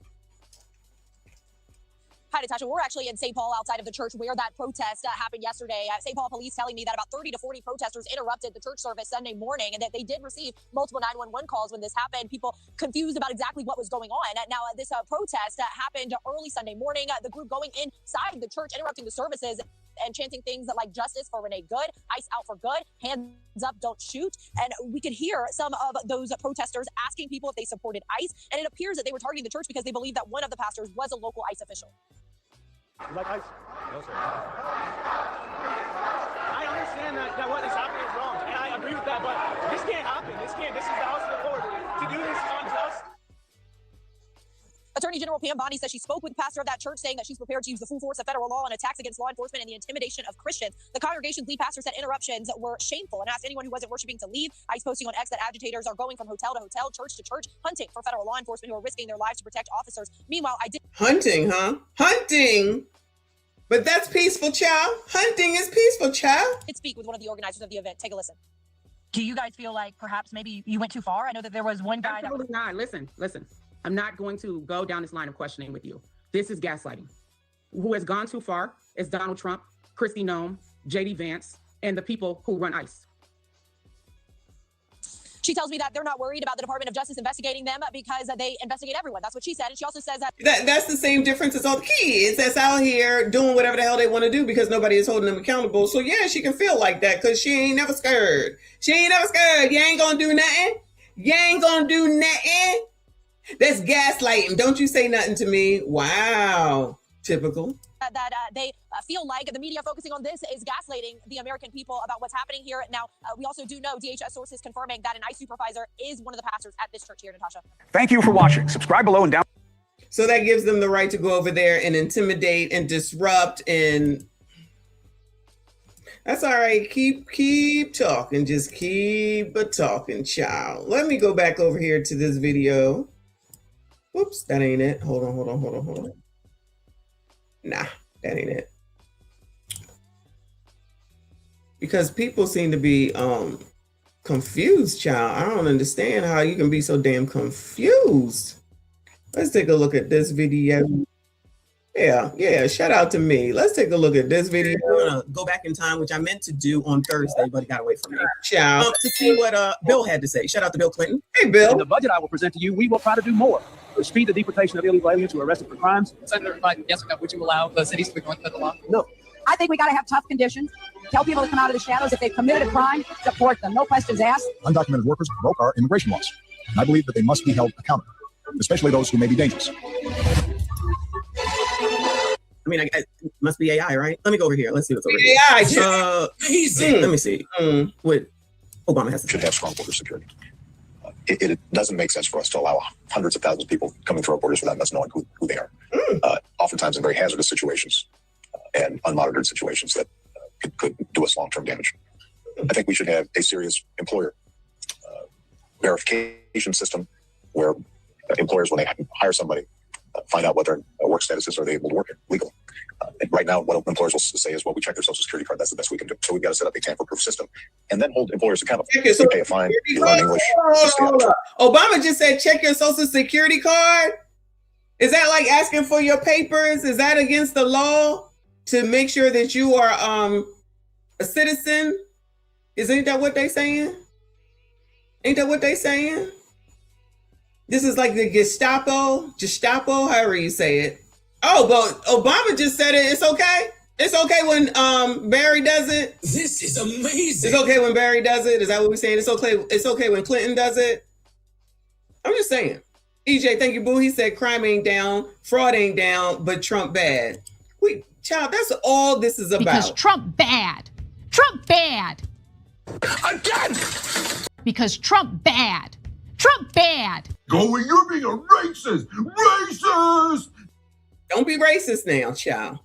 Hi, Natasha. We're actually in St. Paul outside of the church where that protest happened yesterday. St. Paul police telling me that about 30 to 40 protesters interrupted the church service Sunday morning and that they did receive multiple 911 calls when this happened. People confused about exactly what was going on. Now, this protest happened early Sunday morning. The group going inside the church, interrupting the services and chanting things like justice for Renee Good, ICE out for good, hands up, don't shoot. And we could hear some of those protesters asking people if they supported ICE. And it appears that they were targeting the church because they believe that one of the pastors was a local ICE official. You like ICE? No, sir. I understand that what is happening is wrong, and I agree with that, but this can't happen. This is the House of the Lord. To do this unjust. Attorney General Pam Bondi says she spoke with the pastor of that church, saying that she's prepared to use the full force of federal law on attacks against law enforcement and the intimidation of Christians. The congregation's lead pastor said interruptions were shameful and asked anyone who wasn't worshiping to leave. ICE posting on X that agitators are going from hotel to hotel, church to church, hunting for federal law enforcement who are risking their lives to protect officers. Meanwhile, Hunting, huh? Hunting. But that's peaceful, child. Hunting is peaceful, child. I did speak with one of the organizers of the event. Take a listen. Do you guys feel like perhaps maybe you went too far? I know that there was one guy. Absolutely not. Listen. I'm not going to go down this line of questioning with you. This is gaslighting. Who has gone too far is Donald Trump, Kristi Noem, JD Vance, and the people who run ICE. She tells me that they're not worried about the Department of Justice investigating them because they investigate everyone. That's what she said. And she also says that that's the same difference as all the kids that's out here doing whatever the hell they want to do because nobody is holding them accountable. So yeah, she can feel like that because she ain't never scared. She ain't never scared. You ain't gonna do nothing. You ain't gonna do nothing. That's gaslighting. Don't you say nothing to me. Wow. Typical. that they feel like the media focusing on this is gaslighting the American people about what's happening here. Now, we also do know DHS sources confirming that an ICE supervisor is one of the pastors at this church here, Natasha. Thank you for watching. Subscribe below and down. So that gives them the right to go over there and intimidate and disrupt, and that's all right. Keep talking. Just keep talking, child. Let me go back over here to this video. Whoops, that ain't it. Hold on. Nah, that ain't it. Because people seem to be confused, child. I don't understand how you can be so damn confused. Let's take a look at this video. Yeah, shout out to me. Let's take a look at this video. I'm gonna go back in time, which I meant to do on Thursday, but it got away from me. Child, to see what Bill had to say. Shout out to Bill Clinton. Hey, Bill. In the budget I will present to you, we will try to do more to speed the deportation of illegal aliens who are arrested for crimes. Senator Biden, yes or no, would you allow the cities to be going with the law? No. I think we got to have tough conditions. Tell people to come out of the shadows. If they've committed a crime, support them. No questions asked. Undocumented workers broke our immigration laws, and I believe that they must be held accountable, especially those who may be dangerous. I mean, it must be AI, right? Let me go over here. Let's see what's over here. AI. Let me see. What Obama has to say. Should have strong border security. It doesn't make sense for us to allow hundreds of thousands of people coming through our borders without us knowing who they are. Oftentimes in very hazardous situations and unmonitored situations that could do us long-term damage. I think we should have a serious employer verification system where employers, when they hire somebody, find out what their work status is. Are they able to work here legally? And right now, what employers will say is, well, we check their social security card. That's the best we can do. So we've got to set up a tamper-proof system and then hold employers accountable. You pay a fine, you learn English. Obama just said, check your social security card. Is that like asking for your papers? Is that against the law to make sure that you are a citizen? Ain't that what they saying? Ain't that what they saying? This is like the Gestapo, however you say it. Oh, but Obama just said it. It's okay. It's okay when Barry does it. This is amazing. It's okay when Barry does it. Is that what we're saying? It's okay. It's okay when Clinton does it. I'm just saying. EJ, thank you, boo. He said crime ain't down, fraud ain't down, but Trump bad. Wait, child, that's all this is about. Because Trump bad. Trump bad. Again. Because Trump bad. Trump bad. Going, you're being a racist. Racist. Don't be racist now, child.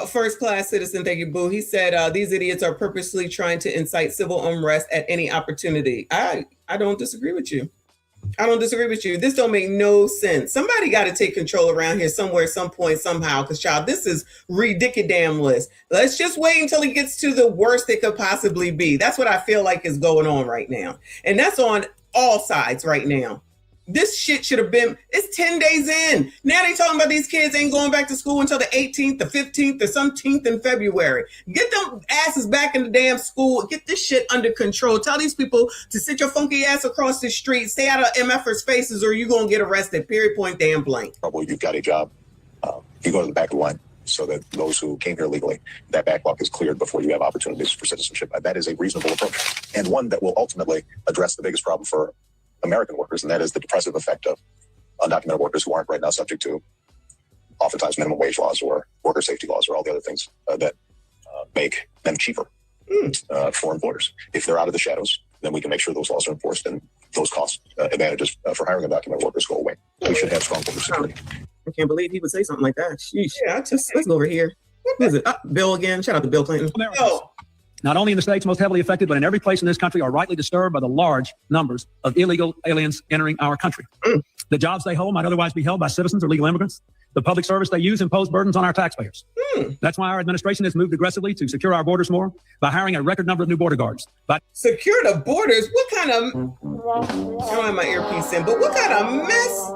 First class citizen, thank you, boo. He said these idiots are purposely trying to incite civil unrest at any opportunity. I don't disagree with you. I don't disagree with you. This don't make no sense. Somebody got to take control around here somewhere, some point, somehow. Because, child, this is ridiculous. Let's just wait until it gets to the worst it could possibly be. That's what I feel like is going on right now. And that's on all sides right now. This shit should have been, it's 10 days in. Now they talking about these kids ain't going back to school until the 18th, the 15th, the 17th in February. Get them asses back in the damn school. Get this shit under control. Tell these people to sit your funky ass across the street, stay out of MFers' faces, or you're going to get arrested. Period, point, damn blank. You've got a job. You go to the back of the line so that those who came here legally, that backlog is cleared before you have opportunities for citizenship. That is a reasonable approach, and one that will ultimately address the biggest problem for American workers, and that is the depressive effect of undocumented workers who aren't right now subject to oftentimes minimum wage laws or worker safety laws or all the other things that make them cheaper for employers. If they're out of the shadows, then we can make sure those laws are enforced and those cost advantages for hiring undocumented workers go away. We should have strong border security. I can't believe he would say something like that. Sheesh. Yeah, let's go over here. What is it? Bill again. Shout out to Bill Clinton. Not only in the states most heavily affected, but in every place in this country are rightly disturbed by the large numbers of illegal aliens entering our country. The jobs they hold might otherwise be held by citizens or legal immigrants. The public service they use impose burdens on our taxpayers. That's why our administration has moved aggressively to secure our borders more by hiring a record number of new border guards. Secure the borders? What kind of, I don't have my earpiece in, but what kind of mess,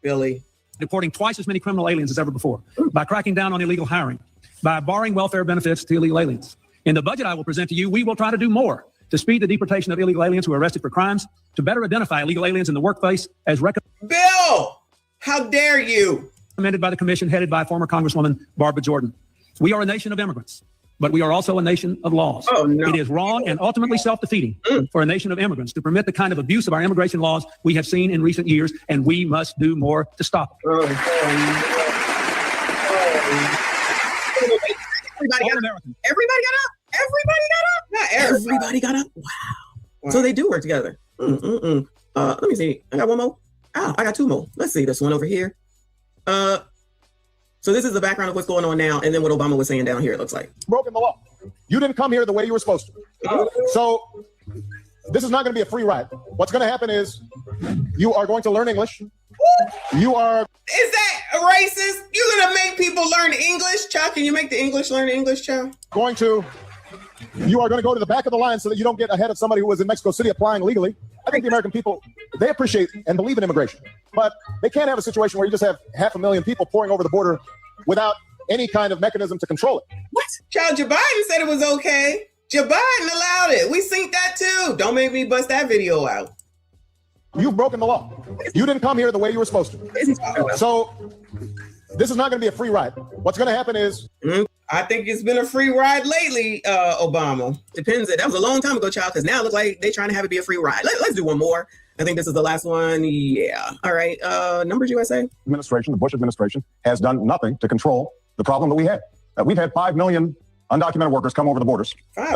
Billy? Deporting twice as many criminal aliens as ever before, by cracking down on illegal hiring, by barring welfare benefits to illegal aliens. In the budget I will present to you, we will try to do more to speed the deportation of illegal aliens who are arrested for crimes, to better identify illegal aliens in the workplace as Bill, how dare you? Recommended by the commission headed by former Congresswoman Barbara Jordan. We are a nation of immigrants, but we are also a nation of laws. It is wrong and ultimately self-defeating for a nation of immigrants to permit the kind of abuse of our immigration laws we have seen in recent years, and we must do more to stop it. Everybody got up. Not everybody got up. Wow. So they do work together. Let me see. I got one more. Oh, I got two more. Let's see this one over here. So this is the background of what's going on now, and then what Obama was saying down here, it looks like. Broken the law. You didn't come here the way you were supposed to. So this is not going to be a free ride. What's going to happen is you are going to learn English. You are. Is that racist? You're going to make people learn English? Child, can you make the English learn English, child? You are going to go to the back of the line so that you don't get ahead of somebody who was in Mexico City applying legally. I think the American people, they appreciate and believe in immigration, but they can't have a situation where you just have 500,000 people pouring over the border without any kind of mechanism to control it. What? Child, Joe Biden said it was okay. Joe Biden allowed it. We synced that too. Don't make me bust that video out. You've broken the law. You didn't come here the way you were supposed to. So this is not going to be a free ride. What's going to happen is... I think it's been a free ride lately, Obama. Depends. That was a long time ago, child, because now it looks like they're trying to have it be a free ride. Let's do one more. I think this is the last one. Yeah. All right. Numbers, USA? The Bush administration has done nothing to control the problem that we had. We've had 5 million undocumented workers come over the borders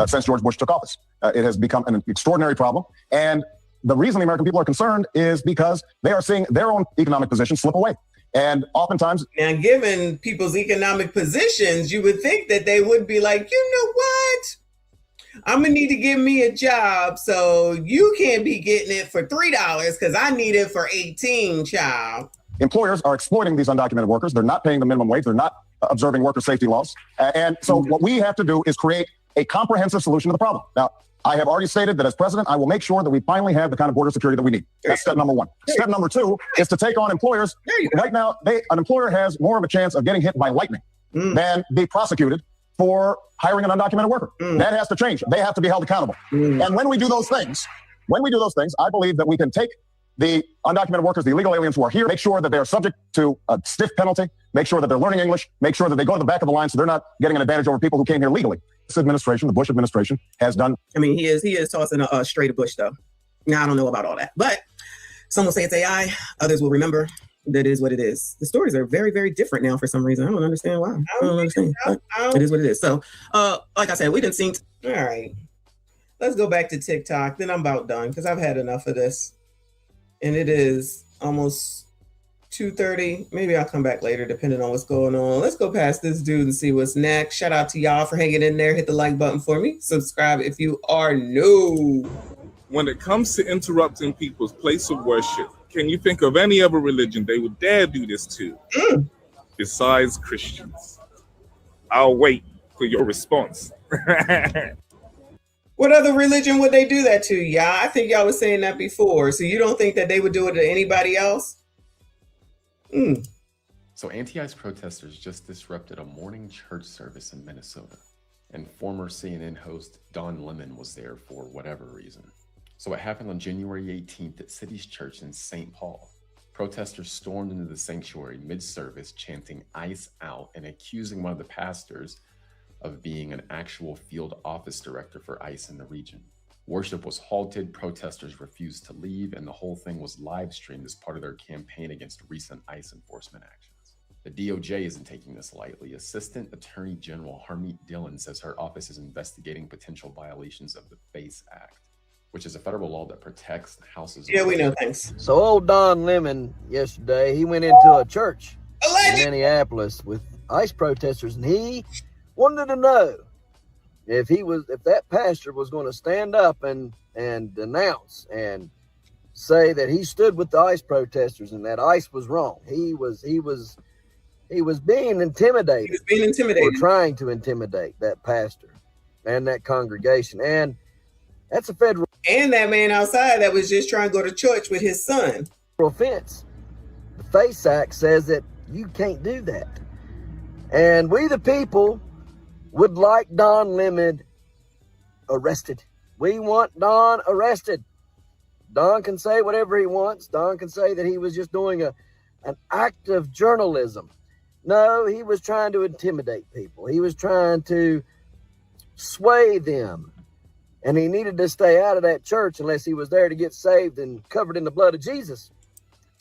since George Bush took office. It has become an extraordinary problem. And the reason the American people are concerned is because they are seeing their own economic position slip away. And oftentimes... Now, given people's economic positions, you would think that they would be like, you know what? I'm going to need to give me a job, so you can't be getting it for $3 because I need it for 18, child. Employers are exploiting these undocumented workers. They're not paying the minimum wage. They're not observing worker safety laws. And so what we have to do is create a comprehensive solution to the problem. Now, I have already stated that as president, I will make sure that we finally have the kind of border security that we need. That's step number one. Step number two is to take on employers. Right now, an employer has more of a chance of getting hit by lightning than be prosecuted for hiring an undocumented worker. That has to change. They have to be held accountable. And when we do those things, I believe that we can take the undocumented workers, the illegal aliens who are here, make sure that they are subject to a stiff penalty, make sure that they're learning English, make sure that they go to the back of the line so they're not getting an advantage over people who came here legally. This administration, the Bush administration, has done. I mean, he is tossing a straight Bush, though. Now, I don't know about all that, but some will say it's AI. Others will remember that is what it is. The stories are very, very different now for some reason. I don't understand why. I don't understand. It is what it is. So, like I said, we didn't sync. All right. Let's go back to TikTok. Then I'm about done because I've had enough of this. And it is almost 2:30. Maybe I'll come back later, depending on what's going on. Let's go past this dude and see what's next. Shout out to y'all for hanging in there. Hit the like button for me. Subscribe if you are new. When it comes to interrupting people's place of worship, can you think of any other religion they would dare do this to besides Christians? I'll wait for your response. What other religion would they do that to, y'all? I think y'all was saying that before. So you don't think that they would do it to anybody else? So anti-ICE protesters just disrupted a morning church service in Minnesota, and former CNN host Don Lemon was there for whatever reason. So it happened on January 18th at City's Church in St. Paul. Protesters stormed into the sanctuary mid-service, chanting "ICE out" and accusing one of the pastors of being an actual field office director for ICE in the region. Worship was halted, protesters refused to leave, and the whole thing was live-streamed as part of their campaign against recent ICE enforcement actions. The DOJ isn't taking this lightly. Assistant Attorney General Harmeet Dillon says her office is investigating potential violations of the FACE Act, which is a federal law that protects the houses. Yeah, we know, thanks. So old Don Lemon yesterday, he went into a church in Minneapolis with ICE protesters, and he wanted to know if that pastor was going to stand up and denounce and say that he stood with the ICE protesters and that ICE was wrong. He was being intimidated. He was being intimidated. Or trying to intimidate that pastor and that congregation. And that's a federal. And that man outside that was just trying to go to church with his son. Offense. The FACE Act says that you can't do that. And we the people would like Don Lemon arrested. We want Don arrested. Don can say whatever he wants. Don can say that he was just doing an act of journalism. No, he was trying to intimidate people. He was trying to sway them. And he needed to stay out of that church unless he was there to get saved and covered in the blood of Jesus.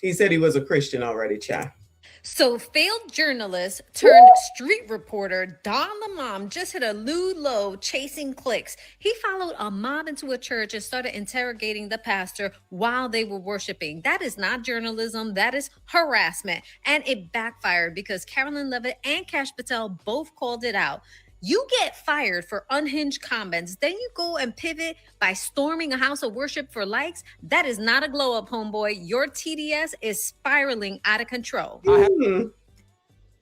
He said he was a Christian already, Chai. So failed journalist turned street reporter Don Lemon just hit a new low chasing clicks. He followed a mob into a church and started interrogating the pastor while they were worshiping. That is not journalism. That is harassment. And it backfired because Carolyn Levitt and Kash Patel both called it out. You get fired for unhinged comments, then you go and pivot by storming a house of worship for likes. That is not a glow up, homeboy. Your TDS is spiraling out of control.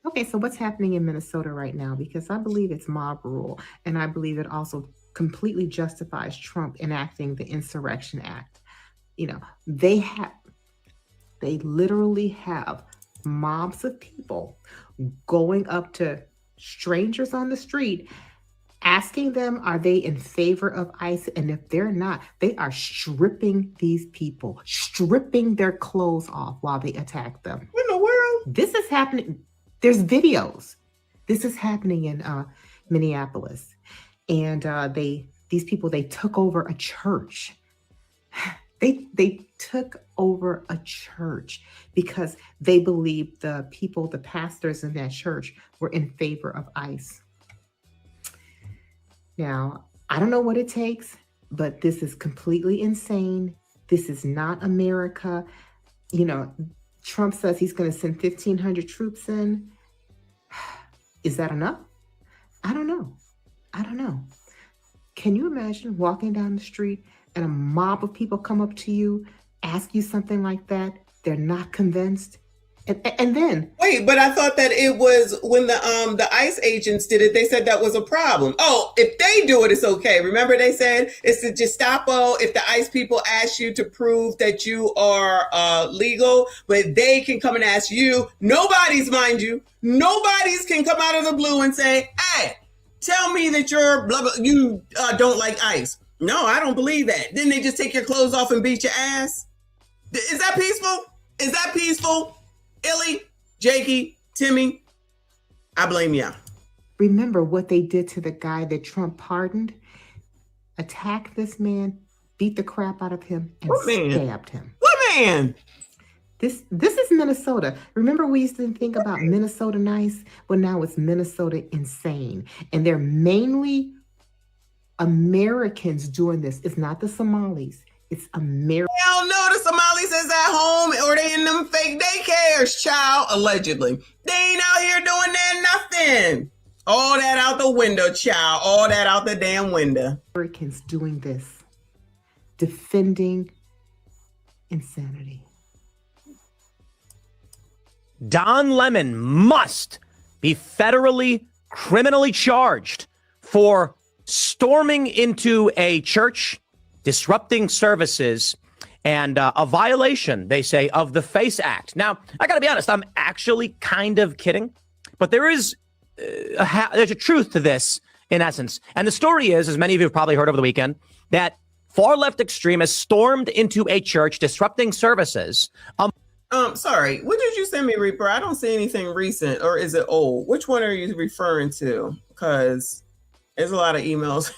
Okay, so what's happening in Minnesota right now? Because I believe it's mob rule, and I believe it also completely justifies Trump enacting the Insurrection Act. You know, they literally have mobs of people going up to strangers on the street, asking them, are they in favor of ICE? And if they're not, they are stripping these people, stripping their clothes off while they attack them. What in the world? This is happening. There's videos. This is happening in Minneapolis. And these people, they took over a church. They took over a church because they believed the people, the pastors in that church were in favor of ICE. Now, I don't know what it takes, but this is completely insane. This is not America. You know, Trump says he's going to send 1,500 troops in. Is that enough? I don't know. Can you imagine walking down the street and a mob of people come up to you, ask you something like that? They're not convinced. And then wait, but I thought that it was when the ICE agents did it, they said that was a problem. Oh, if they do it, it's okay. Remember they said it's the Gestapo if the ICE people ask you to prove that you are legal, but they can come and ask you. Nobody's can come out of the blue and say, hey, tell me that you're blah, blah, you don't like ICE. No, I don't believe that. Then they just take your clothes off and beat your ass. Is that peaceful? Illy, Jakey, Timmy, I blame y'all. Remember what they did to the guy that Trump pardoned? Attacked this man, beat the crap out of him, and stabbed him. What man? This is Minnesota. Remember we used to think about Minnesota nice? Well, now it's Minnesota insane. And they're mainly Americans doing this. It's not the Somalis. It's America. Hell no, the Somalis is at home or they in them fake daycares, child, allegedly. They ain't out here doing that nothing. All that out the window, child. All that out the damn window. Americans doing this. Defending insanity. Don Lemon must be federally criminally charged for storming into a church, disrupting services, and a violation, they say, of the FACE Act. Now, I got to be honest, I'm actually kind of kidding, but there's a truth to this in essence. And the story is, as many of you have probably heard over the weekend, that far left extremists stormed into a church, disrupting services. Sorry, what did you send me, Reaper? I don't see anything recent, or is it old? Which one are you referring to? Because there's a lot of emails.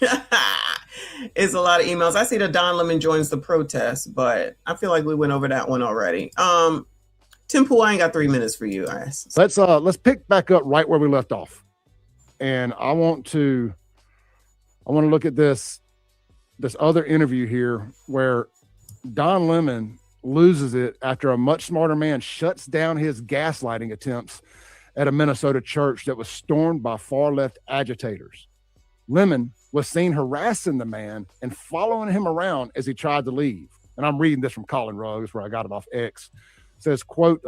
It's a lot of emails. I see that Don Lemon joins the protest, but I feel like we went over that one already. Tim Pool, I ain't got 3 minutes for you. Let's pick back up right where we left off, and I want to look at this other interview here where Don Lemon loses it after a much smarter man shuts down his gaslighting attempts at a Minnesota church that was stormed by far left agitators. Lemon was seen harassing the man and following him around as he tried to leave. And I'm reading this from Colin Ruggs, where I got it off X. It says, quote,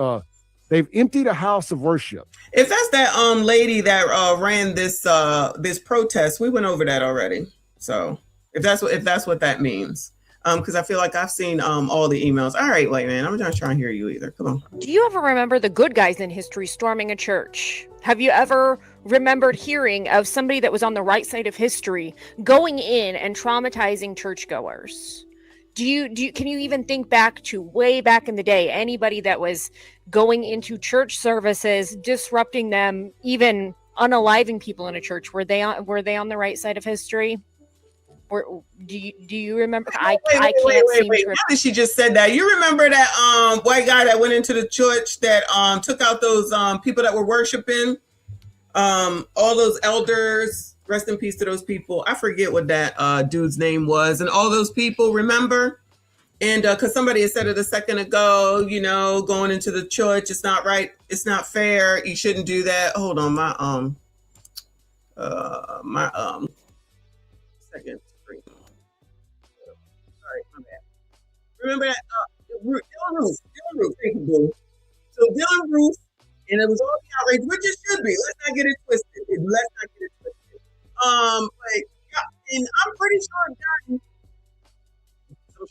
they've emptied a house of worship. If that's that lady that ran this protest, we went over that already. So if that's what that means. Because I feel like I've seen all the emails. All right, wait, man, I'm not trying to hear you either. Come on. Do you ever remember the good guys in history storming a church? Have you ever remembered hearing of somebody that was on the right side of history going in and traumatizing churchgoers? Can you even think back to way back in the day, anybody that was going into church services, disrupting them, even unaliving people in a church? Were they on the right side of history? Or do you remember? Wait. Now that she just said that, you remember that white guy that went into the church that took out those people that were worshiping, all those elders. Rest in peace to those people. I forget what that dude's name was, and all those people. Remember? And because somebody had said it a second ago, going into the church, it's not right. It's not fair. You shouldn't do that. Hold on, my second. Remember that Dylan Roof. Thank you, boo. So Dylan Roof, and it was all the outrage, which it should be. Let's not get it twisted. But yeah, and I'm pretty sure I'm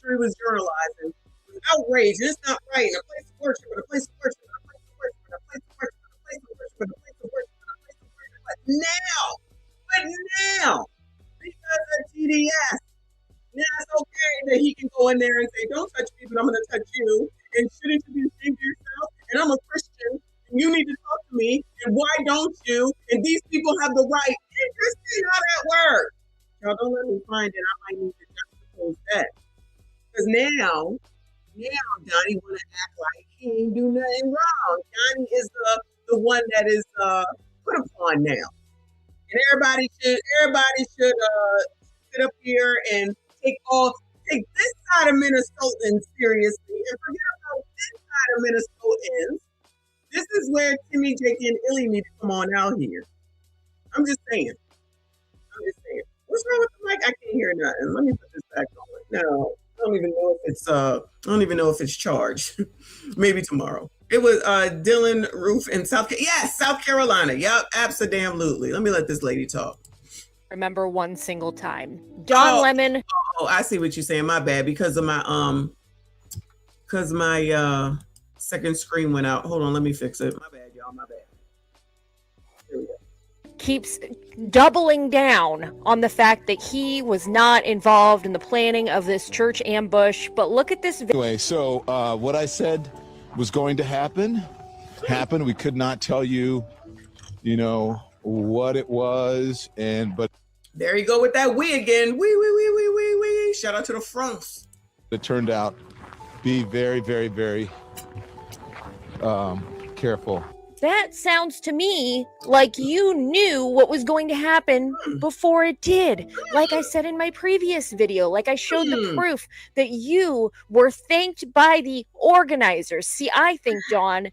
sure he was journalizing. It was outrage, and it's not right. And a place of worship, and a place of worship, and a place of worship, and a place of worship, and a place of worship, and a place of worship, and a place of worship. But now, because of TDS. Now it's okay that he can go in there and say, don't touch me, but I'm going to touch you. And shouldn't you be ashamed of yourself? And I'm a Christian, and you need to talk to me. And why don't you? And these people have the right. Interesting how that works. Y'all don't let me find it. I might need to juxtapose that. Because now Donnie want to act like he ain't do nothing wrong. Donnie is the one that is put upon now. And everybody should sit up here and take this side of Minnesotans seriously and forget about this side of Minnesotans. This is where Timmy, Jake, and Illy need to come on out here. I'm just saying. What's wrong with the mic? I can't hear nothing. Let me put this back on. No, I don't even know if it's charged. Maybe tomorrow. It was Dylan Roof in South Carolina. Yep, absolutely. Let me let this lady talk. Remember one single time. Don Lemon. Oh, I see what you're saying. My bad. Because my second screen went out. Hold on, let me fix it. My bad, y'all. My bad. Here we go. Keeps doubling down on the fact that he was not involved in the planning of this church ambush. But look at this video. Anyway, so what I said was going to happen. We could not tell you, what it was, but there you go with that we again. We. Shout out to the France. It turned out be very, very, very careful. That sounds to me like you knew what was going to happen before it did. Like I said in my previous video, like I showed the proof that you were thanked by the organizers. See, I think, Dawn,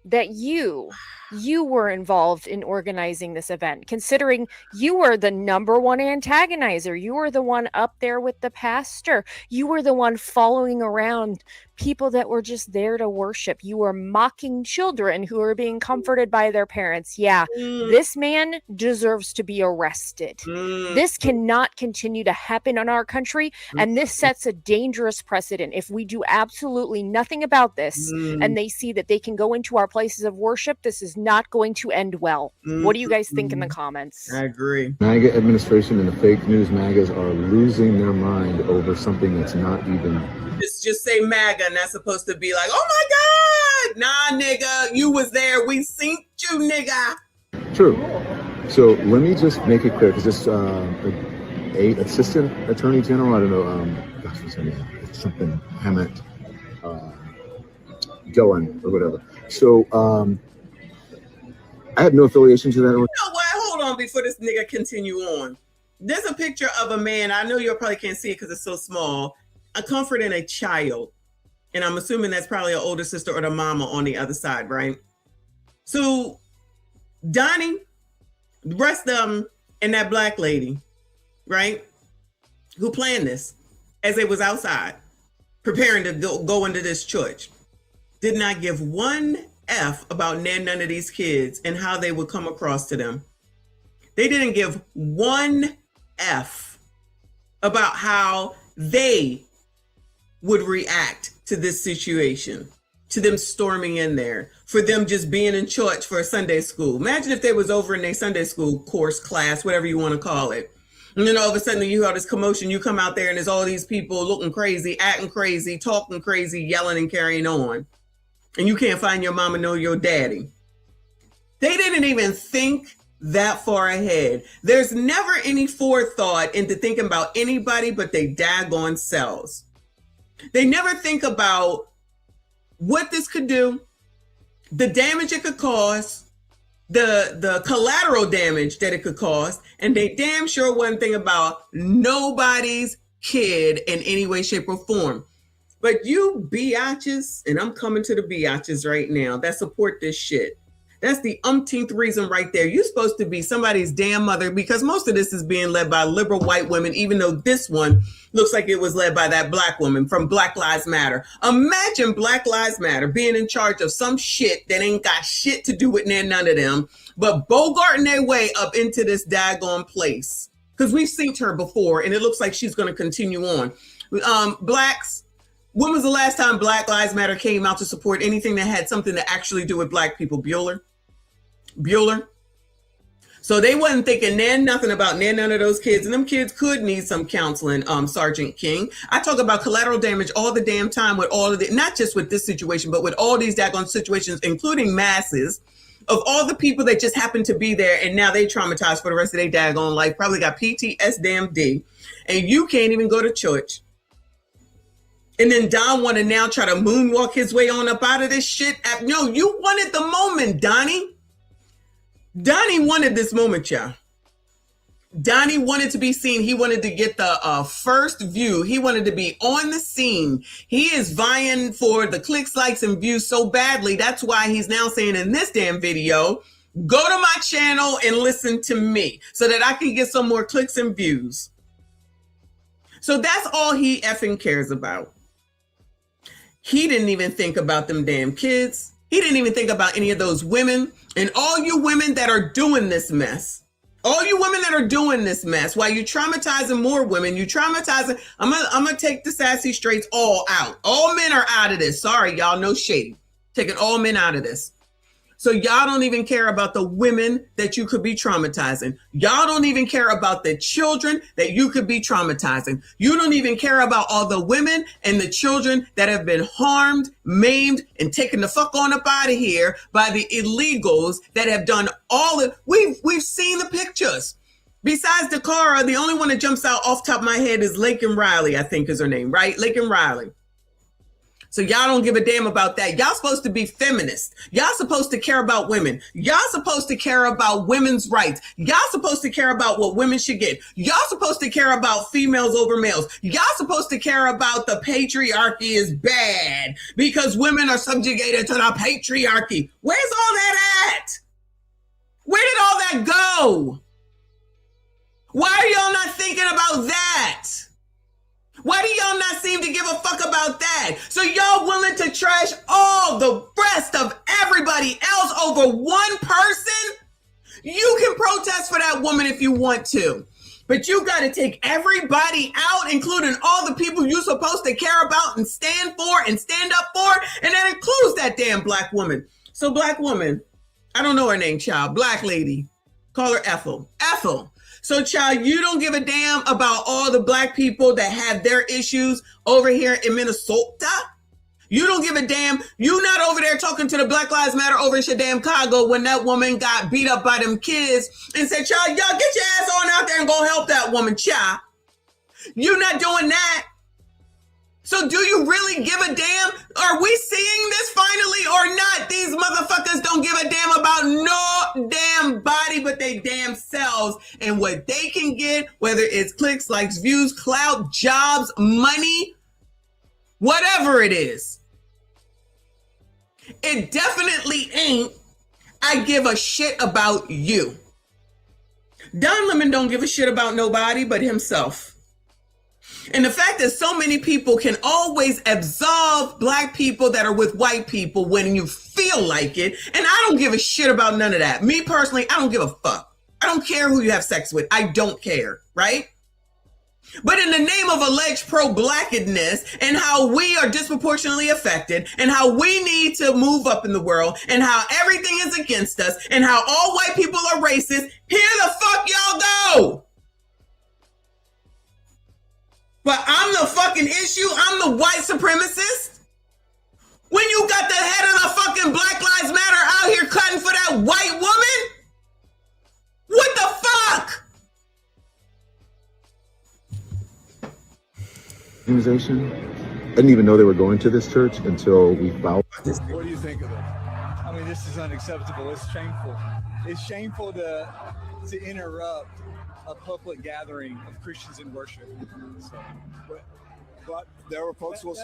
that you you were involved in organizing this event, considering you were the number one antagonizer. You were the one up there with the pastor. You were the one following around people that were just there to worship. You were mocking children who were being comforted by their parents. Yeah, this man deserves to be arrested. This cannot continue to happen in our country, and this sets a dangerous precedent. If we do absolutely nothing about this and they see that they can go into our places of worship, this is not going to end well. What do you guys think in the comments? I agree. MAGA administration and the fake news MAGAs are losing their mind over something that's not even. Just say MAGA, and that's supposed to be like, oh my God, nah, nigga, you was there. We synced you, nigga. True. So let me just make it clear, because this assistant attorney general, I don't know, gosh, what's her name? It's something Hammett, Dillon or whatever. So I have no affiliation to that. You know what? Hold on before this nigga continue on. There's a picture of a man. I know you probably can't see it because it's so small. A comforting a child. And I'm assuming that's probably an older sister or the mama on the other side, right? So Donnie, the rest of them, and that black lady, right? Who planned this as they was outside preparing to go into this church, did not give one F about none of these kids and how they would come across to them. They didn't give one F about how they would react to this situation, to them storming in there, for them just being in church for a Sunday school. Imagine if they was over in their Sunday school course, class, whatever you want to call it. And then all of a sudden you have this commotion, you come out there and there's all these people looking crazy, acting crazy, talking crazy, yelling and carrying on. And you can't find your mama nor your daddy. They didn't even think that far ahead. There's never any forethought into thinking about anybody but they daggone selves. They never think about what this could do, the damage it could cause, the collateral damage that it could cause, and they damn sure wasn't thinking about nobody's kid in any way, shape, or form. But you biatches, and I'm coming to the biatches right now that support this shit. That's the umpteenth reason right there. You're supposed to be somebody's damn mother, because most of this is being led by liberal white women, even though this one looks like it was led by that black woman from Black Lives Matter. Imagine Black Lives Matter being in charge of some shit that ain't got shit to do with none of them, but bogarting their way up into this daggone place. Because we've seen her before, and it looks like she's going to continue on. Blacks, when was the last time Black Lives Matter came out to support anything that had something to actually do with black people? Bueller. So they wasn't thinking nothing about none of those kids, and them kids could need some counseling. Sergeant King, I talk about collateral damage all the damn time with all of the, not just with this situation, but with all these daggone situations, including masses of all the people that just happen to be there, and now they traumatized for the rest of their daggone life, probably got PTSD, and you can't even go to church. And then Don want to now try to moonwalk his way on up out of this shit. No, you wanted the moment, Donnie. Donnie wanted this moment, y'all. Donnie wanted to be seen. He wanted to get the first view. He wanted to be on the scene. He is vying for the clicks, likes, and views so badly. That's why he's now saying in this damn video, go to my channel and listen to me so that I can get some more clicks and views. So that's all he effing cares about. He didn't even think about them damn kids. He didn't even think about any of those women. And all you women that are doing this mess, while you traumatizing more women, you traumatizing, I'm gonna take the sassy straights all out. All men are out of this. Sorry, y'all, no shade. Taking all men out of this. So y'all don't even care about the women that you could be traumatizing. Y'all don't even care about the children that you could be traumatizing. You don't even care about all the women and the children that have been harmed, maimed, and taken the fuck on up out of here by the illegals that have done all of, we've seen the pictures. Besides Dakara, the only one that jumps out off the top of my head is Laken Riley, I think is her name, right? Laken Riley. So y'all don't give a damn about that. Y'all supposed to be feminists. Y'all supposed to care about women. Y'all supposed to care about women's rights. Y'all supposed to care about what women should get. Y'all supposed to care about females over males. Y'all supposed to care about the patriarchy is bad because women are subjugated to the patriarchy. Where's all that at? Where did all that go? Why are y'all not thinking about that? Why do y'all not seem to give a fuck about that? So y'all willing to trash all the rest of everybody else over one person? You can protest for that woman if you want to, but you got to take everybody out, including all the people you're supposed to care about and stand for and stand up for, and that includes that damn black woman. So black woman, I don't know her name, child, black lady, call her Ethel. Ethel. So child, you don't give a damn about all the black people that have their issues over here in Minnesota? You don't give a damn. You not over there talking to the Black Lives Matter over in damn Chicago when that woman got beat up by them kids and said, child, y'all get your ass on out there and go help that woman, child. You not doing that. So do you really give a damn? Are we seeing this finally or not? These motherfuckers don't give a damn about no damn body but they damn selves and what they can get, whether it's clicks, likes, views, clout, jobs, money, whatever it is. It definitely ain't, I give a shit about you. Don Lemon don't give a shit about nobody but himself. And the fact that so many people can always absolve black people that are with white people when you feel like it. And I don't give a shit about none of that. Me personally, I don't give a fuck. I don't care who you have sex with. I don't care, right? But in the name of alleged pro-blackness and how we are disproportionately affected and how we need to move up in the world and how everything is against us and how all white people are racist, here the fuck y'all go. But I'm the fucking issue. I'm the white supremacist. When you got the head of the fucking Black Lives Matter out here cutting for that white woman? What the fuck? Organization. I didn't even know they were going to this church until we found. What do you think of it? I mean, this is unacceptable. It's shameful. It's shameful to interrupt a public gathering of Christians in worship. So, but there were folks who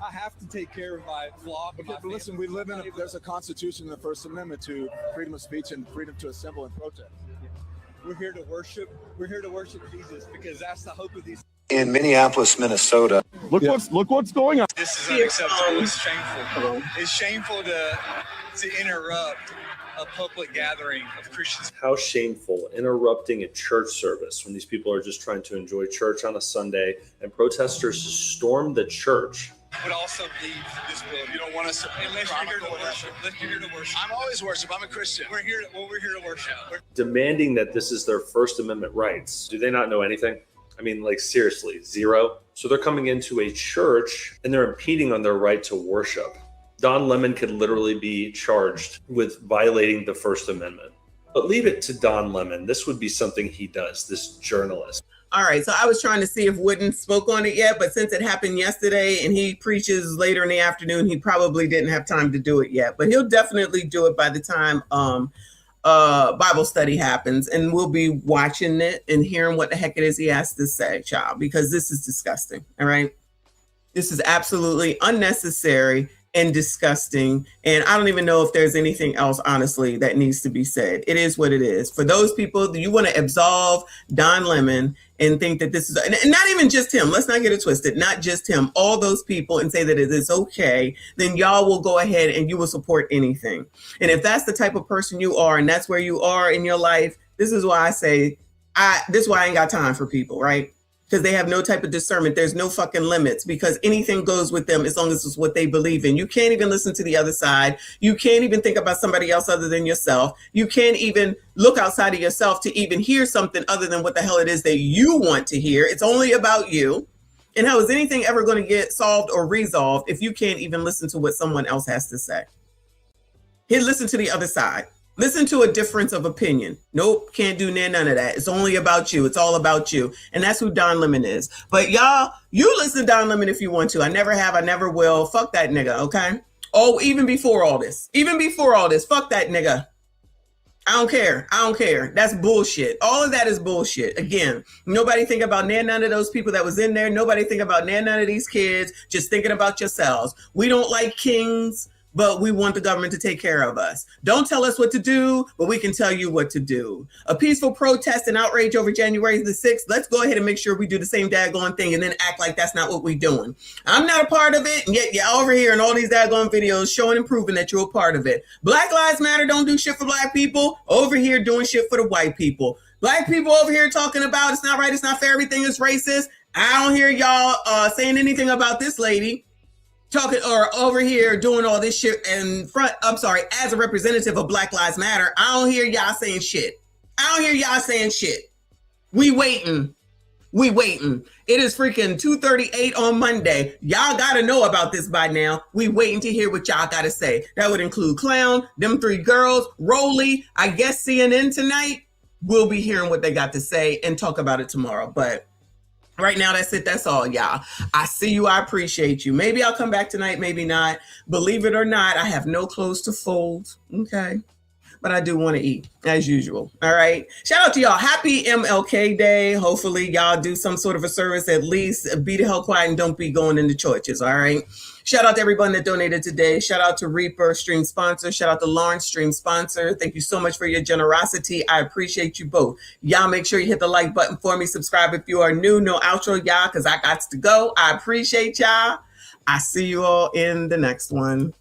I have to take care of my flock. Okay, but listen, we live in there's a constitution in the First Amendment to freedom of speech and freedom to assemble and protest. We're here to worship. We're here to worship Jesus because that's the hope of these. In Minneapolis, Minnesota. Look what's going on. This is unacceptable. It's shameful. It's shameful to interrupt a public gathering of Christians. How shameful interrupting a church service when these people are just trying to enjoy church on a Sunday and protesters storm the church. Would also leave this building. You don't want us to unless you're here to worship. Unless you're here to worship. I'm always worship. I'm a Christian. We're here to worship. Demanding that this is their First Amendment rights. Do they not know anything? I mean, like, seriously, zero. So they're coming into a church and they're impeding on their right to worship. Don Lemon could literally be charged with violating the First Amendment. But leave it to Don Lemon. This would be something he does, this journalist. All right, so I was trying to see if Wooden spoke on it yet, but since it happened yesterday and he preaches later in the afternoon, he probably didn't have time to do it yet. But he'll definitely do it by the time Bible study happens, and we'll be watching it and hearing what the heck it is he has to say, child, because this is disgusting. All right, this is absolutely unnecessary and disgusting, and I don't even know if there's anything else, honestly, that needs to be said. It is what it is. For those people, you want to absolve Don Lemon and think that this is, and not even just him, let's not get it twisted, not just him, all those people, and say that it is okay, then y'all will go ahead and you will support anything. And if that's the type of person you are and that's where you are in your life, this is why I say, this is why I ain't got time for people, right? Because they have no type of discernment. There's no fucking limits because anything goes with them as long as it's what they believe in. You can't even listen to the other side. You can't even think about somebody else other than yourself. You can't even look outside of yourself to even hear something other than what the hell it is that you want to hear. It's only about you. And how is anything ever going to get solved or resolved if you can't even listen to what someone else has to say? Here, listen to the other side. Listen to a difference of opinion. Nope, can't do none of that. It's only about you. It's all about you. And that's who Don Lemon is. But y'all, you listen to Don Lemon if you want to. I never have. I never will. Fuck that nigga, okay? Oh, even before all this. Fuck that nigga. I don't care. That's bullshit. All of that is bullshit. Again, nobody think about none of those people that was in there. Nobody think about none of these kids. Just thinking about yourselves. We don't like kings. but we want the government to take care of us. Don't tell us what to do, but we can tell you what to do. A peaceful protest and outrage over January the 6th. Let's go ahead and make sure we do the same daggone thing and then act like that's not what we're doing. I'm not a part of it, and yet you're over here in all these daggone videos showing and proving that you're a part of it. Black Lives Matter don't do shit for black people. Over here doing shit for the white people. Black people over here talking about it's not right, it's not fair, everything is racist. I don't hear y'all saying anything about this lady talking or over here doing all this shit in front. I'm sorry, as a representative of Black Lives Matter, I don't hear y'all saying shit. I don't hear y'all saying shit. We waiting. It is freaking 2:38 on Monday. Y'all got to know about this by now. We waiting to hear what y'all got to say. That would include Clown, them three girls, Rolly, I guess CNN tonight. We'll be hearing what they got to say and talk about it tomorrow. But right now, that's it. That's all, y'all. I see you. I appreciate you. Maybe I'll come back tonight. Maybe not. Believe it or not, I have no clothes to fold. Okay. But I do want to eat as usual. All right. Shout out to y'all. Happy MLK Day. Hopefully y'all do some sort of a service, at least be the hell quiet and don't be going into churches. All right. Shout out to everyone that donated today. Shout out to Reaper, stream sponsor. Shout out to Lawrence, stream sponsor. Thank you so much for your generosity. I appreciate you both. Y'all make sure you hit the like button for me. Subscribe if you are new. No outro, y'all, because I got to go. I appreciate y'all. I see you all in the next one.